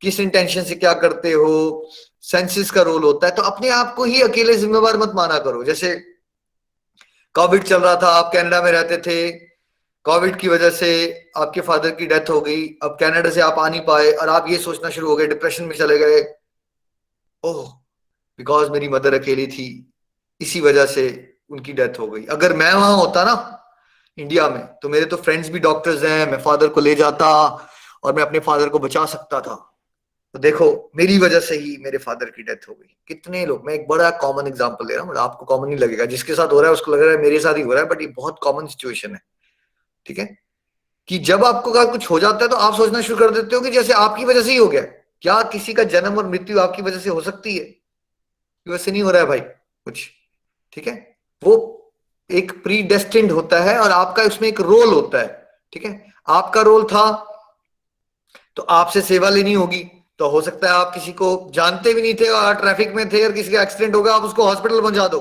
किस इंटेंशन से क्या करते हो, सेंसेस का रोल होता है। तो अपने आप को ही अकेले जिम्मेवार मत माना करो। जैसे कोविड चल रहा था, आप कनाडा में रहते थे, कोविड की वजह से आपके फादर की डेथ हो गई, अब कनाडा से आप आ नहीं पाए और आप ये सोचना शुरू हो गए, डिप्रेशन में चले गए, ओह बिकॉज मेरी मदर अकेली थी, इसी वजह से उनकी डेथ हो गई। अगर मैं वहां होता ना इंडिया में, तो मेरे तो फ्रेंड्स भी डॉक्टर्स हैं, मैं फादर को ले जाता और मैं अपने फादर को बचा सकता था। तो देखो मेरी वजह से ही मेरे फादर की डेथ हो गई। कितने लोग, मैं एक बड़ा कॉमन एग्जांपल दे रहा हूँ, आपको कॉमन नहीं लगेगा, जिसके साथ हो रहा है उसको लग रहा है मेरे साथ ही हो रहा है, बट ये बहुत कॉमन सिचुएशन है। ठीक है, कि जब आपको का कुछ हो जाता है तो आप सोचना शुरू कर देते हो कि जैसे आपकी वजह से ही हो गया। क्या किसी का जन्म और मृत्यु आपकी वजह से हो सकती है? वैसे नहीं हो रहा है भाई कुछ। ठीक है, वो एक प्री डेस्टिन्ड होता है और आपका उसमें एक रोल होता है। ठीक है, आपका रोल था तो आपसे सेवा लेनी होगी, तो हो सकता है आप किसी को जानते भी नहीं थे और ट्रैफिक में थे और किसी का एक्सीडेंट होगा, आप उसको हॉस्पिटल पहुंचा दो।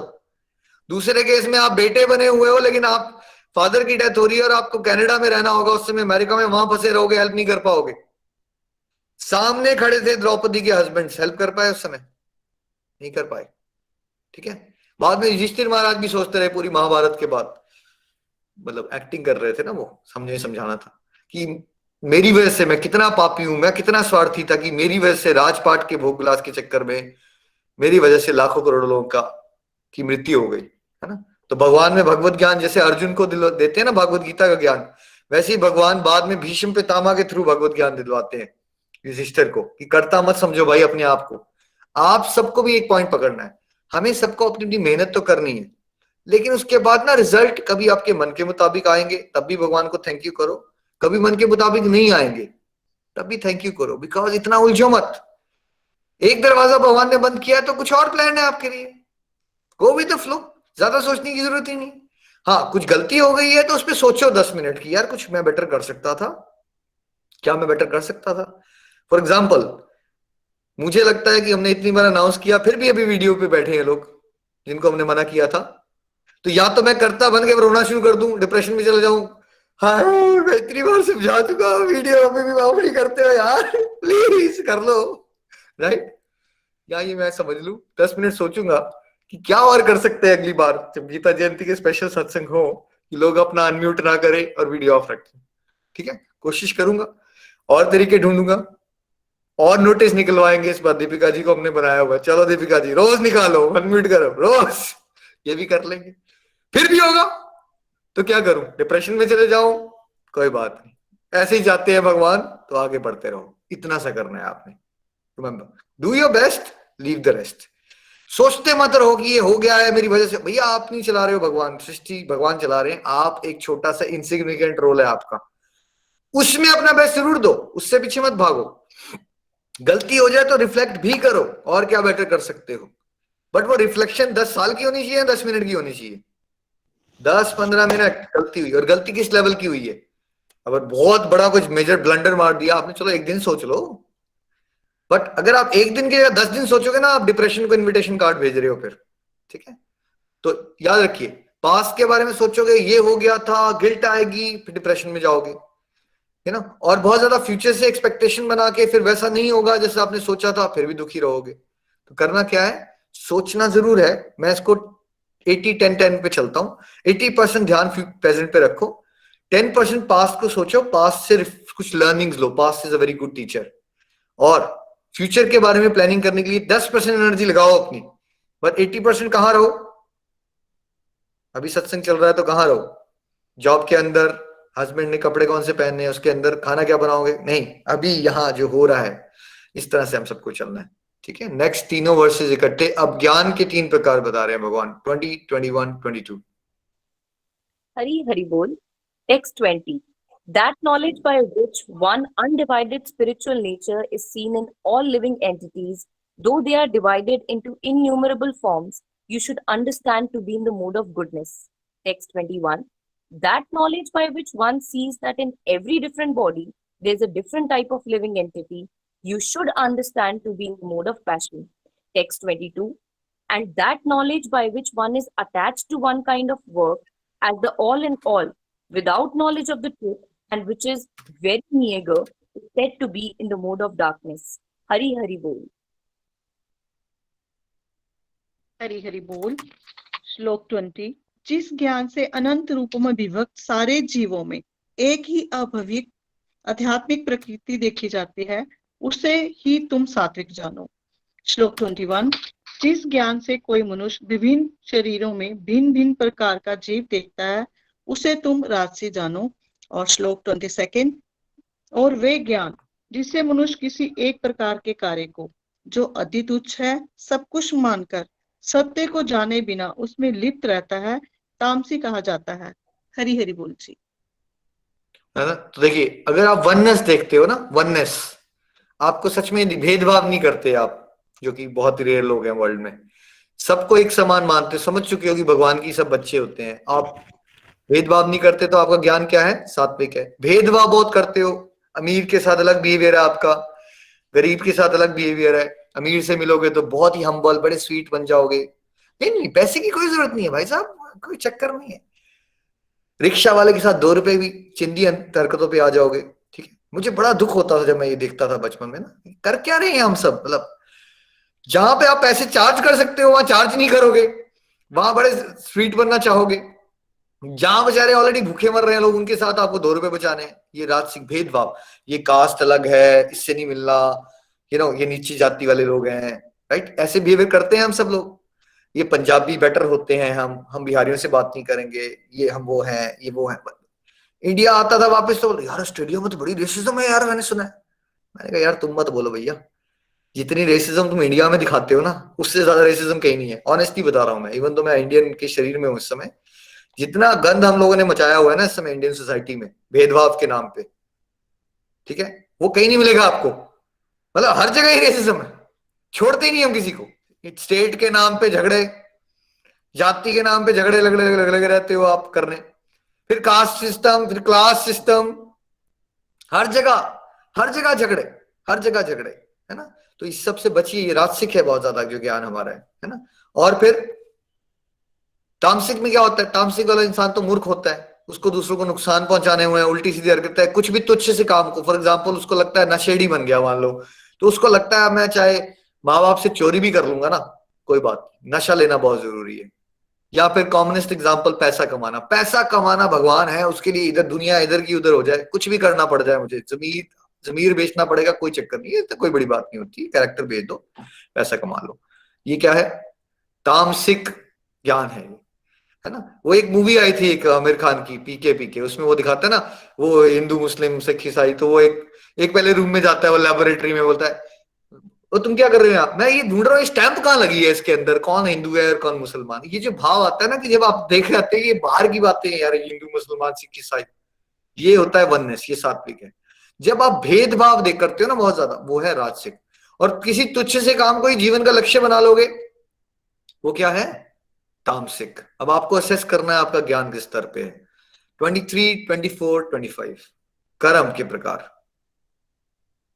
दूसरे केस में आप बेटे बने हुए हो, लेकिन आप फादर की डेथ हो रही है और आपको कनाडा में रहना होगा उस समय, अमेरिका में, वहां फंसे रहोगे, हेल्प नहीं कर पाओगे। सामने खड़े थे द्रौपदी के हस्बैंड, हेल्प कर पाए उस समय? नहीं कर पाए। ठीक है, बाद में युधिष्ठिर महाराज भी सोचते रहे, पूरी महाभारत के बाद, मतलब एक्टिंग कर रहे थे ना वो, समझाना था कि मेरी वजह से मैं कितना पापी हूं, मैं कितना स्वार्थी था, कि मेरी वजह से राजपाट के भोग विलास के चक्कर में मेरी वजह से लाखों करोड़ों लोगों का की मृत्यु हो गई, है ना। तो भगवान में भगवत ज्ञान जैसे अर्जुन को देते हैं ना भगवत गीता का ज्ञान, वैसे ही भगवान बाद में भीष्म पितामह के थ्रू भगवत ज्ञान दिलवाते हैं युधिष्ठिर को, कि करता मत समझो भाई अपने आप को। आप सबको भी एक पॉइंट पकड़ना है, हमें सबको अपनी अपनी मेहनत तो करनी है, लेकिन उसके बाद ना रिजल्ट कभी आपके मन के मुताबिक आएंगे तब भी भगवान को थैंक यू करो, कभी मन के मुताबिक नहीं आएंगे तब भी थैंक यू करो। बिकॉज इतना उलझो मत, एक दरवाजा भगवान ने बंद किया है तो कुछ और प्लान है आपके लिए, गो विद द फ्लो, ज्यादा सोचने की जरूरत ही नहीं। हाँ, कुछ गलती हो गई है तो उस पर सोचो 10 मिनट की, यार कुछ मैं बेटर कर सकता था, क्या मैं बेटर कर सकता था। फॉर एग्जाम्पल, मुझे लगता है कि हमने इतनी बार अनाउंस किया, फिर भी अभी वीडियो पे बैठे हैं लोग जिनको हमने मना किया था। तो या तो मैं करता बन के रोना शुरू कर दूं, डिप्रेशन में चला जाऊं, हाँ मैं इतनी बार समझा चुका, वीडियो अभी भी माफ नहीं करते हो यार, प्लीज कर लो, राइट। या ये मैं समझ लूं, 10 मिनट सोचूंगा कि क्या और कर सकते हैं अगली बार जब गीता जयंती के स्पेशल सत्संग हो, कि लोग अपना अनम्यूट ना करें और वीडियो ऑफ रखें। ठीक है, कोशिश करूंगा और तरीके ढूंढूंगा और नोटिस निकलवाएंगे। इस बार दीपिका जी को हमने बनाया हुआ है, चलो दीपिका जी रोज निकालो, अनम्यूट करो रोज, ये भी कर लेंगे। फिर भी होगा तो क्या करूं, डिप्रेशन में चले जाऊं, कोई बात नहीं, ऐसे ही जाते हैं भगवान, तो आगे बढ़ते रहो, इतना सा करना है आपने। Remember, do your best, leave the rest. सोचते मत रहो कि ये हो गया है मेरी वजह से। भैया आप नहीं चला रहे हो, भगवान, सृष्टि भगवान चला रहे हैं, आप एक छोटा सा इनसिग्निफिकेंट रोल है आपका, उसमें अपना बेस्ट जरूर दो, उससे पीछे मत भागो। गलती हो जाए तो रिफ्लेक्ट भी करो और क्या बेटर कर सकते हो, बट वो रिफ्लेक्शन 10 साल की होनी चाहिए, 10 मिनट की होनी चाहिए। 10-15 मिनट गलती हुई, और गलती किस लेवल की हुई है, अगर बहुत बड़ा कुछ मेजर ब्लंडर मार दिया आपने, चलो एक दिन सोच लो, बट अगर आप एक दिन के या 10 दिन सोचोगे ना, आप डिप्रेशन को इनविटेशन कार्ड भेज रहे हो फिर। ठीक है, तो याद रखिए, पास्ट के बारे में सोचोगे ये हो गया था, गिल्ट आएगी, फिर डिप्रेशन में जाओगे, है ना। और बहुत ज्यादा फ्यूचर से एक्सपेक्टेशन बना के फिर वैसा नहीं होगा जैसे आपने सोचा था, फिर भी दुखी रहोगे। तो करना क्या है, सोचना जरूर है। मैं इसको 80-10-10 पे चलता हूँ। 80% ध्यान प्रेजेंट पे रखो, 10% पास्ट को सोचो, पास्ट से कुछ learnings low, past is a very good teacher. और फ्यूचर के बारे में प्लानिंग करने के लिए 10% एनर्जी लगाओ अपनी, पर 80% कहाँ रहो। अभी सत्संग चल रहा है तो कहाँ रहो, जॉब के अंदर, हस्बैंड ने कपड़े कौन से पहनने हैं उसके अंदर, खाना क्या बनाओगे, नहीं, अभी यहाँ जो हो रहा है। इस तरह से हम सबको चलना है, ठीक है। नेक्स्ट तीनों वर्सेस इकट्ठे, अब ज्ञान के 3 प्रकार बता रहे हैं भगवान, 20, 21, 22। Hari Hari Bol. Text 20. That knowledge by which one undivided spiritual nature is seen in all living entities, though they are divided into innumerable forms, you should understand to be in the mode of goodness. Text 21. That knowledge by which one sees that in every different body there is a different type of living entity, you should understand to be in the mode of passion. Text 22. And that knowledge by which one is attached to one kind of work as the all in all, without knowledge of the truth, and which is very meager, is said to be in the mode of darkness. Hari Hari Bol. Hari Hari बोल। श्लोक 20। जिस ज्ञान से अनंत रूपों में विभक्त सारे जीवों में एक ही अभविक आध्यात्मिक प्रकृति देखी जाती है, उसे ही तुम सात्विक जानो। श्लोक 21। जिस ज्ञान से कोई मनुष्य विभिन्न शरीरों में भिन्न भिन्न प्रकार का जीव देखता है, उसे तुम राजसी जानो। और श्लोक 22। और वे ज्ञान जिससे मनुष्य किसी एक प्रकार के कार्य को, जो अति तुच्छ है, सब कुछ मानकर सत्य को जाने बिना उसमें लिप्त रहता है, तामसी कहा जाता है। हरि हरि बोल जी। है ना। तो देखिए, अगर आप वननेस देखते हो ना, वननेस, आपको सच में भेदभाव नहीं करते आप, जो कि बहुत रेयर लोग हैं वर्ल्ड में, सबको एक समान मानते हो, समझ चुके हो कि भगवान की सब बच्चे होते हैं, आप भेदभाव नहीं करते, तो आपका ज्ञान क्या है, सात्विक है। भेदभाव बहुत करते हो, अमीर के साथ अलग बिहेवियर है आपका, गरीब के साथ अलग बिहेवियर है, अमीर से मिलोगे तो बहुत ही हम्बल, बड़े स्वीट बन जाओगे। नहीं नहीं, पैसे की कोई जरूरत नहीं है भाई साहब, कोई चक्कर नहीं है। रिक्शा वाले के साथ 2 रुपए भी चिंदी हरकतों पे आ जाओगे, ठीक है। मुझे बड़ा दुख होता था जब मैं ये देखता था बचपन में ना, कर क्या रहे हैं हम सब, मतलब जहां पे आप पैसे चार्ज कर सकते हो वहां चार्ज नहीं करोगे, वहां बड़े स्वीट बनना चाहोगे। जहां बेचारे ऑलरेडी भूखे मर रहे हैं लोग, उनके साथ आपको 2 रुपए बचाने हैं। ये राजसिक भेदभाव, ये कास्ट अलग है, इससे नहीं मिलना, ये नीची जाति वाले लोग हैं, राइट। ऐसे बिहेवियर करते हैं हम सब लोग। ये पंजाबी बेटर होते हैं, हम बिहारियों से बात नहीं करेंगे, ये हम वो हैं, ये वो हैं। इंडिया आता था वापस तो यार स्टेडियम में तो बड़ी रेसिज्म है यार, मैंने सुना है। मैंने कहा यार तुम मत बोलो भैया, जितनी रेसिज्म तुम इंडिया में दिखाते हो ना, उससे ज्यादा रेसिज्म कहीं नहीं है। ऑनेस्टली बता रहा हूं मैं, इवन तो मैं इंडियन के शरीर में हूं इस समय, जितना गंद हम लोगों ने मचाया हुआ है ना इस समय इंडियन सोसाइटी में भेदभाव के नाम पे, ठीक है, वो कहीं नहीं मिलेगा आपको। मतलब हर जगह ही रेसिज्म है, छोड़ते ही नहीं हम किसी को। स्टेट के नाम पे झगड़े, जाति के नाम पे झगड़े लगे रहते हो आप करने, फिर कास्ट सिस्टम, फिर क्लास सिस्टम, हर जगह झगड़े, हर जगह झगड़े, है ना। तो इस सब से बचिए, ये राजसिक है बहुत ज्यादा जो ज्ञान हमारा है ना। और फिर तामसिक में क्या होता है, तामसिक वाला इंसान तो मूर्ख होता है, उसको दूसरों को नुकसान पहुंचाने हुए उल्टी सीधी हरकत है, कुछ भी तुच्छ से काम को, फॉर एग्जाम्पल उसको लगता है नशेड़ी बन गया मान लो, तो उसको लगता है मैं चाहे माँ बाप से चोरी भी कर लूंगा ना, कोई बात नहीं, नशा लेना बहुत जरूरी है। या फिर कॉमनिस्ट एग्जाम्पल, पैसा कमाना, पैसा कमाना भगवान है, उसके लिए इधर दुनिया इधर की उधर हो जाए, कुछ भी करना पड़ जाए, मुझे जमीर बेचना पड़ेगा, कोई चक्कर नहीं है, तो कोई बड़ी बात नहीं होती, कैरेक्टर बेच दो, पैसा कमा लो। ये क्या है, तामसिक ज्ञान है ना। वो एक मूवी आई थी एक आमिर खान की, पीके, उसमें वो दिखाता है ना, वो हिंदू मुस्लिम सिख ईसाई, तो वो एक पहले रूम में जाता है, वो लेबोरेटरी में बोलता है वो तुम क्या कर रहे हो, मैं ये ढूंढ रहा हूँ स्टैंप कहाँ लगी है इसके अंदर, कौन हिंदू है और कौन मुसलमान। ये जो भाव आता है ना कि जब आप देख रहे आते हैं ये बाहर की बातें हैं यार, हिंदू मुसलमान सिख ईसाई, ये होता है वननेस, ये सात्विक है। जब आप भेदभाव देख करते हो ना बहुत ज्यादा, वो है राजसिक। और किसी तुच्छ से काम को ही जीवन का लक्ष्य बना लोगे, वो क्या है, तामसिक। अब आपको असेस करना है आपका ज्ञान किस स्तर पे है। 23, 24, 25 कर्म के प्रकार।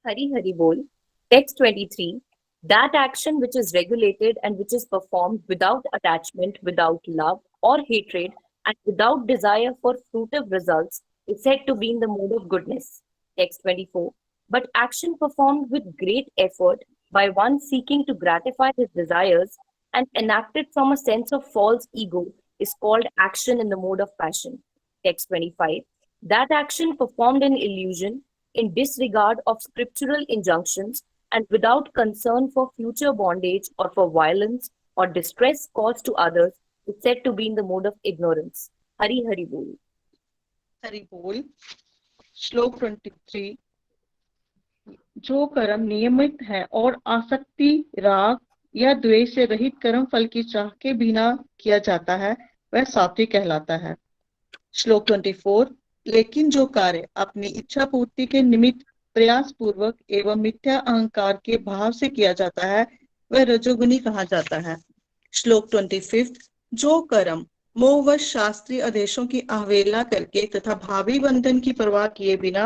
Hari Hari Bol. Text 23. That action which is regulated and which is performed without attachment, without love or hatred, and without desire for fruitive results is said to be in the mode of goodness. Text 24. But action performed with great effort by one seeking to gratify his desires and enacted from a sense of false ego is called action in the mode of passion. Text 25. That action performed in illusion, in disregard of scriptural injunctions, and without concern for future bondage or for violence or distress caused to others is said to be in the mode of ignorance. Hari Hari Bol. Hari बोल। श्लोक 23। जो कर्म नियमित है और आसक्ति, राग या द्वेष से रहित कर्म फल की चाह के बिना किया जाता है वह सात्विक कहलाता है। श्लोक 24। लेकिन जो कार्य अपनी इच्छा पूर्ति के निमित्त प्रयास पूर्वक एवं मिथ्या अहंकार के भाव से किया जाता है वह रजोगुणी कहा जाता है। श्लोक 25। जो कर्म मोहवश शास्त्रीय आदेशों की अवहेलना करके तथा भावी बंधन की परवाह किए बिना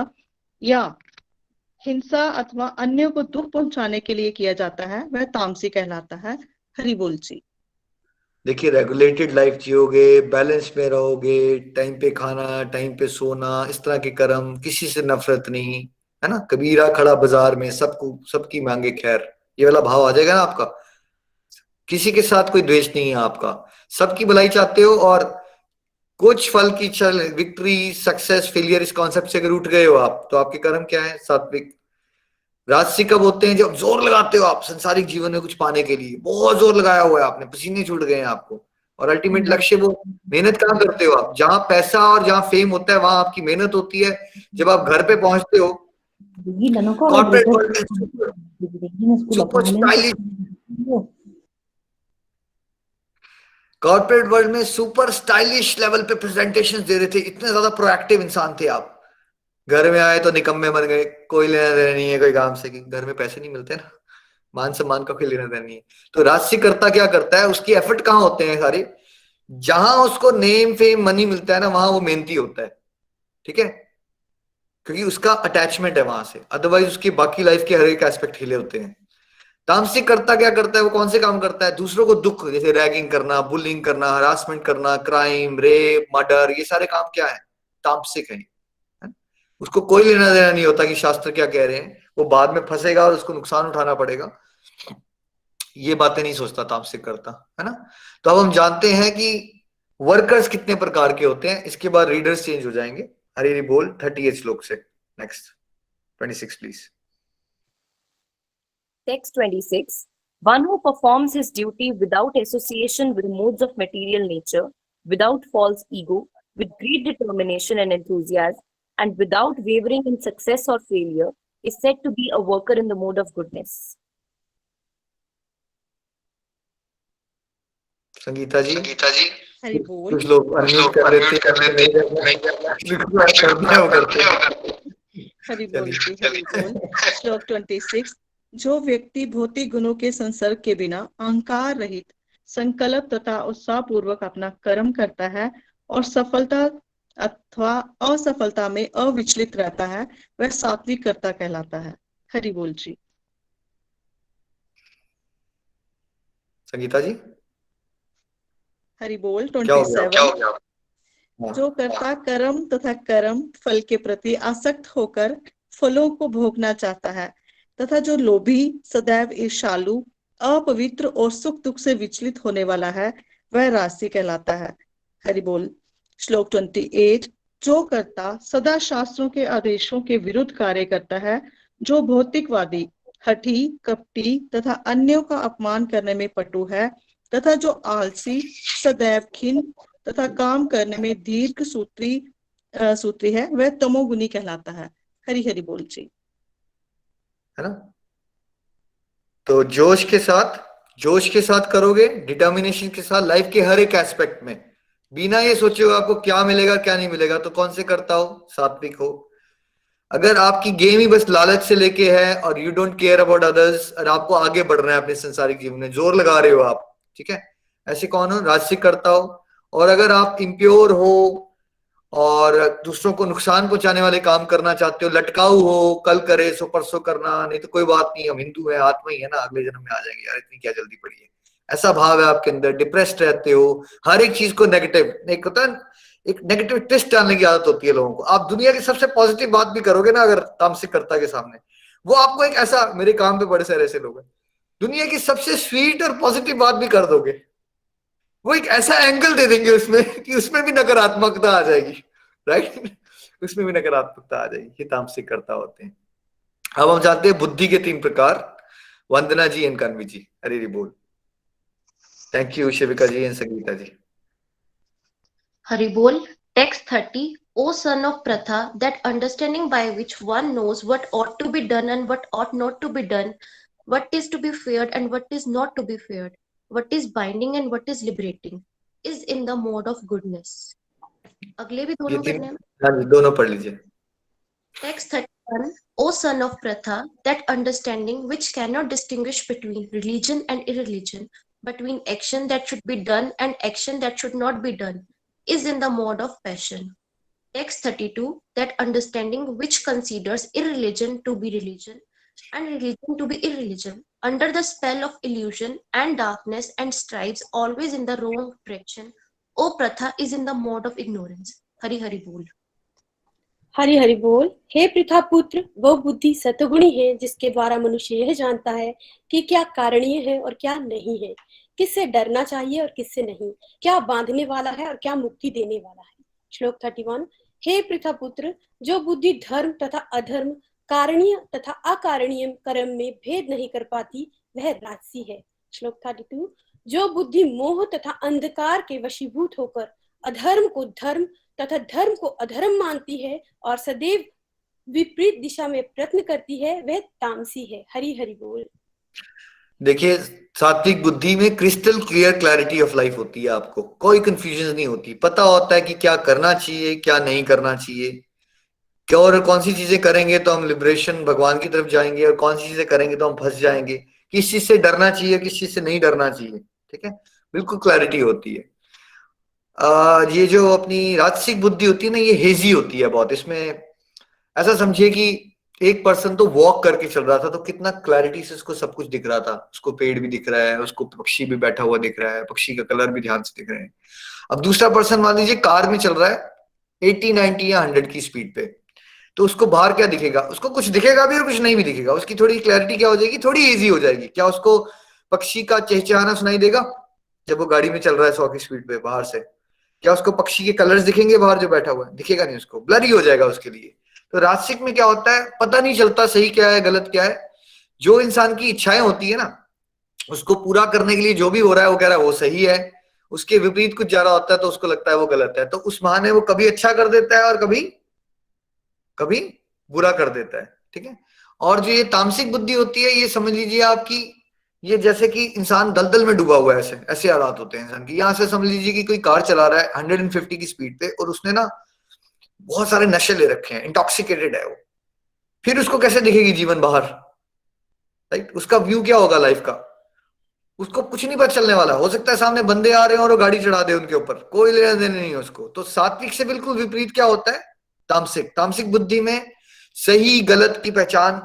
या हिंसा अथवा अन्य को दुख पहुंचाने के लिए किया जाता है वह तामसी कहलाता है। हरि बोल जी। देखिए, रेगुलेटेड लाइफ जियोगे, बैलेंस में रहोगे, टाइम पे खाना, टाइम पे सोना, इस तरह के कर्म, किसी से नफरत नहीं, है ना, कबीरा खड़ा बाजार में, सबको सबकी मांगे खैर, ये वाला भाव आ जाएगा ना आपका। किसी के साथ कोई द्वेष नहीं है आपका, सबकी भलाई चाहते हो, और कुछ फल की चल विक्ट्री, सक्सेस, फेलियर, इस कॉन्सेप्ट से अगर उठ गए हो आप, तो आपके कर्म क्या है? सात्विक। राजसिक कब होते हैं? जब जोर लगाते हो आप संसारिक जीवन में कुछ पाने के लिए, बहुत जोर लगाया हुआ है आपने, पसीने छूट गए हैं आपको, और अल्टीमेट लक्ष्य वो मेहनत कहाँ करते हो आप? जहां पैसा और जहां फेम होता है वहां आपकी मेहनत होती है। जब आप घर पे पहुंचते हो, कॉर्पोरेट वर्ल्ड में सुपर स्टाइलिश, कॉर्पोरेट वर्ल्ड में सुपर स्टाइलिश लेवल पे प्रेजेंटेशंस दे रहे थे, इतने ज्यादा प्रोएक्टिव इंसान थे आप। घर में आए तो निकम्मे बन गए, कोई लेना देना नहीं है कोई काम से, कि घर में पैसे नहीं मिलते ना, मान सम्मान का कोई लेना देना नहीं है। तो राजसिक कर्ता क्या करता है? उसकी एफर्ट कहाँ होते हैं सारे? जहां उसको नेम फेम मनी मिलता है ना, वहां वो मेहनती होता है, ठीक है, क्योंकि उसका अटैचमेंट है वहां से, अदरवाइज उसकी बाकी लाइफ के हर एक एस्पेक्ट हिले होते हैं। तामसिक कर्ता क्या करता है? वो कौन से काम करता है? दूसरों को दुख, जैसे रैगिंग करना, बुलिंग करना, हरासमेंट करना, क्राइम, रेप, मर्डर, ये सारे काम क्या है? तामसिक है। उसको कोई लेना देना नहीं होता कि शास्त्र क्या कह रहे हैं, वो बाद में फंसेगा और उसको नुकसान उठाना पड़ेगा, ये बातें नहीं सोचता तामसिक करता, है ना। तो अब हम जानते हैं कि वर्कर्स कितने प्रकार के होते हैं, इसके बाद रीडर्स चेंज हो जाएंगे। हरि हरि बोल 38 श्लोक से। Next 26 please. Text 26. One who performs his duty without association with modes of material nature, without false ego, with great determination and enthusiasm, and without wavering in success or failure, is said to be a worker in the mode of goodness. Sangita ji, Hari बोल। कुछ लोग unmute कर लेते हैं। हरि बोल जी, हरि बोल। श्लोक 26। जो व्यक्ति भौतिक गुणों के संसर्ग के बिना अहंकार रहित संकल्प तथा उत्साह पूर्वक अपना कर्म करता है और सफलता अथवा असफलता में अविचलित रहता है वह सात्विक कर्ता कहलाता है। हरि बोल जी। संगीता जी, हरि बोल। क्या हो 27। गया? जो कर्ता कर्म तथा कर्म फल के प्रति आसक्त होकर फलों को भोगना चाहता है तथा जो लोभी, सदैव ईर्ष्यालु, अपवित्र और सुख दुख से विचलित होने वाला है वह राजसी कहलाता है। हरि बोल। श्लोक 28। जो कर्ता सदा शास्त्रों के आदेशों के विरुद्ध कार्य करता है, जो भौतिकवादी, हठी, कपटी तथा अन्यों का अपमान करने में पटु है तथा जो आलसी, सदैव खिन्न तथा काम करने में दीर्घ सूत्री है वह तमोगुनी कहलाता है। हरि हरि बोल जी। है ना। तो जोश के साथ करोगे, डिटर्मिनेशन के साथ लाइफ के हर एक एस्पेक्ट में, बिना ये सोचे हो आपको क्या मिलेगा क्या नहीं मिलेगा, तो कौन से करता हो? सात्विक हो। अगर आपकी गेम ही बस लालच से लेके है और you don't care about others, और आपको आगे बढ़ना है अपने संसारिक जीवन में, जोर लगा रहे हो आप, ठीक है, ऐसे कौन हो? राजसिक करता हो। और अगर आप इम्प्योर हो और दूसरों को नुकसान पहुंचाने वाले काम करना चाहते हो, लटकाऊ हो, कल करे सो परसों करना, नहीं तो कोई बात नहीं, हम हिंदू हैं, आत्मा ही है ना, अगले जन्म में आ जाएंगे यार, इतनी क्या जल्दी पड़ी है, ऐसा भाव है आपके अंदर, डिप्रेस्ड रहते हो, हर एक चीज को नेगेटिव, एक होता है एक नेगेटिव ट्विस्ट डालने की आदत होती है लोगों को। आप दुनिया की सबसे पॉजिटिव बात भी करोगे ना अगर तामसिककर्ता के सामने, वो आपको एक ऐसा, मेरे काम पे बड़े सारे ऐसे लोग हैं, दुनिया की सबसे स्वीट और पॉजिटिव बात भी कर दोगे, वो एक ऐसा एंगल दे देंगे उसमें कि उसमें भी नकारात्मकता आ जाएगी, राइट, उसमें भी नकारात्मकता आ जाएगी। ये तामसिककर्ता होते हैं। अब हम जानते हैं बुद्धि के 3 प्रकार। वंदना जी एंड कन्वी जी, हरी बोल। Thank you Shivika ji and Sangeeta ji. Haribol, text 30. O son of Pratha, that understanding by which one knows what ought to be done and what ought not to be done, what is to be feared and what is not to be feared, what is binding and what is liberating, is in the mode of goodness. अगले भी ये दोनों 3, करने हैं। हाँ जी, दोनों पढ़ लीजिए। Text 31. O son of Pratha, that understanding which cannot distinguish between religion and irreligion, between action that should be done and action that should not be done, is in the mode of passion. Text 32. That understanding which considers irreligion to be religion and religion to be irreligion, under the spell of illusion and darkness and strives always in the wrong direction, O Pratha, is in the mode of ignorance. Hari Hari Bol. Hari Hari बोल। हे पृथा पुत्र, वो बुद्धि सतगुणी है जिसके द्वारा मनुष्य यह जानता है कि क्या कारणीय है और क्या नहीं है, किससे डरना चाहिए और किससे नहीं, क्या बांधने वाला है और क्या मुक्ति देने वाला है। श्लोक 31। हे पृथा पुत्र, जो बुद्धि धर्म तथा अधर्म, कारणीय तथा अकारणीय कर्म में भेद नहीं कर पाती, वह राजसी है। श्लोक 32। जो बुद्धि मोह तथा अंधकार के वशीभूत होकर अधर्म को धर्म तथा धर्म को अधर्म मानती है और सदैव विपरीत दिशा में प्रयत्न करती है, वह तामसी है। हरि हरि बोल। देखिए, सात्विक बुद्धि में crystal clear clarity of life होती है, आपको कोई कंफ्यूजन नहीं होती, पता होता है कि क्या करना चाहिए क्या नहीं करना चाहिए, क्या और कौन सी चीजें करेंगे तो हम लिबरेशन भगवान की तरफ जाएंगे और कौन सी चीजें करेंगे तो हम फंस जाएंगे, किस चीज से डरना चाहिए किस चीज से नहीं डरना चाहिए, ठीक है, बिल्कुल क्लैरिटी होती है। ये जो अपनी राजसिक बुद्धि होती है ना, ये हेजी होती है बहुत। इसमें ऐसा समझिए कि एक पर्सन तो वॉक करके चल रहा था तो कितना क्लैरिटी से उसको सब कुछ दिख रहा था, उसको पेड़ भी दिख रहा है, उसको पक्षी भी बैठा हुआ दिख रहा है, पक्षी का कलर भी ध्यान से दिख रहे हैं। अब दूसरा पर्सन मान लीजिए कार में चल रहा है 80, 90 या 100 की स्पीड पे, तो उसको बाहर क्या दिखेगा, उसको कुछ दिखेगा भी और कुछ नहीं भी दिखेगा, उसकी थोड़ी क्लैरिटी क्या हो जाएगी, थोड़ी इजी हो जाएगी। क्या उसको पक्षी का चहचहाना सुनाई देगा जब वो गाड़ी में चल रहा है 100 की स्पीड पे बाहर से? क्या उसको पक्षी के कलर्स दिखेंगे बाहर जो बैठा हुआ है? दिखेगा नहीं, उसको ब्लरी हो जाएगा उसके लिए। तो राजसिक में क्या होता है, पता नहीं चलता सही क्या है गलत क्या है। जो इंसान की इच्छाएं होती है ना, उसको पूरा करने के लिए जो भी हो रहा है वो कह रहा है वो सही है, उसके विपरीत कुछ जा रहा होता है तो उसको लगता है वो गलत है, तो उस बहाने वो कभी अच्छा कर देता है और कभी कभी बुरा कर देता है, ठीक है। और जो ये तामसिक बुद्धि होती है, ये समझ लीजिए आपकी, ये जैसे कि इंसान दलदल में डूबा हुआ है, ऐसे ऐसे हालात होते हैं इंसान की। यहां से समझ लीजिए कि कोई कार चला रहा है 150 की स्पीड पे और उसने ना बहुत सारे नशे ले रखे हैं, इंटॉक्सिकेटेड है वो, फिर उसको कैसे दिखेगी जीवन बाहर, राइट? उसका व्यू क्या होगा लाइफ का, उसको कुछ नहीं पता चलने वाला। हो सकता है सामने बंदे आ रहे हैं और वो गाड़ी चढ़ा दे उनके ऊपर, कोई लेना देना नहीं है उसको। तो सात्विक से बिल्कुल विपरीत क्या होता है, तामसिक। तामसिक बुद्धि में सही गलत की पहचान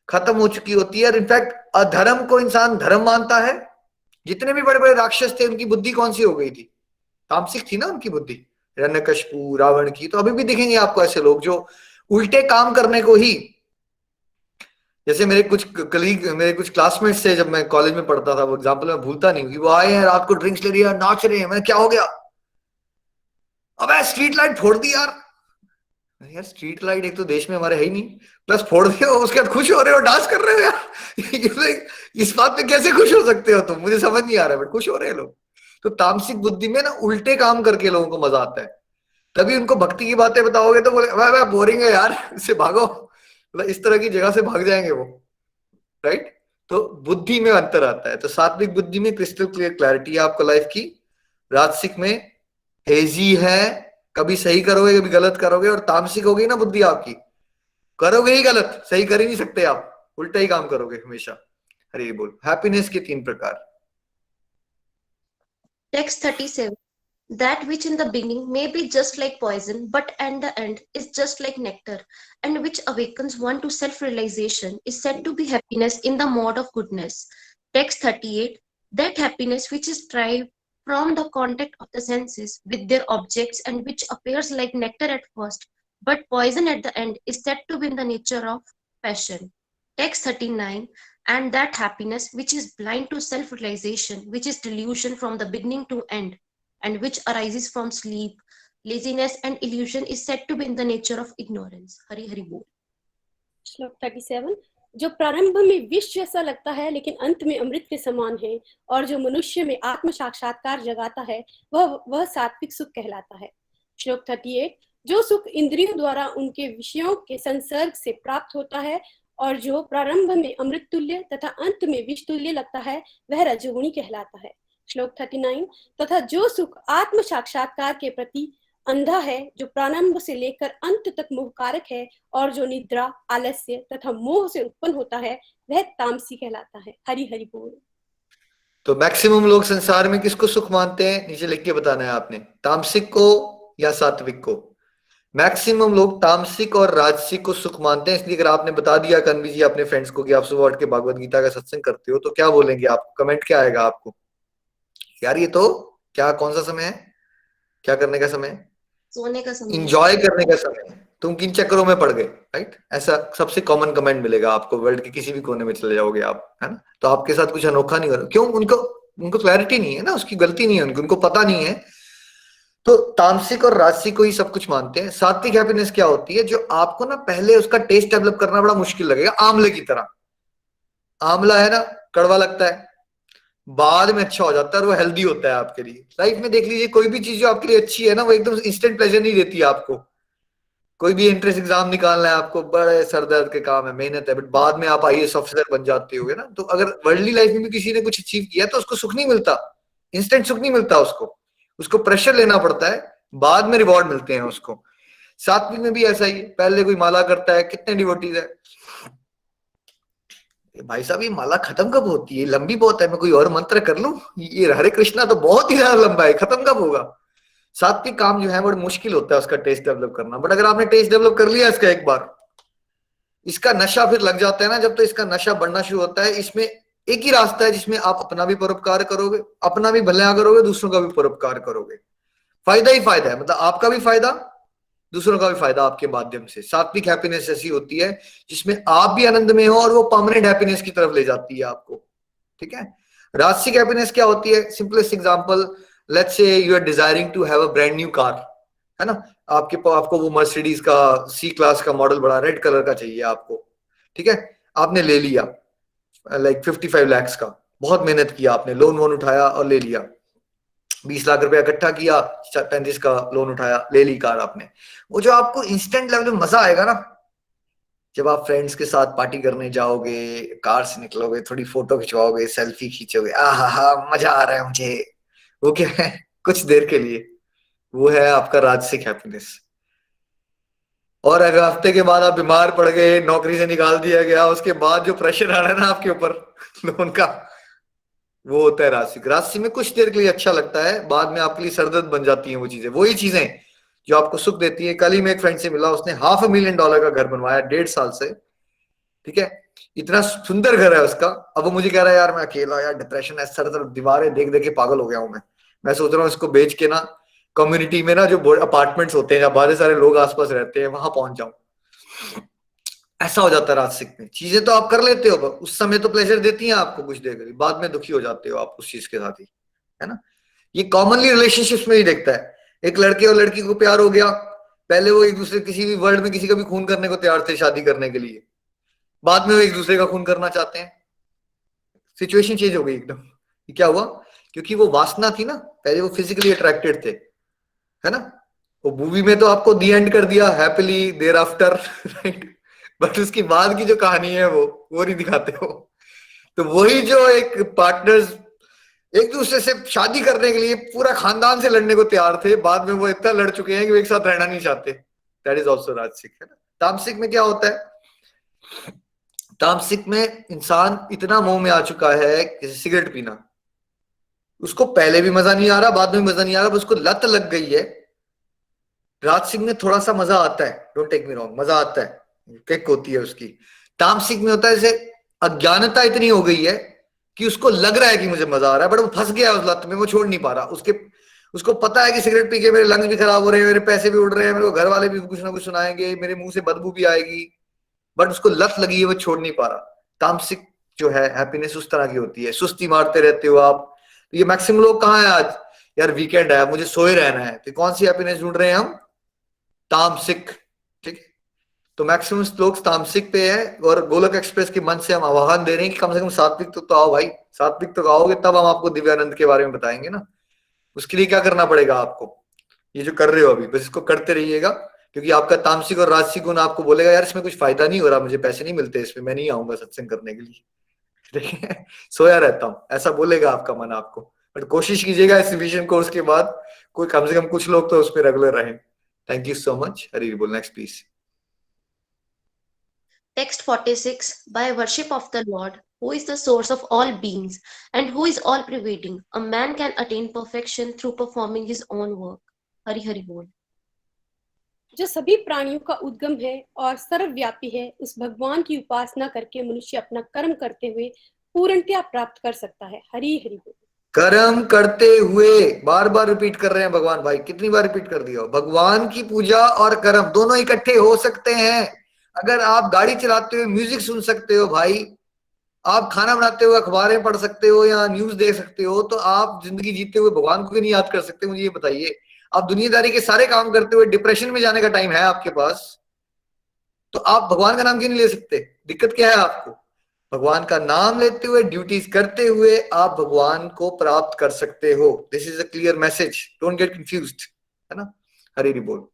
खत्म हो चुकी होती है, और इनफैक्ट अधर्म को इंसान धर्म मानता है। जितने भी बड़े बड़े राक्षस थे उनकी बुद्धि कौन सी हो गई थी, तामसिक थी ना उनकी बुद्धि, हिरण्यकशिपु, रावण की। तो अभी भी दिखेंगे आपको ऐसे लोग जो उल्टे काम करने को ही, जैसे मेरे कुछ कलीग, मेरे कुछ क्लासमेट्स थे जब मैं कॉलेज में पढ़ता था, वो एग्जाम्पल मैं भूलता नहीं कि वो आए हैं रात को ड्रिंक्स ले लिया, नाच रहे हैं, मैंने क्या हो गया, अबे स्ट्रीट लाइट फोड़ दी यार। यार स्ट्रीट लाइट एक तो देश में हमारे है ही नहीं, प्लस फोड़ दिया, उसके बाद खुश हो रहे हो, डांस कर रहे हो यार इस बात पे कैसे खुश हो सकते हो तुम, मुझे समझ नहीं आ रहा है, बट खुश हो रहे हैं लोग। तो तामसिक बुद्धि में ना उल्टे काम करके लोगों को मजा आता है। तभी उनको भक्ति की बातें बताओगे तो बोले भाई बोरिंग है यार, इससे भागो, मतलब इस तरह की जगह से भाग जाएंगे वो, राइट। तो बुद्धि में अंतर आता है। तो सात्विक बुद्धि में क्रिस्टल क्लियर क्लैरिटी है आपको लाइफ की, राजसिक में हेजी है, कभी सही करोगे कभी गलत करोगे। और तामसिक होगी ना बुद्धि आपकी, करोगे ही गलत, सही कर ही नहीं सकते आप, उल्टा ही काम करोगे हमेशा। हरि बोल। हैप्पीनेस के 3 प्रकार। Text 37. That which in the beginning may be just like poison, but at the end is just like nectar, and which awakens one to self-realization, is said to be happiness in the mode of goodness. Text 38. That happiness which is derived from the contact of the senses with their objects and which appears like nectar at first, but poison at the end, is said to be in the nature of passion. Text 39. And that happiness which is blind to self-realization, which is delusion from the beginning to end, and which arises from sleep, laziness, and illusion, is said to be in the nature of ignorance. Hari Hari Bol. श्लोक 37। जो प्रारंभ में विष जैसा लगता है लेकिन अंत में अमृत के समान है, और जो मनुष्य में आत्म साक्षात्कार जगाता है, वह सात्विक सुख कहलाता है। श्लोक 38। जो सुख इंद्रियों द्वारा उनके विषयों के संसर्ग से प्राप्त होता है और जो प्रारंभ में अमृत तुल्य तथा अंत में विष तुल्य लगता है, वह रजोगुणी कहलाता है। श्लोक 39। तथा जो सुख आत्म साक्षात्कार के प्रति अंधा है, जो प्रारंभ से लेकर अंत तक मोहकारक है और जो निद्रा, आलस्य तथा मोह से उत्पन्न होता है, वह तामसी कहलाता है। हरि हरि बोल। तो मैक्सिमम लोग संसार में किसको सुख मानते हैं? नीचे लिख के बताना है आपने, तामसिक को या सात्विक को। मैक्सिमम लोग तामसिक और राजसिक को सुख मानते हैं। इसलिए अगर आपने बता दिया कन्वी जी अपने फ्रेंड्स को कि आप सुबह उठ के भगवत गीता का सत्संग करते हो, तो क्या बोलेंगे आप? कमेंट क्या आएगा आपको? यार ये तो क्या, कौन सा समय है, क्या करने का समय है? सोने का समय, इंजॉय करने का समय है। तुम किन चक्करों में पड़ गए, राइट? ऐसा सबसे कॉमन कमेंट मिलेगा आपको, वर्ल्ड के किसी भी कोने में चले जाओगे आप, है ना? तो आपके साथ कुछ अनोखा नहीं हो रहा। क्यों? उनको क्लैरिटी नहीं है ना, उसकी गलती नहीं है उनको पता नहीं है। तो तामसिक और राजसिक को ही सब कुछ मानते हैं। सात्विक हैप्पीनेस क्या होती है? जो आपको ना पहले उसका टेस्ट डेवलप करना बड़ा मुश्किल लगेगा, आंवले की तरह। आंवला है ना, कड़वा लगता है, बाद में अच्छा हो जाता है और वो हेल्दी होता है आपके लिए। लाइफ में देख लीजिए, कोई भी चीज जो आपके लिए अच्छी है ना, वो एकदम इंस्टेंट प्लेजर नहीं देती है आपको। कोई भी एंट्रेंस एग्जाम निकालना है आपको, बड़े सर दर्द के काम है, मेहनत है, बट बाद में आप आईएएस ऑफिसर बन जाते हो ना। तो अगर वर्ल्डली लाइफ में भी किसी ने कुछ अचीव किया तो उसको सुख नहीं मिलता, इंस्टेंट सुख नहीं मिलता उसको प्रेशर लेना पड़ता है, बाद में रिवॉर्ड मिलते हैं उसको। सात्विक में भी ऐसा ही है। पहले कोई माला करता है, कितने डिवोटीज है, भाई साहब ये माला खत्म कब होती है, लंबी बहुत है, मैं कोई और मंत्र कर लूं, ये हरे कृष्णा तो बहुत ही ज्यादा लंबा है, खत्म कब होगा। सात्विक काम जो है बड़ा मुश्किल होता है उसका टेस्ट डेवलप करना। बट अगर आपने टेस्ट डेवलप कर लिया इसका एक बार, इसका नशा फिर लग जाता है ना जब, तो इसका नशा बढ़ना शुरू होता है। इसमें एक ही रास्ता है जिसमें आप अपना भी परोपकार करोगे, अपना भी भला करोगे, दूसरों का भी परोपकार करोगे। फायदा ही फायदा है, मतलब आपका भी फायदा, दूसरों का भी फायदा आपके माध्यम से। सात्विक हैप्पीनेस ऐसी होती है जिसमें आप भी आनंद में हो और वो परमानेंट हैप्पीनेस की तरफ ले जाती है आपको, ठीक है। राजसिक हैप्पीनेस क्या होती है? Simplest example, let's say you are desiring to have a brand new car, है ना। आपको वो मर्सिडीज का सी क्लास का मॉडल बड़ा रेड कलर का चाहिए आपको, ठीक है। आपने ले लिया लाइक 55 लाख का, बहुत मेहनत किया आपने, लोन वोन उठाया और ले लिया। 20 लाख रुपया इकट्ठा किया, 35 का लोन उठाया, ले ली कार आपने। वो जो आपको इंस्टेंट लेवल में मजा आएगा ना, जब आप फ्रेंड्स के साथ पार्टी करने जाओगे, कार से निकलोगे, थोड़ी फोटो खिंचवाओगे, सेल्फी खींचोगे, आहा मजा आ रहा है मुझे, वो क्या है? कुछ देर के लिए, वो है आपका राजसिक हैप्पीनेस। और अगर हफ्ते के बाद आप बीमार पड़ गए, नौकरी से निकाल दिया गया, उसके बाद जो प्रेशर आ रहा है ना आपके ऊपर लोन का, वो होता है राजसिक। राजसिक में कुछ देर के लिए अच्छा लगता है, बाद में आपके लिए सरदर्द बन जाती हैं वो चीजें, वही चीजें जो आपको सुख देती है। कल ही मैं एक फ्रेंड से मिला, उसने $500,000 का घर बनवाया 1.5 साल से, ठीक है। इतना सुंदर घर है उसका। अब वो मुझे कह रहा है यार मैं अकेला, यार डिप्रेशन है, सर तरफ दीवारें देख देख के पागल हो गया हूं मैं सोच रहा हूँ इसको बेच के ना कम्युनिटी में ना जो अपार्टमेंट्स होते हैं जहाँ बहुत सारे लोग आसपास रहते हैं, वहां पहुंच जाऊं। ऐसा हो जाता है राजसिक में। चीजें तो आप कर लेते हो, उस समय तो प्लेजर देती हैं आपको कुछ देर के लिए, बाद में दुखी हो जाते हो आप उस चीज के साथ ही, है ना। ये कॉमनली रिलेशनशिप्स में ही देखता है। एक लड़के और लड़की को प्यार हो गया, पहले वो एक दूसरे किसी भी वर्ल्ड में किसी का भी खून करने को तैयार थे शादी करने के लिए, बाद में वो एक दूसरे का खून करना चाहते हैं। सिचुएशन चेंज हो गई एकदम। ये क्या हुआ? क्योंकि वो वासना थी ना, पहले वो फिजिकली अट्रैक्टेड थे, है ना। वो मूवी में तो आपको दी एंड कर दिया happily thereafter, right, but उसकी बाद की जो कहानी है वो नहीं दिखाते हो। तो वही जो एक पार्टनर्स एक दूसरे से शादी करने के लिए पूरा खानदान से लड़ने को तैयार थे, बाद में वो इतना लड़ चुके हैं कि वो एक साथ रहना नहीं चाहते। दैट इज ऑल्सो राजसिक, है ना। तामसिक में क्या होता है? तामसिक में इंसान इतना मोह में आ चुका है, जैसे सिगरेट पीना, उसको पहले भी मजा नहीं आ रहा, बाद में भी मजा नहीं आ रहा, बस उसको लत लग गई है। राजसिक में थोड़ा सा मजा आता है, डोंट टेक मी रॉन्ग, मजा आता है, किक होती है उसकी। तामसिक में होता है जैसे अज्ञानता इतनी हो गई है कि उसको लग रहा है कि मुझे मजा आ रहा है, बट वो फंस गया है उस लत में, वो छोड़ नहीं पा रहा। उसको पता है कि सिगरेट पी के मेरे लंग्स भी खराब हो रहे हैं, मेरे पैसे भी उड़ रहे हैं, मेरे को घर वाले भी कुछ ना कुछ सुनाएंगे, मेरे मुंह से बदबू भी आएगी, बट उसको लत लगी है, वो छोड़ नहीं पा रहा। तामसिक जो है हैप्पीनेस उस तरह की होती है, सुस्ती मारते रहते हो आप। तो ये मैक्सिमम लोग कहाँ है आज, यार वीकेंड है मुझे सोए रहना है, तो कौन सी हैप्पीनेस ढूंढ रहे हैं हम, तामसिक। ठीक है, तो मैक्सिमम लोग तामसिक पे है, और गोलक एक्सप्रेस के मन से हम आह्वान दे रहे हैं कि कम से कम सात्विक तो आओ भाई, सात्विक तो आओगे तब हम आपको दिव्यानंद के बारे में बताएंगे ना। उसके लिए क्या करना पड़ेगा आपको, ये जो कर रहे हो अभी बस इसको करते रहिएगा, क्योंकि आपका तामसिक और राजसिक गुण आपको बोलेगा यार इसमें कुछ फायदा नहीं हो रहा, मुझे पैसे नहीं मिलते इसमें, मैं नहीं आऊंगा सत्संग करने के लिए, ठीक है, सोया रहता हूँ, ऐसा बोलेगा आपका मन आपको। बट कोशिश कीजिएगा इस विजन कोर्स के बाद कोई कम से कम कुछ लोग तो उस पर रेगुलर रहे। Thank you so much. Hari बोल। Next please. Text 46. By worship of the Lord, who is the source of all beings and who is all pervading, a man can attain perfection through performing his own work. Hari Hari Bol. जो सभी प्राणियों का उद्गम है और सर्वव्यापी है, उस भगवान की उपासना करके मनुष्य अपना कर्म करते हुए पूर्णतया प्राप्त कर सकता है। हरि हरि बोल। कर्म करते हुए, बार बार रिपीट कर रहे हैं भगवान भाई, कितनी बार रिपीट कर दिया। भगवान की पूजा और कर्म दोनों इकट्ठे हो सकते हैं। अगर आप गाड़ी चलाते हुए म्यूजिक सुन सकते हो भाई, आप खाना बनाते हुए अखबारें पढ़ सकते हो या न्यूज देख सकते हो, तो आप जिंदगी जीते हुए भगवान को क्यों नहीं याद कर सकते, मुझे ये बताइए। आप दुनियादारी के सारे काम करते हुए डिप्रेशन में जाने का टाइम है आपके पास, तो आप भगवान का नाम क्यों नहीं ले सकते, दिक्कत क्या है आपको। भगवान का नाम लेते हुए, ड्यूटीज करते हुए आप भगवान को प्राप्त कर सकते हो। This is a clear message, don't get confused, है ना। हरि हरि बोल।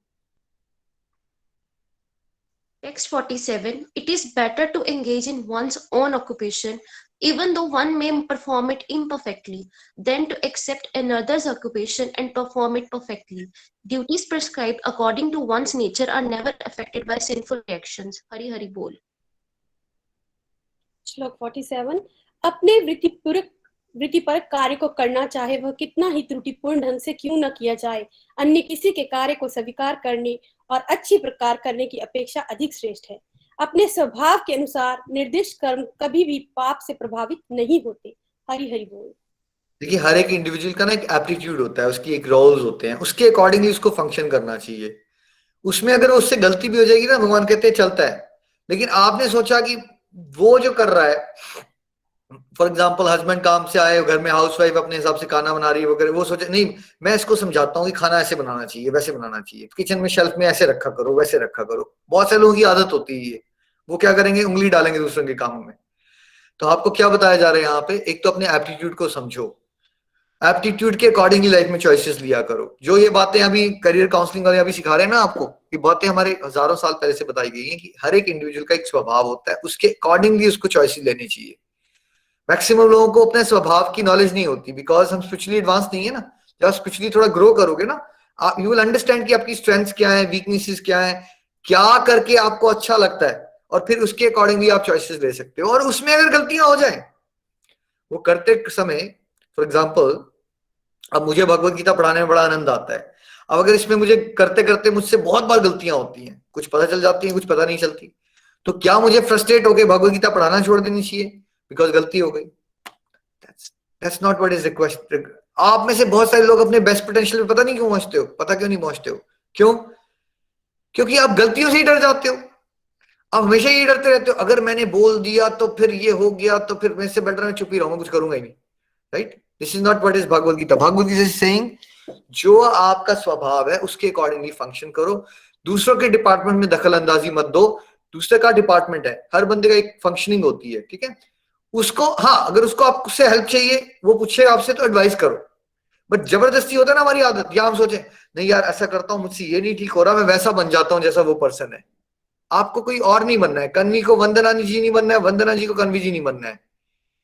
Text 47. It is better to engage in one's own occupation, even though one may perform it imperfectly, than to accept another's occupation and perform it perfectly. Duties prescribed according to one's nature are never affected by sinful reactions. Hari Hari Bol. श्लोक 47। अपने वृत्तिपरक कार्य को करना चाहे वह कितना ही त्रुटिपूर्ण ढंग से क्यों न किया जाए, अन्य किसी के कार्य को स्वीकार करने और अच्छी प्रकार करने की अपेक्षा अधिक श्रेष्ठ है। अपने स्वभाव के अनुसार निर्दिष्ट कर्म कभी भी पाप से प्रभावित नहीं होते। हरि हरि बोल। देखिए, हर एक इंडिविजुअल का ना एक एप्टीट्यूड होता है, उसकी एक रोल्स होते हैं, उसके अकॉर्डिंगली उसको फंक्शन करना चाहिए। उसमें अगर उससे गलती भी हो जाएगी ना, भगवान कहते हैं चलता है। लेकिन आपने सोचा कि वो जो कर रहा है, फॉर एग्जाम्पल हस्बैंड काम से आए घर में, हाउसवाइफ अपने हिसाब से खाना बना रही है वगैरह, वो सोचे नहीं मैं इसको समझाता हूँ कि खाना ऐसे बनाना चाहिए, वैसे बनाना चाहिए, किचन में शेल्फ में ऐसे रखा करो, वैसे रखा करो। बहुत से लोगों की आदत होती है ये, वो क्या करेंगे, उंगली डालेंगे दूसरों के कामों में। तो आपको क्या बताया जा रहा है यहाँ पे, एक तो अपने एप्टीट्यूड को समझो, एप्टीट्यूड के अकॉर्डिंगली लाइफ में चॉइसेस लिया करो। जो ये बातें अभी करियर काउंसलिंग वाले अभी सिखा रहे हैं ना आपको, ये बातें हमारे हजारों साल पहले से बताई गई हैं कि हर एक इंडिविजुअल का एक स्वभाव होता है, उसके अकॉर्डिंगली उसको चॉइसेस लेनी चाहिए। मैक्सिमम लोगों को अपने स्वभाव की नॉलेज नहीं होती, बिकॉज हम स्पिरिचुअली एडवांस नहीं है ना। जब आप स्पिरिचुअली थोड़ा ग्रो करोगे ना, आप यू विल अंडरस्टैंड कि आपकी स्ट्रेंथ्स क्या है, वीकनेसेस क्या है, क्या करके आपको अच्छा लगता है, और फिर उसके अकॉर्डिंगली आप चॉइसेस ले सकते हो। और उसमें अगर गलतियां हो जाए वो करते समय, फॉर एग्जाम्पल अब मुझे भगवत गीता पढ़ाने में बड़ा आनंद आता है, अब अगर इसमें मुझे करते करते मुझसे बहुत बार गलतियां होती हैं, कुछ पता चल जाती हैं कुछ पता नहीं चलती, तो क्या मुझे फ्रस्ट्रेट होकर भगवत गीता पढ़ाना छोड़ देनी चाहिए बिकॉज गलती हो गई? That's not what is requested. आप में से बहुत सारे लोग अपने बेस्ट पोटेंशियल पे पता नहीं क्यों पहुंचते हो, पता क्यों नहीं पहुंचते हो, क्यों? क्योंकि आप गलतियों से ही डर जाते हो। आप हमेशा ये डरते रहते हो, अगर मैंने बोल दिया तो फिर ये हो गया, तो फिर मैं इससे बेटर मैं चुप ही रहूंगा, कुछ करूंगा ही नहीं। Right? This is not what is Bhagavad Gita. Bhagavad Gita is saying जो आपका स्वभाव है उसके अकॉर्डिंगली फंक्शन करो, दूसरों के डिपार्टमेंट में दखल अंदाजी मत दो। दूसरे का डिपार्टमेंट है, हर बंदे का एक फंक्शनिंग होती है, ठीक है। उसको हाँ, अगर उसको आपसे हेल्प चाहिए, वो पूछे आपसे तो एडवाइस करो, बट जबरदस्ती होता है ना हमारी आदत, या हम सोचे नहीं यार ऐसा करता हूं, मुझसे ये नहीं ठीक हो रहा, मैं वैसा बन जाता हूं जैसा वो पर्सन है। आपको कोई और नहीं बनना है, कन्वी को वंदना जी नहीं बनना है, वंदना जी को कन्वी जी नहीं बनना है।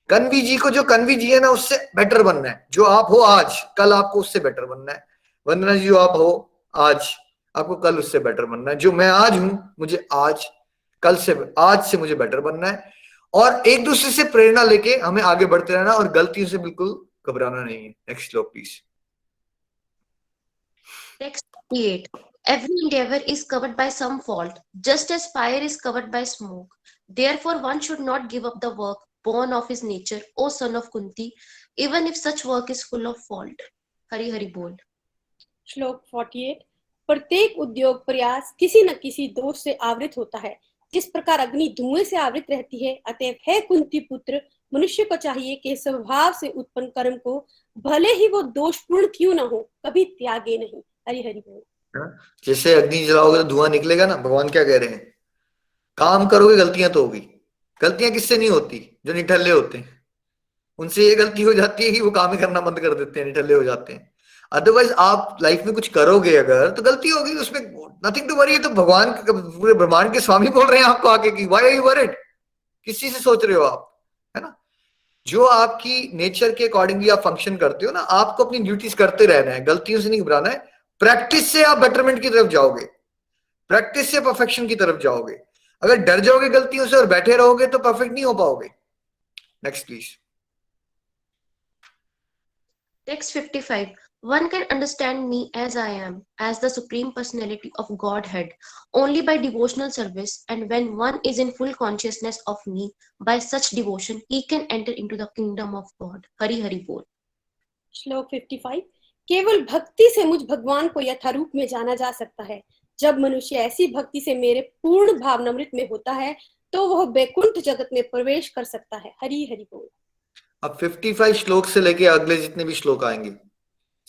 कन्वी जी को जो कन्वी जी है ना उससे बेटर बनना है। जो आप हो आज, कल आपको उससे बेटर बनना है। वंदना जी जो आप हो आज, आपको कल उससे बेटर बनना है। जो मैं आज हूं, मुझे आज से मुझे बेटर बनना है। और एक दूसरे से प्रेरणा लेके हमें आगे बढ़ते रहना और गलतियों से बिल्कुल घबराना नहीं है। नेक्स्ट श्लोक please. Text 58. Every endeavor is covered by some fault, just as fire is covered by smoke. Therefore, one should not give up the work born of his nature, O son of Kunti, even if such work is full of fault. Hari Hari Bol. श्लोक 48। प्रत्येक उद्योग प्रयास किसी न किसी दोष से आवृत होता है, जिस प्रकार अग्नि धुएं से आवृत रहती है। अतएव हे कुंती पुत्र, मनुष्य को चाहिए कि स्वभाव से उत्पन्न कर्म को भले ही वो दोषपूर्ण क्यों न हो, कभी त्यागे नहीं। हरि हरि बोल। जैसे अग्नि जलाओगे तो धुआं निकलेगा ना। भगवान क्या कह रहे हैं, काम करोगे गलतियां तो होगी। गलतियां किससे नहीं होती, जो निठल्ले होते हैं उनसे ये गलती हो जाती है कि वो काम ही करना बंद कर देते हैं, निठल्ले हो जाते हैं। अदरवाइज आप लाइफ में कुछ करोगे अगर तो गलती होगी, उसमें नथिंग टू वरी। तो भगवान पूरे ब्रह्मांड के स्वामी बोल रहे हैं आपको आके कि व्हाई आर यू वरीड, किस चीज से सोच रहे हो आप, है ना। जो आपकी नेचर के अकॉर्डिंगली आप फंक्शन करते हो ना, आपको अपनी ड्यूटीज करते रहना है, गलतियों से नहीं घबराना है। प्रैक्टिस से आप बेटरमेंट की तरफ जाओगे, प्रैक्टिस से परफेक्शन की तरफ जाओगे। अगर डर जाओगे गलतियों से और बैठे रहोगे तो परफेक्ट नहीं हो पाओगे। Next please. Text 55. One can understand me as I am, as the Supreme Personality of Godhead, only by devotional service, and when one is in full consciousness of me, by such devotion, he can enter into the kingdom of God. Hari Hari Bol. श्लोक 55। केवल भक्ति से मुझ भगवान को यथारूप में जाना जा सकता है। जब मनुष्य ऐसी भक्ति से मेरे पूर्ण भावनामृत में होता है तो वह बैकुंठ जगत में प्रवेश कर सकता है। हरि हरि बोल। अब 55 श्लोक से लेके अगले जितने भी श्लोक आएंगे,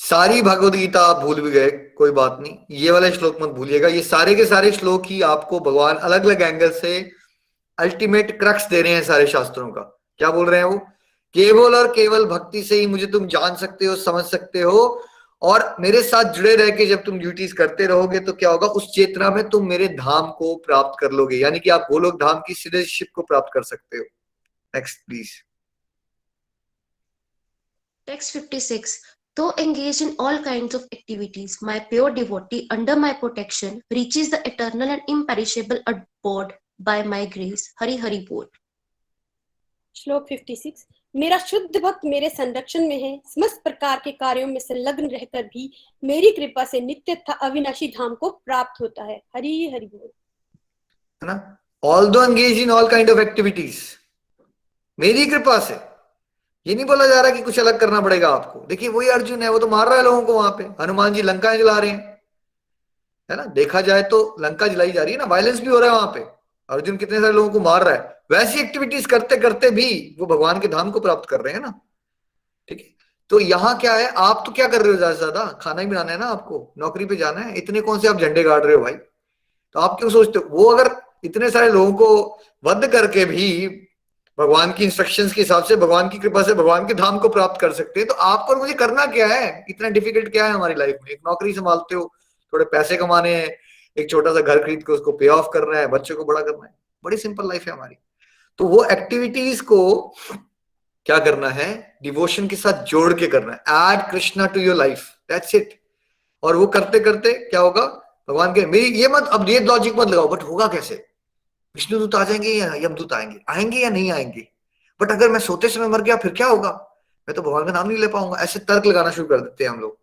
सारी भगवद गीता आप भूल भी गए कोई बात नहीं, ये वाले श्लोक मत भूलिएगा। ये सारे के सारे श्लोक ही आपको भगवान अलग अलग एंगल से अल्टीमेट क्रक्स दे रहे हैं सारे शास्त्रों का। क्या बोल रहे हैं वो, केवल और केवल भक्ति से ही मुझे तुम जान सकते हो, समझ सकते हो, और मेरे साथ जुड़े रह के जब तुम ड्यूटीज करते रहोगे तो क्या होगा, उस चेतना में तुम मेरे धाम को प्राप्त कर लोगे, यानी कि आप गोलोक धाम की सिटीजनशिप को प्राप्त कर सकते हो। Next please. Text 56. Though engaged in all kinds of activities, my pure devotee under my protection reaches the eternal and imperishable abode by my grace. Hari Hari Bol. श्लोक 56। मेरा शुद्ध भक्त मेरे संरक्षण में है, समस्त प्रकार के कार्यों में संलग्न रहकर भी मेरी कृपा से नित्य तथा अविनाशी धाम को प्राप्त होता है। हरि हरि बोल। है ना, although engage in all kind of activities, मेरी कृपा से। ये नहीं बोला जा रहा कि कुछ अलग करना पड़ेगा आपको। देखिए वही अर्जुन है, वो तो मार रहा है लोगों को वहां पे, हनुमान जी लंका जला रहे हैं, है ना। देखा जाए तो लंका जलाई जा रही है ना, वायलेंस भी हो रहा है वहां पे, अर्जुन कितने सारे लोगों को मार रहा है। वैसी एक्टिविटीज करते करते भी वो भगवान के धाम को प्राप्त कर रहे हैं ना, ठीक है। तो यहाँ क्या है, आप तो क्या कर रहे हो, ज्यादा से ज्यादा खाना ही बनाना है ना, आपको नौकरी पे जाना है, इतने कौन से आप झंडे गाड़ रहे हो भाई। तो आप क्यों सोचते हो, वो अगर इतने सारे लोगों को वध करके भी भगवान की इंस्ट्रक्शंस के हिसाब से, भगवान की कृपा से भगवान के धाम को प्राप्त कर सकते हैं, तो आपको और मुझे करना क्या है, इतना डिफिकल्ट क्या है हमारी लाइफ में। एक नौकरी संभालते हो, थोड़े पैसे कमाने हैं, एक छोटा सा घर खरीद के उसको पे ऑफ करना है, बच्चों को बड़ा करना है, बड़ी सिंपल लाइफ है हमारी। तो वो एक्टिविटीज को क्या करना है, डिवोशन के साथ जोड़ के करना है, add Krishna to your life, that's it. और वो करते करते क्या होगा, भगवान के, मेरी ये मत, अब ये लॉजिक मत लगाओ, बट होगा कैसे, विष्णुदूत आ जाएंगे या यमदूत आएंगे या नहीं आएंगे, बट अगर मैं सोते समय मर गया फिर क्या होगा, मैं तो भगवान का नाम नहीं ले पाऊंगा। ऐसे तर्क लगाना शुरू कर देते हैं हम लोग।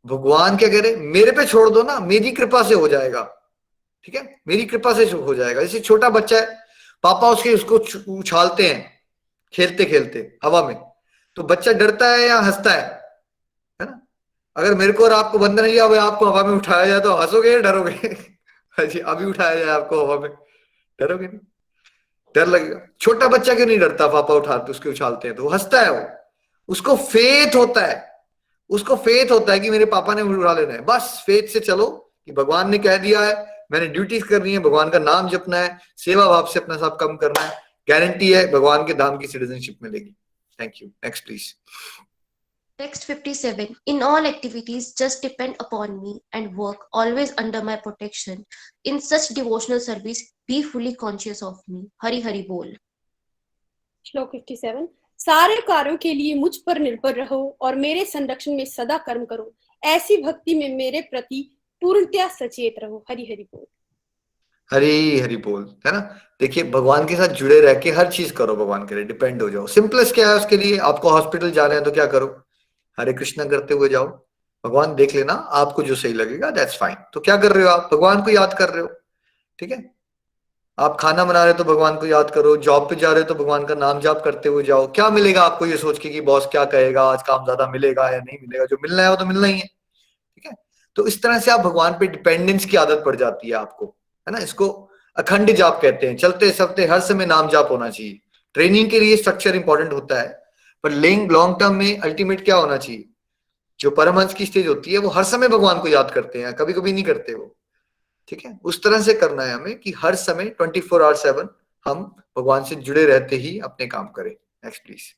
भगवान क्या कह रहे, मेरे पे छोड़ दो ना, मेरी कृपा से हो जाएगा, ठीक है, मेरी कृपा से हो जाएगा। जैसे छोटा बच्चा है, पापा उसको उछालते हैं खेलते खेलते हवा में, तो बच्चा डरता है या हंसता है ना। अगर मेरे को और आपको बंधन नहीं, अब आपको हवा में उठाया जाए तो हंसोगे या डरोगे? अभी उठाया जाए आपको हवा में, डरोगे नहीं, डर लगेगा। छोटा बच्चा क्यों नहीं डरता, पापा उठाते उसके उछालते हैं तो वो हंसता है, वो उसको फेथ होता है, उसको फेथ होता है कि मेरे पापा ने उड़ा लेना है। बस फेथ से चलो कि भगवान ने कह दिया है, मैंने ड्यूटीज करनी है, भगवान का नाम जपना है, सेवा भाव से अपना सब कम करना है, गारंटी है भगवान के धाम की सिटीजनशिप मिलेगी। Thank you. Next please. Text 57. In all activities, just depend upon me and work always under my protection. In such devotional service, be fully conscious of me. Hari Hari Bol. श्लोक 57। सारे कार्यों के लिए मुझ पर निर्भर रहो और मेरे संरक्षण में सदा कर्म करो, ऐसी भक्ति में मेरे प्रति पूर्णतया सचेत रहो। हरि हरि बोल। हरी हरी बोल, है ना। देखिए भगवान के साथ जुड़े रह के हर चीज करो, भगवान के लिए डिपेंड हो जाओ। सिंपलेस्ट क्या है उसके लिए, आपको हॉस्पिटल जाना है तो क्या करो, हरे कृष्णा करते हुए जाओ, भगवान देख लेना, आपको जो सही लगेगा दैट्स फाइन। तो क्या कर रहे हो आप, भगवान को याद कर रहे हो, ठीक है। आप खाना बना रहे हो तो भगवान को याद करो, जॉब पे जा रहे हो तो भगवान का नाम जाप करते हुए जाओ। क्या मिलेगा आपको ये सोच के कि बॉस क्या कहेगा, आज काम ज्यादा मिलेगा या नहीं मिलेगा, जो मिलना है वो तो मिलना ही है, ठीक है। तो इस तरह से आप भगवान पे डिपेंडेंस की आदत पड़ जाती है आपको, है ना। इसको अखंड जाप कहते हैं, चलते चलते हर समय नाम जाप होना चाहिए। ट्रेनिंग के लिए स्ट्रक्चर इंपॉर्टेंट होता है, पर लॉन्ग टर्म में अल्टीमेट क्या होना चाहिए, जो परमहंस की स्टेज होती है वो हर समय भगवान को याद करते हैं, कभी कभी नहीं करते वो, ठीक है। उस तरह से करना है हमें कि हर समय 24/7 हम भगवान से जुड़े रहते ही अपने काम करें। Next please.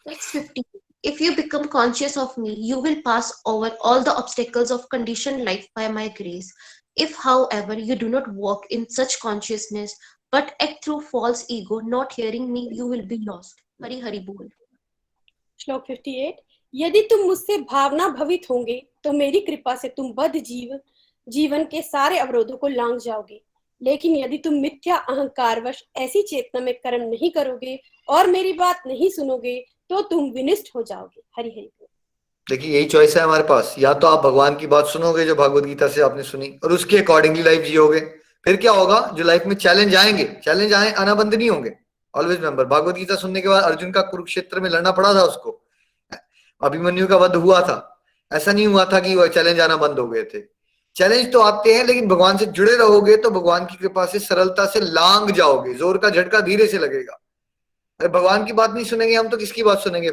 Text 50. If you become conscious of me, you will pass over all the obstacles of conditioned life by my grace. If, however, you do not walk in such consciousness, but act through false ego, not hearing me, you will be lost. Hari Hari Bol. श्लोक 58। यदि तुम मुझसे भावना भवित होंगे तो मेरी कृपा से तुम बद्ध जीवन के सारे अवरोधों को लांघ जाओगे। लेकिन यदि तुम मिथ्या अहंकारवश ऐसी चेतना में कर्म नहीं करोगे और मेरी बात नहीं सुनोगे तो तुम विनिष्ट हो जाओगे। हरि हरि बोल। देखिए यही चॉइस है हमारे पास, या तो आप भगवान की बात सुनोगे जो भगवत गीता से आपने सुनी और उसके अकॉर्डिंगली लाइफ जियोगे। फिर क्या होगा, जो लाइफ में चैलेंज आएंगे, चैलेंज आना बंद नहीं होंगे। ऑलवेज रिमेंबर, भगवत गीता सुनने के बाद अर्जुन का कुरुक्षेत्र में लड़ना पड़ा था उसको, अभिमन्यु का वध हुआ था, ऐसा नहीं हुआ था कि वो चैलेंज आना बंद हो गए थे। चैलेंज तो आते हैं, लेकिन भगवान से जुड़े रहोगे तो भगवान की कृपा से सरलता से लांग जाओगे, जोर का झटका धीरे से लगेगा। अरे भगवान की बात नहीं सुनेंगे हम तो किसकी बात सुनेंगे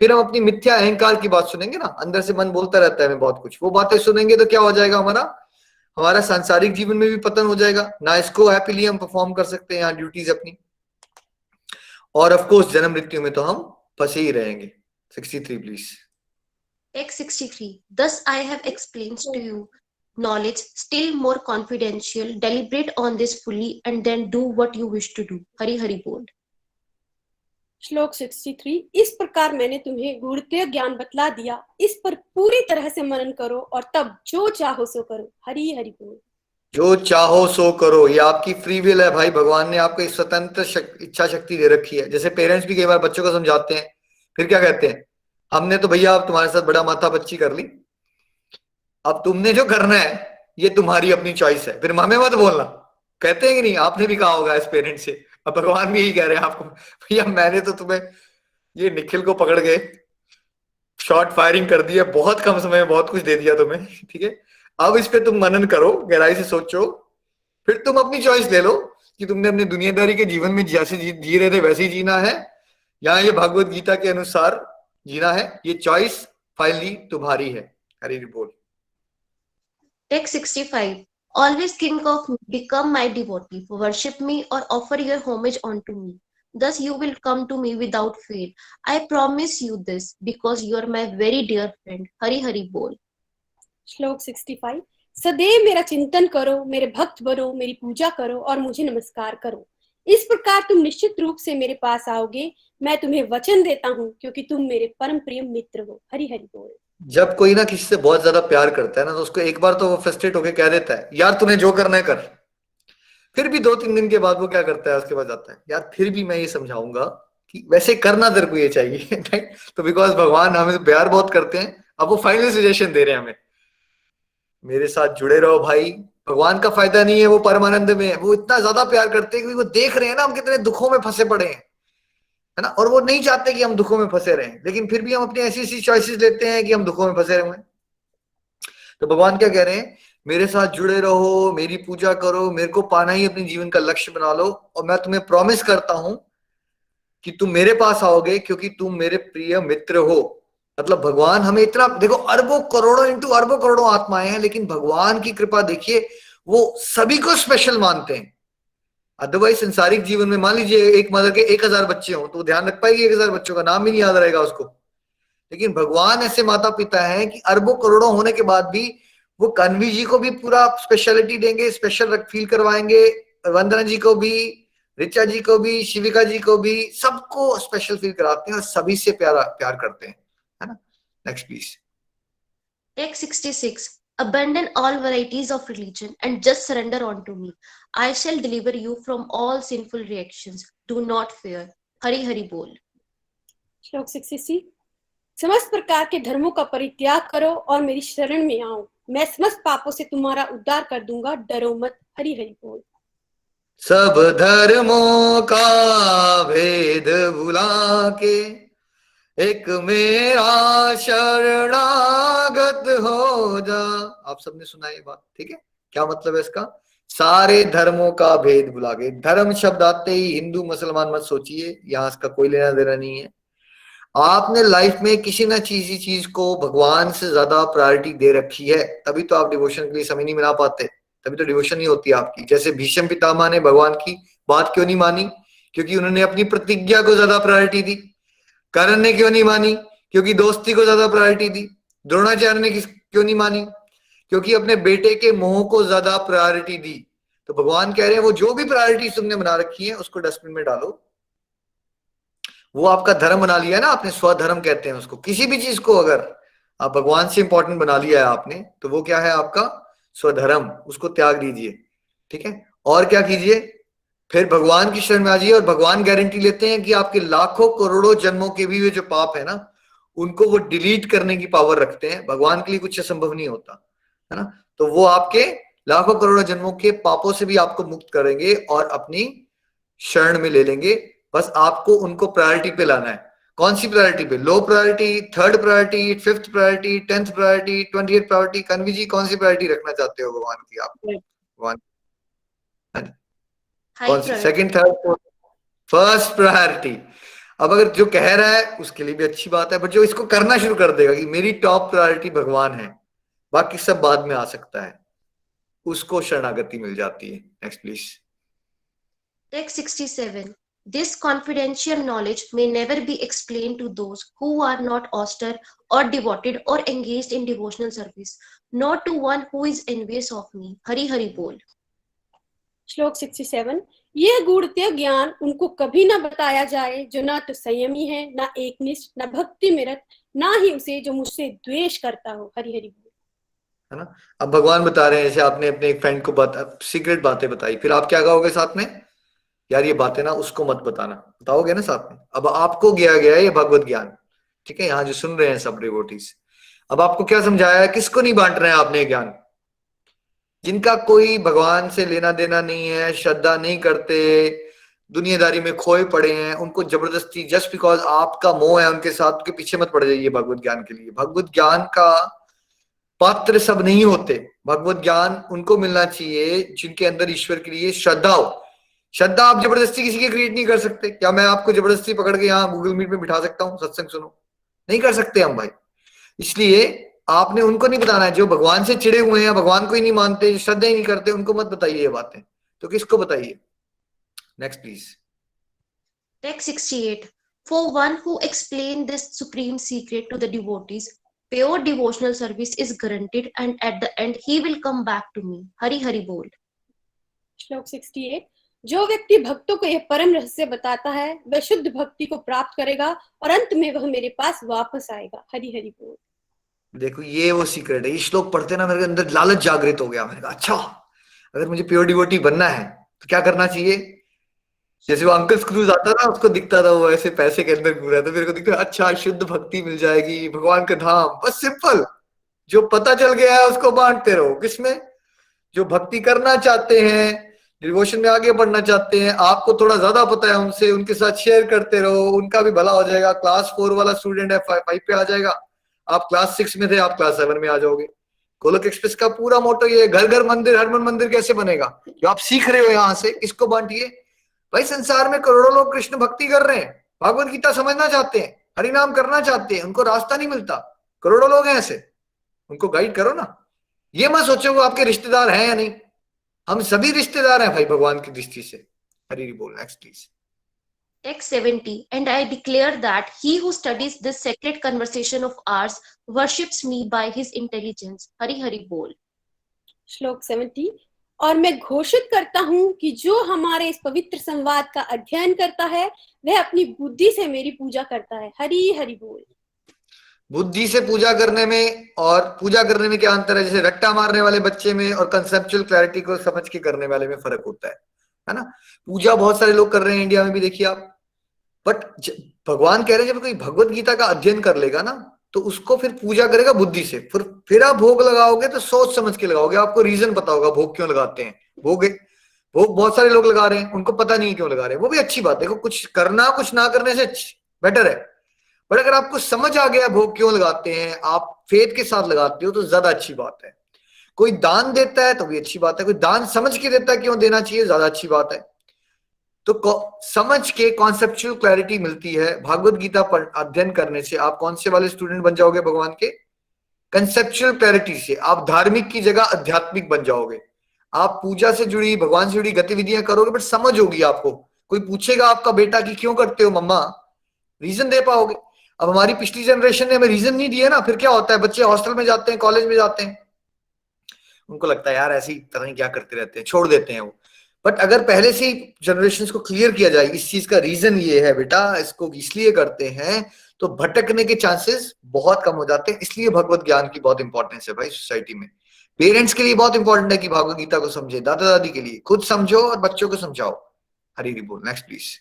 फिर हम अपनी मिथ्या अहंकार की बात सुनेंगे ना। अंदर से मन बोलता रहता है हमें बहुत कुछ, वो बातें सुनेंगे तो क्या हो जाएगा, हमारा सांसारिक जीवन में भी पतन हो जाएगा ना। इसको हैप्पीली हम परफॉर्म कर सकते हैं यहाँ ड्यूटीज अपनी, और ऑफ कोर्स जन्म मृत्यु में तो हम फंसे ही रहेंगे। 63 please. Text 63. Thus I have explained to you knowledge still more confidential. Deliberate on this fully and then do what you wish to do. Hari Hari Bol. श्लोक 63। इस प्रकार मैंने तुम्हें गूढ़तः ज्ञान बतला दिया, इस पर पूरी तरह से मनन करो और तब जो चाहो सो करो। हरि हरि बोल। जो चाहो सो करो, ये आपकी फ्री विल है भाई। भगवान ने आपको एक स्वतंत्र इच्छा शक्ति दे रखी है। जैसे पेरेंट्स भी कई बार बच्चों को समझाते हैं, फिर क्या कहते हैं, हमने तो भैया अब तुम्हारे साथ बड़ा माथा बच्ची कर ली, अब तुमने जो करना है ये तुम्हारी अपनी चॉइस है, फिर हमें मत बोलना। कहते हैं कि नहीं, आपने भी कहा होगा इस पेरेंट से। अब भगवान भी यही कह रहे हैं आपको, भैया मैंने तो तुम्हें ये निखिल को पकड़ के शॉर्ट फायरिंग कर दी है, बहुत कम समय में बहुत कुछ दे दिया तुम्हें, ठीक है। अब इस पे तुम मनन करो, गहराई से सोचो, फिर तुम अपनी चॉइस ले लो कि तुमने अपने दुनियादारी के जीवन में जैसे जी रहे थे वैसे ही जीना है, या ये भगवत गीता के अनुसार जीना है। ये चॉइस फाइनली तुम्हारी है। हरि बोल। Text 65. Always think of me, become my devotee, worship me or offer your homage unto me. Thus you will come to me without fail. I promise you this because you are my very dear friend. Hari Hari Bol. श्लोक 65। सदैव मेरा चिंतन करो, मेरे भक्त बनो, मेरी पूजा करो और मुझे नमस्कार करो। इस प्रकार तुम निश्चित रूप से मेरे पास आओगे। मैं तुम्हें वचन देता हूँ क्योंकि तुम मेरे परम प्रिय मित्र हो। हरि हरि बोल। जब कोई ना किसी से बहुत ज्यादा प्यार करता है ना, तो उसको एक बार तो वो फ्रस्ट्रेट होकर कह देता है, यार तूने जो करना है कर। फिर भी 2-3 दिन के बाद वो क्या करता है, उसके बाद आता है, यार फिर भी मैं ये समझाऊंगा कि वैसे करना तेरे को ये चाहिए। तो बिकॉज भगवान हमें प्यार बहुत करते हैं, अब वो फाइनल सजेशन दे रहे हैं हमें, मेरे साथ जुड़े रहो भाई। भगवान का फायदा नहीं है, वो परमानंद में है। वो इतना ज्यादा प्यार करते हैं कि वो देख रहे हैं ना हम कितने दुखों में फंसे पड़े हैं, है ना, और वो नहीं चाहते कि हम दुखों में फंसे रहें, लेकिन फिर भी हम अपनी ऐसी ऐसी चॉइसेस लेते हैं कि हम दुखों में फंसे रहे। तो भगवान क्या कह रहे हैं, मेरे साथ जुड़े रहो, मेरी पूजा करो, मेरे को पाना ही अपने जीवन का लक्ष्य बना लो, और मैं तुम्हें प्रॉमिस करता हूं कि तुम मेरे पास आओगे क्योंकि तुम मेरे प्रिय मित्र हो। मतलब भगवान हमें इतना, देखो अरबों करोड़ों इंटू अरबों करोड़ों आत्माएं हैं, लेकिन भगवान की कृपा देखिए, वो सभी को स्पेशल मानते हैं। अदरवाइज संसारिक जीवन में मान लीजिए एक मदर के 1000 बच्चे हों तो ध्यान रख पाएगी 1000 बच्चों का नाम ही नहीं याद रहेगा उसको। लेकिन भगवान ऐसे माता पिता हैं कि अरबों करोड़ों होने के बाद भी वो कन्वी जी को भी पूरा स्पेशलिटी देंगे, स्पेशल फील करवाएंगे, वंदना जी को भी, ऋचा जी को भी, शिविका जी को भी, सबको स्पेशल फील कराते हैं और सभी से प्यार करते हैं, है ना। Next please. Text 66. Abandon all varieties of religion and just surrender unto me. I shall deliver you from all sinful reactions. Do not fear. Hari Hari Bol. श्लोक 66 समस्त प्रकार के धर्मों का परित्याग करो और मेरी शरण में आओ, मैं समस्त पापों से तुम्हारा उद्धार कर दूंगा, डरो मत। हरि हरि बोल। सब धर्मों का भेद भुला के एक मेरा शरणागत हो जा। आप सबने सुना ये बात, ठीक है? क्या मतलब है इसका? सारे धर्मों का भेद भुला के, धर्म शब्द आते ही हिंदू मुसलमान मत सोचिए, यहाँ इसका कोई लेना देना नहीं है। आपने लाइफ में किसी ना किसी चीज को भगवान से ज्यादा प्रायोरिटी दे रखी है, तभी तो आप डिवोशन के लिए समय नहीं मिला पाते, तभी तो डिवोशन नहीं होती आपकी। जैसे भीष्म पितामह ने भगवान की बात क्यों नहीं मानी? क्योंकि उन्होंने अपनी प्रतिज्ञा को ज्यादा प्रायोरिटी दी। कर्ण ने क्यों नहीं मानी? क्योंकि दोस्ती को ज्यादा प्रायोरिटी दी। द्रोणाचार्य ने क्यों नहीं मानी? क्योंकि अपने बेटे के मोह को ज्यादा प्रायोरिटी दी। तो भगवान कह रहे हैं वो जो भी प्रायोरिटी तुमने बना रखी है उसको डस्टबिन में डालो। वो आपका धर्म बना लिया ना आपने, स्वधर्म कहते हैं उसको। किसी भी चीज को अगर आप भगवान से इंपॉर्टेंट बना लिया है आपने, तो वो क्या है? आपका स्वधर्म। उसको त्याग दीजिए, ठीक है? और क्या कीजिए? फिर भगवान की शरण में आ जाइए, और भगवान गारंटी लेते हैं कि आपके लाखों करोड़ों जन्मों के भी वे जो पाप है ना, उनको वो डिलीट करने की पावर रखते हैं। भगवान के लिए कुछ असंभव नहीं होता, है ना? तो वो आपके लाखों करोड़ों जन्मों के पापों से भी आपको मुक्त करेंगे और अपनी शरण में ले लेंगे। बस आपको उनको प्रायोरिटी पे लाना है। कौन सी प्रायोरिटी पे? Low priority, third priority, fifth priority, 10th priority, 20th priority? कन्वी जी कौन सी प्रायोरिटी रखना चाहते हो भगवान की आप? भगवान कौन सी? Second, third, fourth? First priority. अब अगर जो कह रहा है उसके लिए भी अच्छी बात है, बट जो इसको करना शुरू कर देगा कि मेरी टॉप प्रायोरिटी भगवान है, बाकी सब बाद में आ सकता है, उसको शरणागति मिल जाती है। Next please. Text 67. This confidential knowledge may never be explained to those who are not austere or devoted or engaged in devotional service, nor to one who is envious of me. Hari Hari Bol. श्लोक 67 यह गूढ़त्य ज्ञान उनको कभी न बताया जाए जो ना तो संयमी है, ना एकनिष्ठ, ना भक्ति में रत, ना ही उसे जो मुझसे द्वेष करता हो। हरि हरि बोल। है ना? अब भगवान बता रहे हैं, जैसे आपने अपने एक फ्रेंड को सीक्रेट बातें बताई, फिर आप क्या कहोगे साथ में? यार ये बातें ना उसको मत बताना, बताओगे ना साथ में? अब आपको गया है ये भगवत ज्ञान, ठीक है? यहाँ जो सुन रहे हैं सब डिवोटीज, अब आपको क्या समझाया है? किसको नहीं बांट रहे हैं आपने ज्ञान? जिनका कोई भगवान से लेना देना नहीं है, श्रद्धा नहीं करते, दुनियादारी में खोए पड़े हैं, उनको जबरदस्ती जस्ट बिकॉज आपका मोह है उनके साथ, के पीछे मत पड़ जाइए भगवत ज्ञान के लिए। भगवत ज्ञान का पात्र सब नहीं होते। भगवत ज्ञान उनको मिलना चाहिए जिनके अंदर ईश्वर के लिए श्रद्धा हो। श्रद्धा आप जबरदस्ती किसी की क्रिएट नहीं कर सकते। क्या मैं आपको जबरदस्ती पकड़ के यहाँ गूगल मीट में बिठा सकता हूँ सत्संग सुनो? नहीं कर सकते हम भाई। इसलिए आपने उनको नहीं बताना है जो भगवान से चिड़े हुए हैं, भगवान को ही नहीं मानते, श्रद्धा ही नहीं करते, उनको मत बताइए ये बातें। तो किसको बताइए? Next please. Text 68. For one who explained this supreme secret to the devotees, pure devotional service is guaranteed, and at the end he will come back to me. Hari Hari Bol. श्लोक 68 जो व्यक्ति भक्तों को यह परम रहस्य बताता है वह शुद्ध भक्ति को प्राप्त करेगा और अंत में वह मेरे पास वापस आएगा। हरि हरि बोल। देखो ये वो सीक्रेट है। ये श्लोक पढ़ते ना मेरे अंदर लालच जागृत हो गया। मैंने कहा अच्छा, अगर मुझे प्योर डिवोटी बनना है तो क्या करना चाहिए? जैसे वो अंकल स्क्रूज आता ना, उसको दिखता था वो ऐसे पैसे के अंदर घूम रहा था, मेरे को दिखता अच्छा शुद्ध भक्ति मिल जाएगी, भगवान का धाम, बस सिंपल। जो पता चल गया है उसको बांटते रहो। किसमें? जो भक्ति करना चाहते हैं, डिवोशन में आगे बढ़ना चाहते हैं, आपको थोड़ा ज्यादा पता है उनसे, उनके साथ शेयर करते रहो, उनका भी भला हो जाएगा। क्लास 4 वाला स्टूडेंट है 5 पे आ जाएगा, आप क्लास 6 में थे, आप क्लास 7 में आ जाओगे। गोलोक एक्सप्रेस का पूरा मोटो ये, घर घर मंदिर, हर मन मंदिर कैसे बनेगा? जो आप सीख रहे हो यहाँ से, किसको बांटिए भाई? संसार में करोड़ों लोग कृष्ण भक्ति कर रहे हैं, भगवत गीता समझना चाहते हैं, हरि नाम करना चाहते हैं, उनको रास्ता नहीं मिलता। करोड़ों लोग हैं ऐसे, उनको गाइड करो ना। ये मत सोचो वो आपके रिश्तेदार हैं या नहीं, हम सभी रिश्तेदार हैं भाई भगवान की दृष्टि से। हरि बोल। Next please. Text 70. And I declare that he who studies this sacred conversation of ours worships me by his intelligence. Hari Hari Bol. श्लोक 70 और मैं घोषित करता हूँ कि जो हमारे इस पवित्र संवाद का अध्ययन करता है वह अपनी बुद्धि से मेरी पूजा करता है। हरि हरि बोल। बुद्धि से पूजा करने में और पूजा करने में क्या अंतर है? जैसे रट्टा मारने वाले बच्चे में और कंसेप्चुअल क्लैरिटी को समझ के करने वाले में फर्क होता है ना। पूजा बहुत सारे लोग कर रहे हैं इंडिया में भी, देखिए आप। बट भगवान कह रहे हैं जब कोई भगवत गीता का अध्ययन कर लेगा ना, तो उसको फिर पूजा करेगा बुद्धि से। फिर आप भोग लगाओगे तो सोच समझ के लगाओगे, आपको रीजन पता होगा भोग क्यों लगाते हैं। भोग बहुत सारे लोग लगा रहे हैं, उनको पता नहीं है क्यों लगा रहे हैं, वो भी अच्छी बात है। देखो, कुछ करना कुछ ना करने से बेटर है। बट अगर आपको समझ आ गया भोग क्यों लगाते हैं, आप फेथ के साथ लगाते हो, तो ज्यादा अच्छी बात है। कोई दान देता है तो भी अच्छी बात है, कोई दान समझ के देता है क्यों देना चाहिए, ज्यादा अच्छी बात है। तो समझ के कॉन्सेप्चुअल क्लैरिटी मिलती है भागवत गीता पर अध्ययन करने से। आप कौन से वाले स्टूडेंट बन जाओगे भगवान के? कंसेप्चुअल क्लैरिटी से। आप धार्मिक की जगह आध्यात्मिक बन जाओगे। आप पूजा से जुड़ी, भगवान से जुड़ी गतिविधियां करोगे, बट समझ होगी आपको। कोई पूछेगा आपका बेटा कि क्यों करते हो मम्मा, रीजन दे पाओगे। अब हमारी पिछली जनरेशन ने हमें रीजन नहीं दिए ना, फिर क्या होता है, बच्चे हॉस्टल में जाते हैं, कॉलेज में जाते हैं, उनको लगता है यार ऐसे ही पता नहीं क्या करते रहते हैं, छोड़ देते हैं वो। बट अगर पहले से ही जनरेशन को क्लियर किया जाए इस चीज का रीजन ये है बेटा, इसको इसलिए करते हैं, तो भटकने के चांसेस बहुत कम हो जाते हैं। इसलिए भगवत ज्ञान की बहुत इंपॉर्टेंस है भाई सोसाइटी में। पेरेंट्स के लिए बहुत इंपॉर्टेंट है कि भगवत गीता को समझे, दादा दादी के लिए खुद समझो और बच्चों को समझाओ। हरी हरी बोल। Next please.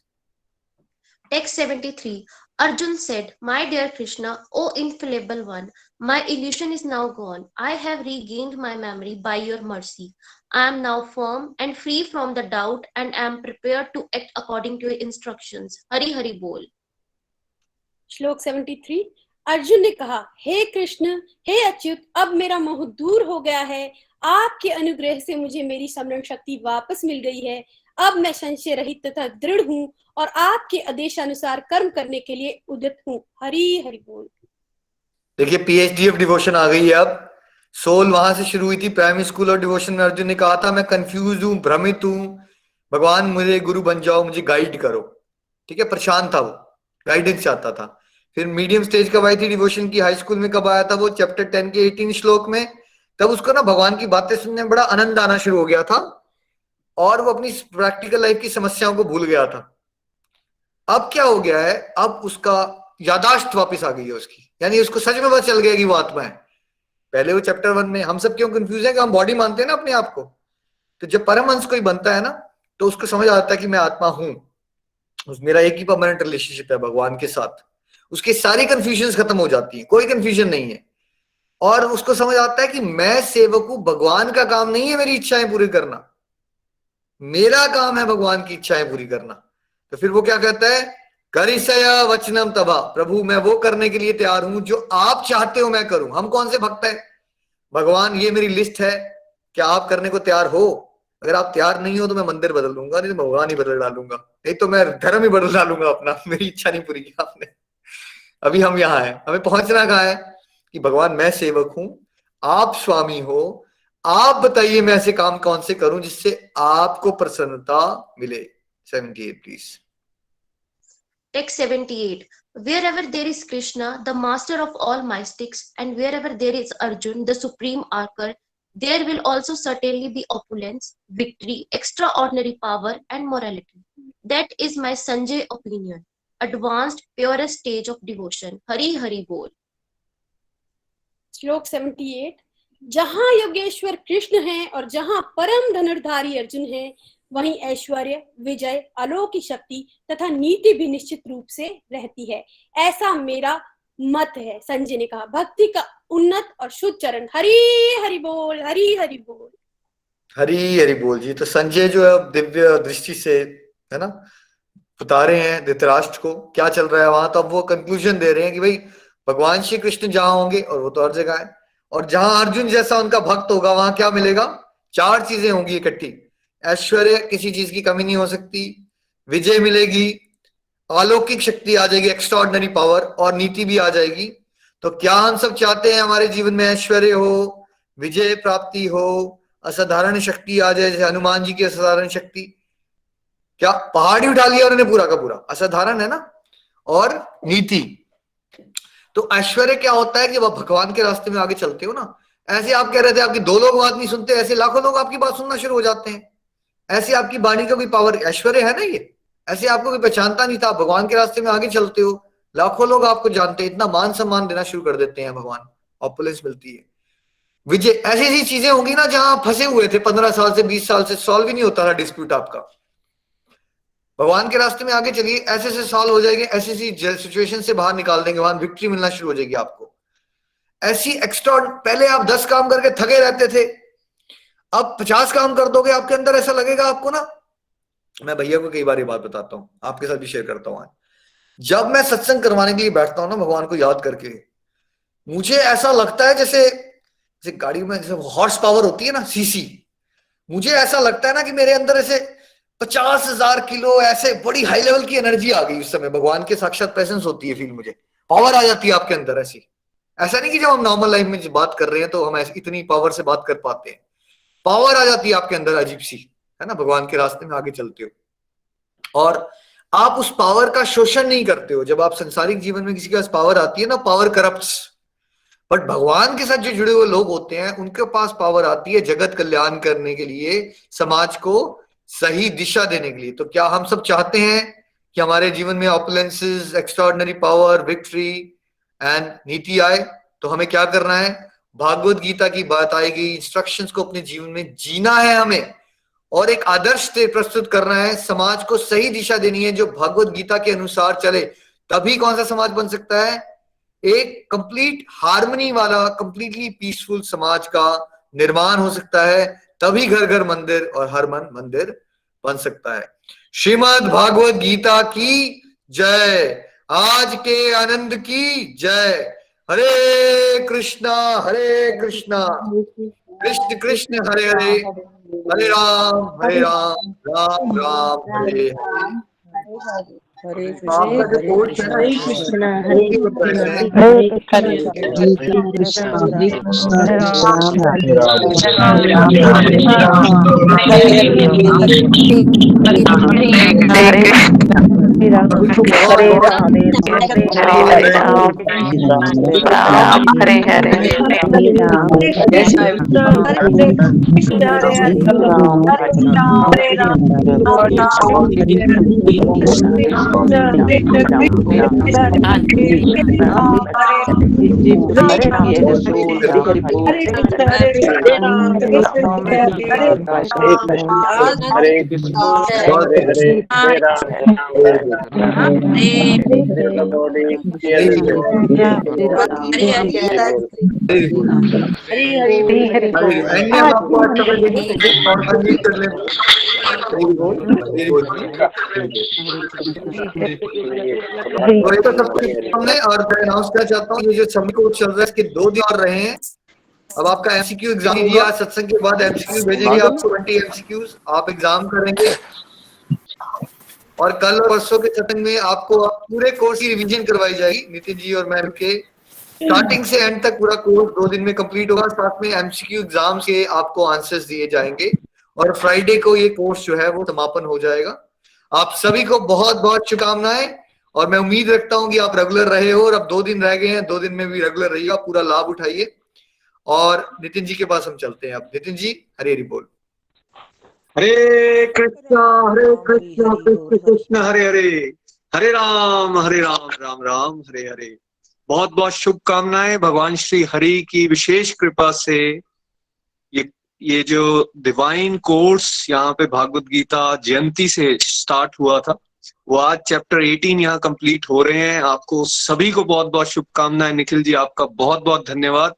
Text 73. Arjun said, "My dear Krishna, O infallible one, my illusion is now gone. I have regained my memory by your mercy. I am now firm and free from the doubt and am prepared to act according to your instructions." Hari Hari Bol. श्लोक 73। अर्जुन ने कहा, हे कृष्ण, हे अच्युत, अब मेरा मोह दूर हो गया है। आपके अनुग्रह से मुझे मेरी स्मरण शक्ति वापस मिल गई है। अब मैं संशय रहित तथा दृढ़ हूँ और आपके आदेशानुसार कर्म करने के लिए उद्यत हूँ। हरि हरि बोल। देखिए, पीएचडी ऑफ डिवोशन आ गई है अब। सोल वहां से शुरू हुई थी, प्राइमरी स्कूल ऑफ डिवोशन में। अर्जुन ने कहा था मैं कंफ्यूज हूँ, भ्रमित हूँ, भगवान मुझे गुरु बन जाओ, मुझे गाइड करो। ठीक है, परेशान था वो, गाइडेंस चाहता था। फिर मीडियम स्टेज कब आई थी डिवोशन की? हाई स्कूल में कब आया था वो? चैप्टर 10 के 18 श्लोक में। तब उसको ना भगवान की बातें सुनने में बड़ा आनंद आना शुरू हो गया था और वो अपनी प्रैक्टिकल लाइफ की समस्याओं को भूल गया था। अब क्या हो गया है, अब उसका यादाश्त वापस आ गई है उसकी, यानी उसको सच में पता चल गया कि वो आत्मा है। पहले वो चैप्टर 1 में हम सब क्यों कंफ्यूज है कि हम बॉडी मानते हैं ना अपने आप को। तो जब परमहंस कोई बनता है ना, तो उसको समझ आता है कि मैं आत्मा हूं, मेरा एक ही परमानेंट रिलेशनशिप है भगवान के साथ। उसकी सारी कंफ्यूजन खत्म हो जाती है, कोई कंफ्यूजन नहीं है। और उसको समझ आता है कि मैं सेवक हूं, भगवान का काम नहीं है मेरी इच्छाएं पूरी करना, मेरा काम है भगवान की इच्छाएं पूरी करना। तो फिर वो क्या कहता है, करिसया वचनम तभा, प्रभु मैं वो करने के लिए तैयार हूं जो आप चाहते हो मैं करूं। हम कौन से भक्त हैं? भगवान ये मेरी लिस्ट है, क्या आप करने को तैयार हो? अगर आप तैयार नहीं हो तो मैं मंदिर बदल दूंगा, नहीं तो भगवान ही बदल डालूंगा, नहीं तो मैं धर्म ही बदल डालूंगा अपना। मेरी इच्छा नहीं पूरी की आपने। अभी हम यहाँ हैं, हमें पहुंचना कहाँ है कि भगवान मैं सेवक हूं, आप स्वामी हो, आप बताइए मैं ऐसे काम कौन से करूं जिससे आपको प्रसन्नता मिले। 78 please. Text 78. Wherever there is Krishna, the master of all mystics, and wherever there is Arjun, the supreme archer, there will also certainly be opulence, victory, extraordinary power, and morality. That is my Sanjay opinion. Advanced, purest stage of devotion. Hari Hari Bol. श्लोक 78। जहाँ योगेश्वर कृष्ण हैं और जहाँ परम धनुर्धारी अर्जुन हैं, वहीं ऐश्वर्य, विजय, अलौकिक शक्ति तथा नीति भी निश्चित रूप से रहती है। ऐसा मेरा मत है। संजय ने कहा, भक्ति का उन्नत और शुद्ध चरण। हरि हरि बोल, हरि हरि बोल। हरि हरि बोल जी। तो संजय जो है दिव्य दृष्टि से, है ना, बता रहे हैं धृतराष्ट्र को क्या चल रहा है वहां। तो अब वो कंक्लूजन दे रहे हैं कि भाई भगवान श्री कृष्ण जहां होंगे, और वो तो हर जगह है, और जहां अर्जुन जैसा उनका भक्त होगा वहां क्या मिलेगा? 4 चीजें होंगी इकट्ठी। ऐश्वर्य, किसी चीज की कमी नहीं हो सकती, विजय मिलेगी, अलौकिक शक्ति आ जाएगी, एक्स्ट्राऑर्डिनरी पावर, और नीति भी आ जाएगी। तो क्या हम सब चाहते हैं हमारे जीवन में ऐश्वर्य हो, विजय प्राप्ति हो, असाधारण शक्ति आ जाए, जैसे हनुमान जी की असाधारण शक्ति? क्या पहाड़ ही उठा लिया उन्होंने पूरा का पूरा, असाधारण है ना। और नीति, तो ऐश्वर्य क्या होता है कि जब आप भगवान के रास्ते में आगे चलते हो ना, ऐसे आप कह रहे थे आपकी 2 लोग बात नहीं सुनते, ऐसे लाखों लोग आपकी बात सुनना शुरू हो जाते हैं। ऐसे आपकी वाणी का कोई पावर, ऐश्वर्य है ना ये। ऐसे आपको कोई पहचानता नहीं था, भगवान के रास्ते में आगे चलते हो, लाखों लोग आपको जानते हैं, इतना मान सम्मान देना शुरू कर देते हैं भगवान, ऑपुलेंस मिलती है, विजय। ऐसी ऐसी चीजें होंगी ना जहां आप फंसे हुए थे 15 साल से 20 साल से, सॉल्व ही नहीं होता था डिस्प्यूट आपका। भगवान के रास्ते में आगे चलिए, ऐसे ऐसे सॉल्व हो जाएंगे, ऐसी ऐसी सिचुएशन से बाहर निकाल देंगे, वहां विक्ट्री मिलना शुरू हो जाएगी आपको। ऐसी एक्स्ट्रा, पहले आप 10 काम करके थके रहते थे, अब 50 काम कर दोगे, आपके अंदर ऐसा लगेगा आपको ना। मैं भैया को कई बार ये बात बताता हूँ, आपके साथ भी शेयर करता हूँ। जब मैं सत्संग करवाने के लिए बैठता हूँ ना भगवान को याद करके, मुझे ऐसा लगता है जैसे जैसे गाड़ी में जैसे हॉर्स पावर होती है ना, सीसी, मुझे ऐसा लगता है ना कि मेरे अंदर ऐसे 50,000 किलो ऐसे बड़ी हाई लेवल की एनर्जी आ गई। उस समय भगवान के साक्षात प्रेजेंस होती है, फील मुझे पावर आ जाती है आपके अंदर ऐसी। ऐसा नहीं कि जब हम नॉर्मल लाइफ में बात कर रहे हैं तो हम इतनी पावर से बात कर पाते हैं, पावर आ जाती है आपके अंदर अजीब सी, है ना, भगवान के रास्ते में आगे चलते हो और आप उस पावर का शोषण नहीं करते हो। जब आप संसारिक जीवन में किसी के पास पावर आती है ना, पावर करप्ट्स, बट भगवान के साथ जो जुड़े हुए लोग होते हैं उनके पास पावर आती है जगत कल्याण करने के लिए, समाज को सही दिशा देने के लिए। तो क्या हम सब चाहते हैं कि हमारे जीवन में opulences, extraordinary power, victory and नीति आए? तो हमें क्या करना है? भागवत गीता की बात आएगी, इंस्ट्रक्शंस को अपने जीवन में जीना है हमें, और एक आदर्श प्रस्तुत करना है, समाज को सही दिशा देनी है जो भगवत गीता के अनुसार चले। तभी कौन सा समाज बन सकता है? एक कंप्लीट हार्मनी वाला, कंप्लीटली पीसफुल समाज का निर्माण हो सकता है। तभी घर घर मंदिर और हर मन मंदिर बन सकता है। श्रीमद् भागवत गीता की जय, आज के आनंद की जय। हरे कृष्णा कृष्ण कृष्ण हरे हरे, हरे राम राम राम हरे हरे। आपका जो कोर्स है ना, हरे कृष्ण हरे और मैं अनाउंस करना चाहता हूँ, ये जो समय कोर्स चल रहा है इसके 2 दिन और रहे हैं। अब आपका एमसीक्यू एग्जाम दीजिए, आज सत्संग के बाद एमसीक्यू भेजेंगे आपको, 20 एमसीक्यूज आप एग्जाम करेंगे और कल और परसों के सत्संग में आपको पूरे कोर्स की रिवीजन करवाई जाएगी। नितिन जी और मैं के स्टार्टिंग से एंड तक पूरा कोर्स 2 दिन में कंप्लीट होगा। साथ में एमसीक्यू एग्जाम के आपको आंसर्स दिए जाएंगे और फ्राइडे को ये कोर्स जो है वो समापन हो जाएगा। आप सभी को बहुत बहुत शुभकामनाएं और मैं उम्मीद रखता हूं कि आप रेगुलर रहे हो। और अब 2 दिन रह गए हैं, 2 दिन में भी रेगुलर रहिएगा, पूरा लाभ उठाइए। और नितिन जी के पास हम चलते हैं। अब नितिन जी, हरे हरि बोल। हरे कृष्णा कृष्ण कृष्ण हरे हरे, हरे राम राम राम हरे हरे। बहुत बहुत शुभकामनाएं। भगवान श्री हरि की विशेष कृपा से ये जो डिवाइन कोर्स यहाँ पे भागवत गीता जयंती से स्टार्ट हुआ था, वो आज चैप्टर 18 यहाँ कंप्लीट हो रहे हैं। आपको सभी को बहुत बहुत शुभकामनाएं। निखिल जी, आपका बहुत बहुत धन्यवाद।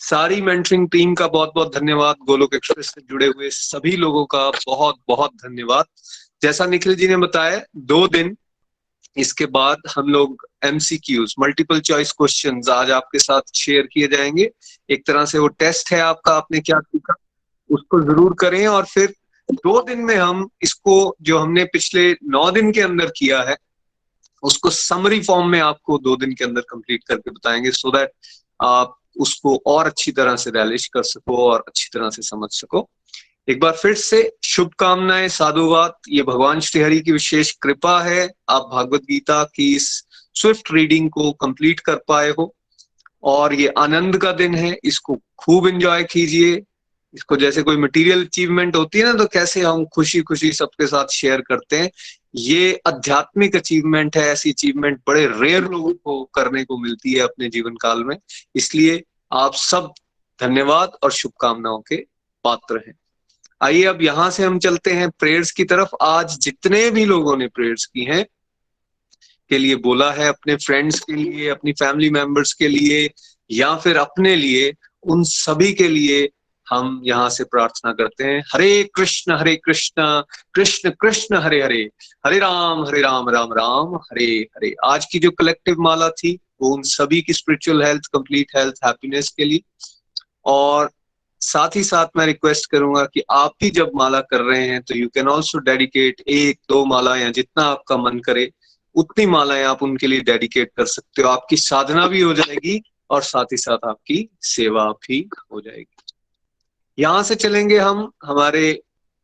सारी मेंटरिंग टीम का बहुत बहुत धन्यवाद। गोलोक एक्सप्रेस से जुड़े हुए सभी लोगों का बहुत बहुत धन्यवाद। जैसा निखिल जी ने बताया, 2 दिन इसके बाद हम लोग एमसीक्यूज, मल्टीपल चॉइस क्वेश्चंस आज आपके साथ शेयर किए जाएंगे। एक तरह से वो टेस्ट है आपका, आपने क्या सीखा उसको जरूर करें। और फिर 2 दिन में हम इसको, जो हमने पिछले 9 दिन के अंदर किया है, उसको समरी फॉर्म में आपको 2 दिन के अंदर कंप्लीट करके बताएंगे, सो दैट आप उसको और अच्छी तरह से रियलाइज कर सको और अच्छी तरह से समझ सको। एक बार फिर से शुभकामनाएं, साधुवाद। ये भगवान श्री हरि की विशेष कृपा है, आप भागवत गीता की इस स्विफ्ट रीडिंग को कंप्लीट कर पाए हो। और ये आनंद का दिन है, इसको खूब एंजॉय कीजिए। इसको जैसे कोई मटेरियल अचीवमेंट होती है ना, तो कैसे हम खुशी खुशी सबके साथ शेयर करते हैं, ये आध्यात्मिक अचीवमेंट है। ऐसी अचीवमेंट बड़े रेयर लोगों को करने को मिलती है अपने जीवन काल में। इसलिए आप सब धन्यवाद और शुभकामनाओं के पात्र हैं। आइए अब यहाँ से हम चलते हैं प्रेयर्स की तरफ। आज जितने भी लोगों ने प्रेयर्स की हैं, के लिए बोला है, अपने फ्रेंड्स के लिए, अपनी फैमिली मेंबर्स के लिए या फिर अपने लिए, उन सभी के लिए हम यहाँ से प्रार्थना करते हैं। हरे कृष्ण कृष्ण कृष्ण हरे हरे, हरे राम राम राम हरे हरे। आज की जो कलेक्टिव माला थी वो उन सभी की spiritual health, complete health, happiness के लिए। और साथ ही साथ मैं रिक्वेस्ट करूंगा कि आप भी जब माला कर रहे हैं तो यू कैन ऑल्सो डेडिकेट 1-2 माला या जितना आपका मन करे उतनी मालाएं आप उनके लिए डेडिकेट कर सकते हो। आपकी साधना भी हो जाएगी और साथ ही साथ आपकी सेवा भी हो जाएगी। यहां से चलेंगे हम हमारे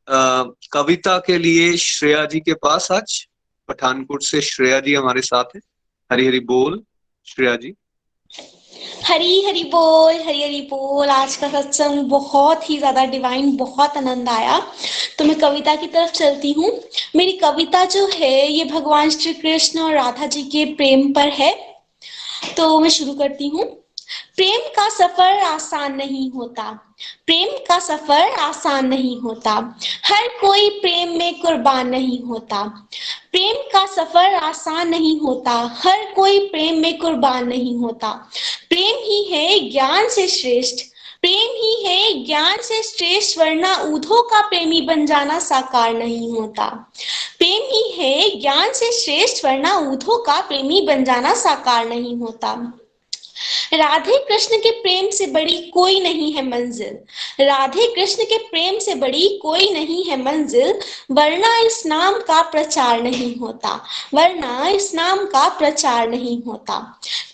कविता के लिए श्रेया जी के पास। आज पठानकोट से श्रेया जी हमारे साथ है। हरी हरी बोल श्रेया जी। हरी हरी बोल। आज का सत्संग बहुत ही ज्यादा डिवाइन, बहुत आनंद आया। तो मैं कविता की तरफ चलती हूँ। मेरी कविता जो है ये भगवान श्री कृष्ण और राधा जी के प्रेम पर है। तो मैं शुरू करती हूँ। प्रेम का सफर आसान नहीं होता, प्रेम का सफर आसान नहीं होता, हर कोई प्रेम में कुर्बान नहीं होता। प्रेम का सफर आसान नहीं होता, हर कोई प्रेम में कुर्बान नहीं होता। प्रेम ही है ज्ञान से श्रेष्ठ, प्रेम ही है ज्ञान से श्रेष्ठ, वरना ऊधों का प्रेमी बन जाना साकार नहीं होता। प्रेम ही है ज्ञान से श्रेष्ठ, वरना ऊधों का प्रेमी बन जाना साकार नहीं होता। राधे कृष्ण के प्रेम से बड़ी कोई नहीं है मंजिल, राधे कृष्ण के प्रेम से बड़ी कोई नहीं है मंजिल, वरना इस नाम का प्रचार नहीं होता, वरना इस नाम का प्रचार नहीं होता।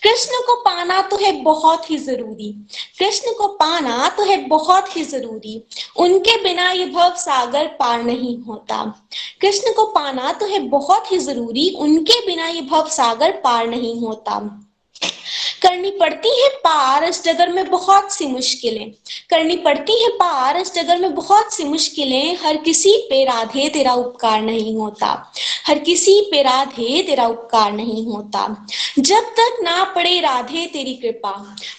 कृष्ण को पाना तो है बहुत ही जरूरी, कृष्ण को पाना तो है बहुत ही जरूरी, उनके बिना ये भव सागर पार नहीं होता। कृष्ण को पाना तो है बहुत ही जरूरी, उनके बिना ये भव सागर पार नहीं होता। करनी पड़ती है पार इस जगत में बहुत सी मुश्किलें, करनी पड़ती है पार इस जगत में बहुत सी मुश्किलें, हर किसी पे राधे तेरा उपकार नहीं होता, हर किसी पे राधे तेरा उपकार नहीं होता। जब तक ना पड़े राधे तेरी कृपा,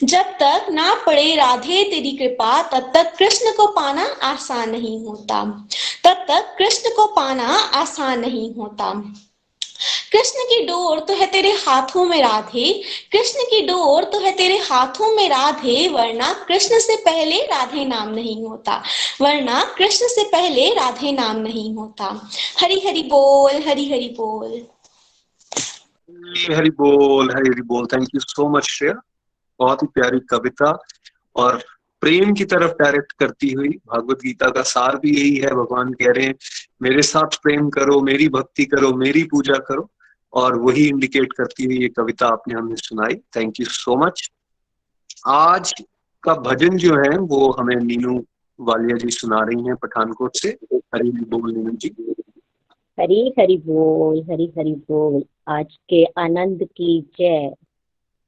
जब तक ना पड़े राधे तेरी कृपा, तब तक कृष्ण को पाना आसान नहीं होता, तब तक कृष्ण को पाना आसान नहीं होता। कृष्ण की डोर तो है तेरे हाथों में राधे, कृष्ण की डोर तो है तेरे हाथों में राधे, वरना कृष्ण से पहले राधे नाम नहीं होता, वरना कृष्ण से पहले राधे नाम नहीं होता। हरि हरि बोल, हरि हरि बोल। हरि बोल, हरि हरि बोल। Thank you so much Shreya. बहुत ही प्यारी कविता और प्रेम की तरफ डायरेक्ट करती हुई। भागवत गीता का सार भी यही है, भगवान कह रहे हैं मेरे साथ प्रेम करो, मेरी भक्ति करो, मेरी पूजा करो, और वही इंडिकेट करती हुई ये कविता आपने हमें सुनाई। Thank you so much. आज का भजन जो है वो हमें नीनू वालिया जी सुना रही हैं पठानकोट से। हरि बोल नीनू जी। हरी हरि बोल, हरी हरि बोल। आज के आनंद की जय।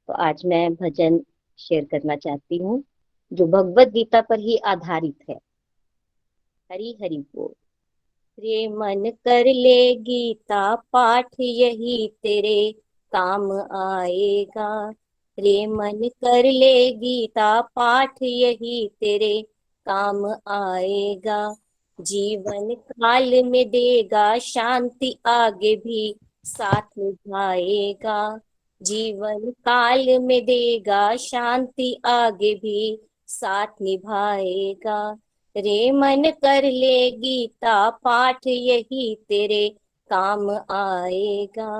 तो आज मैं भजन शेयर करना चाहती हूँ जो भगवत गीता पर ही आधारित है। हरी हरि बोल। रे मन कर ले गीता पाठ, यही तेरे काम आएगा। रे मन कर ले गीता पाठ, यही तेरे काम आएगा। जीवन काल में देगा शांति, आगे भी साथ निभाएगा। जीवन काल में देगा शांति, आगे भी साथ निभाएगा। रे मन कर ले गीता पाठ, यही तेरे काम आएगा।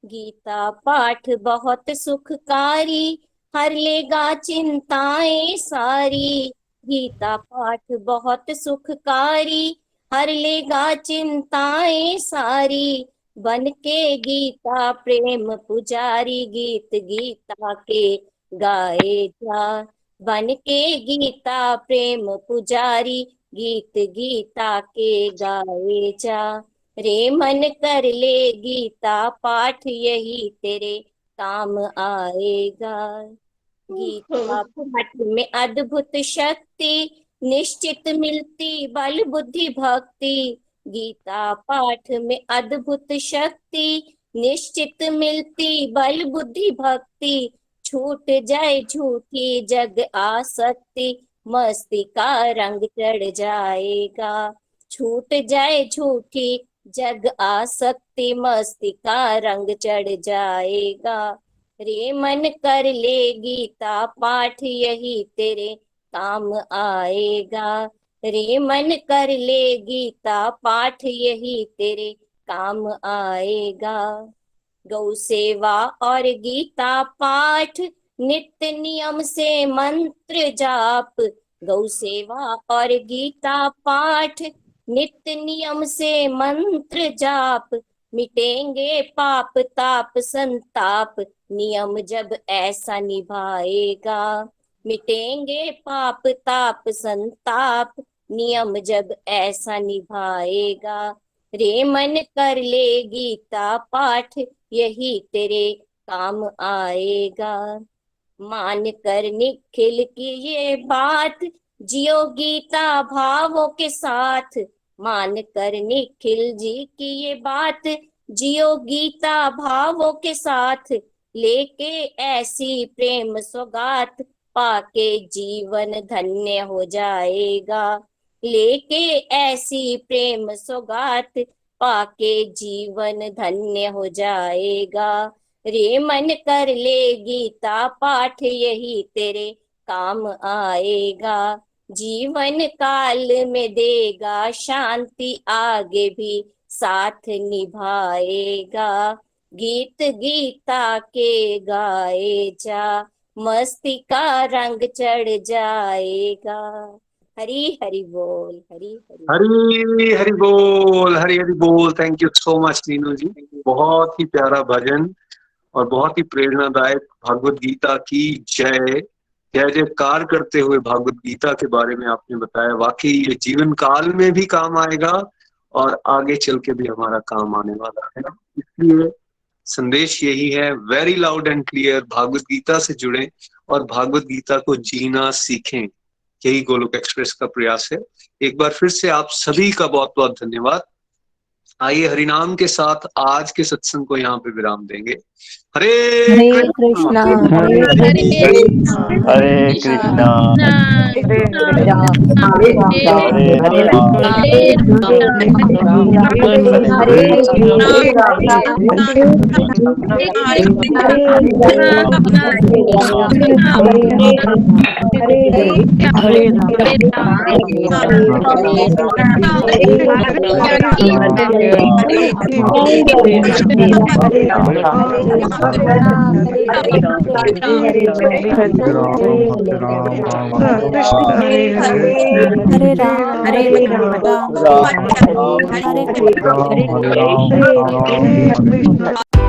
गीता पाठ बहुत सुखकारी, हर लेगा चिंताएं सारी। गीता पाठ बहुत सुखकारी, हर लेगा चिंताएं सारी। बन के गीता प्रेम पुजारी, गीत गीता के गाए जा। बन के गीता प्रेम पुजारी, गीत गीता के गाए जा। रे मन कर ले गीता पाठ, यही तेरे काम आएगा। गीता पाठ में अद्भुत शक्ति, निश्चित मिलती बल बुद्धि भक्ति, गीता पाठ में अद्भुत शक्ति। निश्चित मिलती बल बुद्धि भक्ति, छूट जाए झूठी जग आसक्ति, मस्ती का रंग चढ़ जाएगा। छूट जाए झूठी जग आसक्ति, मस्ती का रंग चढ़ जाएगा। रे मन कर ले गीता पाठ, यही तेरे काम आएगा। रे मन कर ले गीता पाठ, यही तेरे काम आएगा। गौ सेवा और गीता पाठ, नित्य नियम से मंत्र जाप। गौ सेवा और गीता पाठ, नित्य नियम से मंत्र जाप। मिटेंगे पाप ताप संताप, नियम जब ऐसा निभाएगा। मिटेंगे पाप ताप संताप, नियम जब ऐसा निभाएगा। रे मन कर ले गीता पाठ, यही तेरे काम आएगा। मान कर निखिल की ये बात, जियो गीता भावों के साथ। मान कर निखिल जी की ये बात, जियो गीता भावों के साथ। लेके ऐसी प्रेम सौगात, पाके जीवन धन्य हो जाएगा। लेके ऐसी प्रेम सौगात, पाके जीवन धन्य हो जाएगा। रे मन कर ले गीता पाठ, यही तेरे काम आएगा। जीवन काल में देगा शांति, आगे भी साथ निभाएगा। गीत गीता के गाए जा, मस्ती का रंग चढ़ जाएगा। हरी हरि बोल, हरी हरि हरी बोल, हरी हरी बोल। Thank you so much Neenu ji, बहुत ही प्यारा भजन और बहुत ही प्रेरणादायक। भागवत गीता की जय। जय जयकार करते हुए भागवत गीता के बारे में आपने बताया। वाकई ये जीवन काल में भी काम आएगा और आगे चल के भी हमारा काम आने वाला है। इसलिए संदेश यही है, very loud and clear, Bhagavad Gita से जुड़ें और भागवत गीता को जीना सीखें। यही गोलोक एक्सप्रेस का प्रयास है। एक बार फिर से आप सभी का बहुत बहुत धन्यवाद। आइए हरिनाम के साथ आज के सत्संग को यहाँ पे विराम देंगे। हरे कृष्णा हरे कृष्णा हरे राम हरे राम हरे राम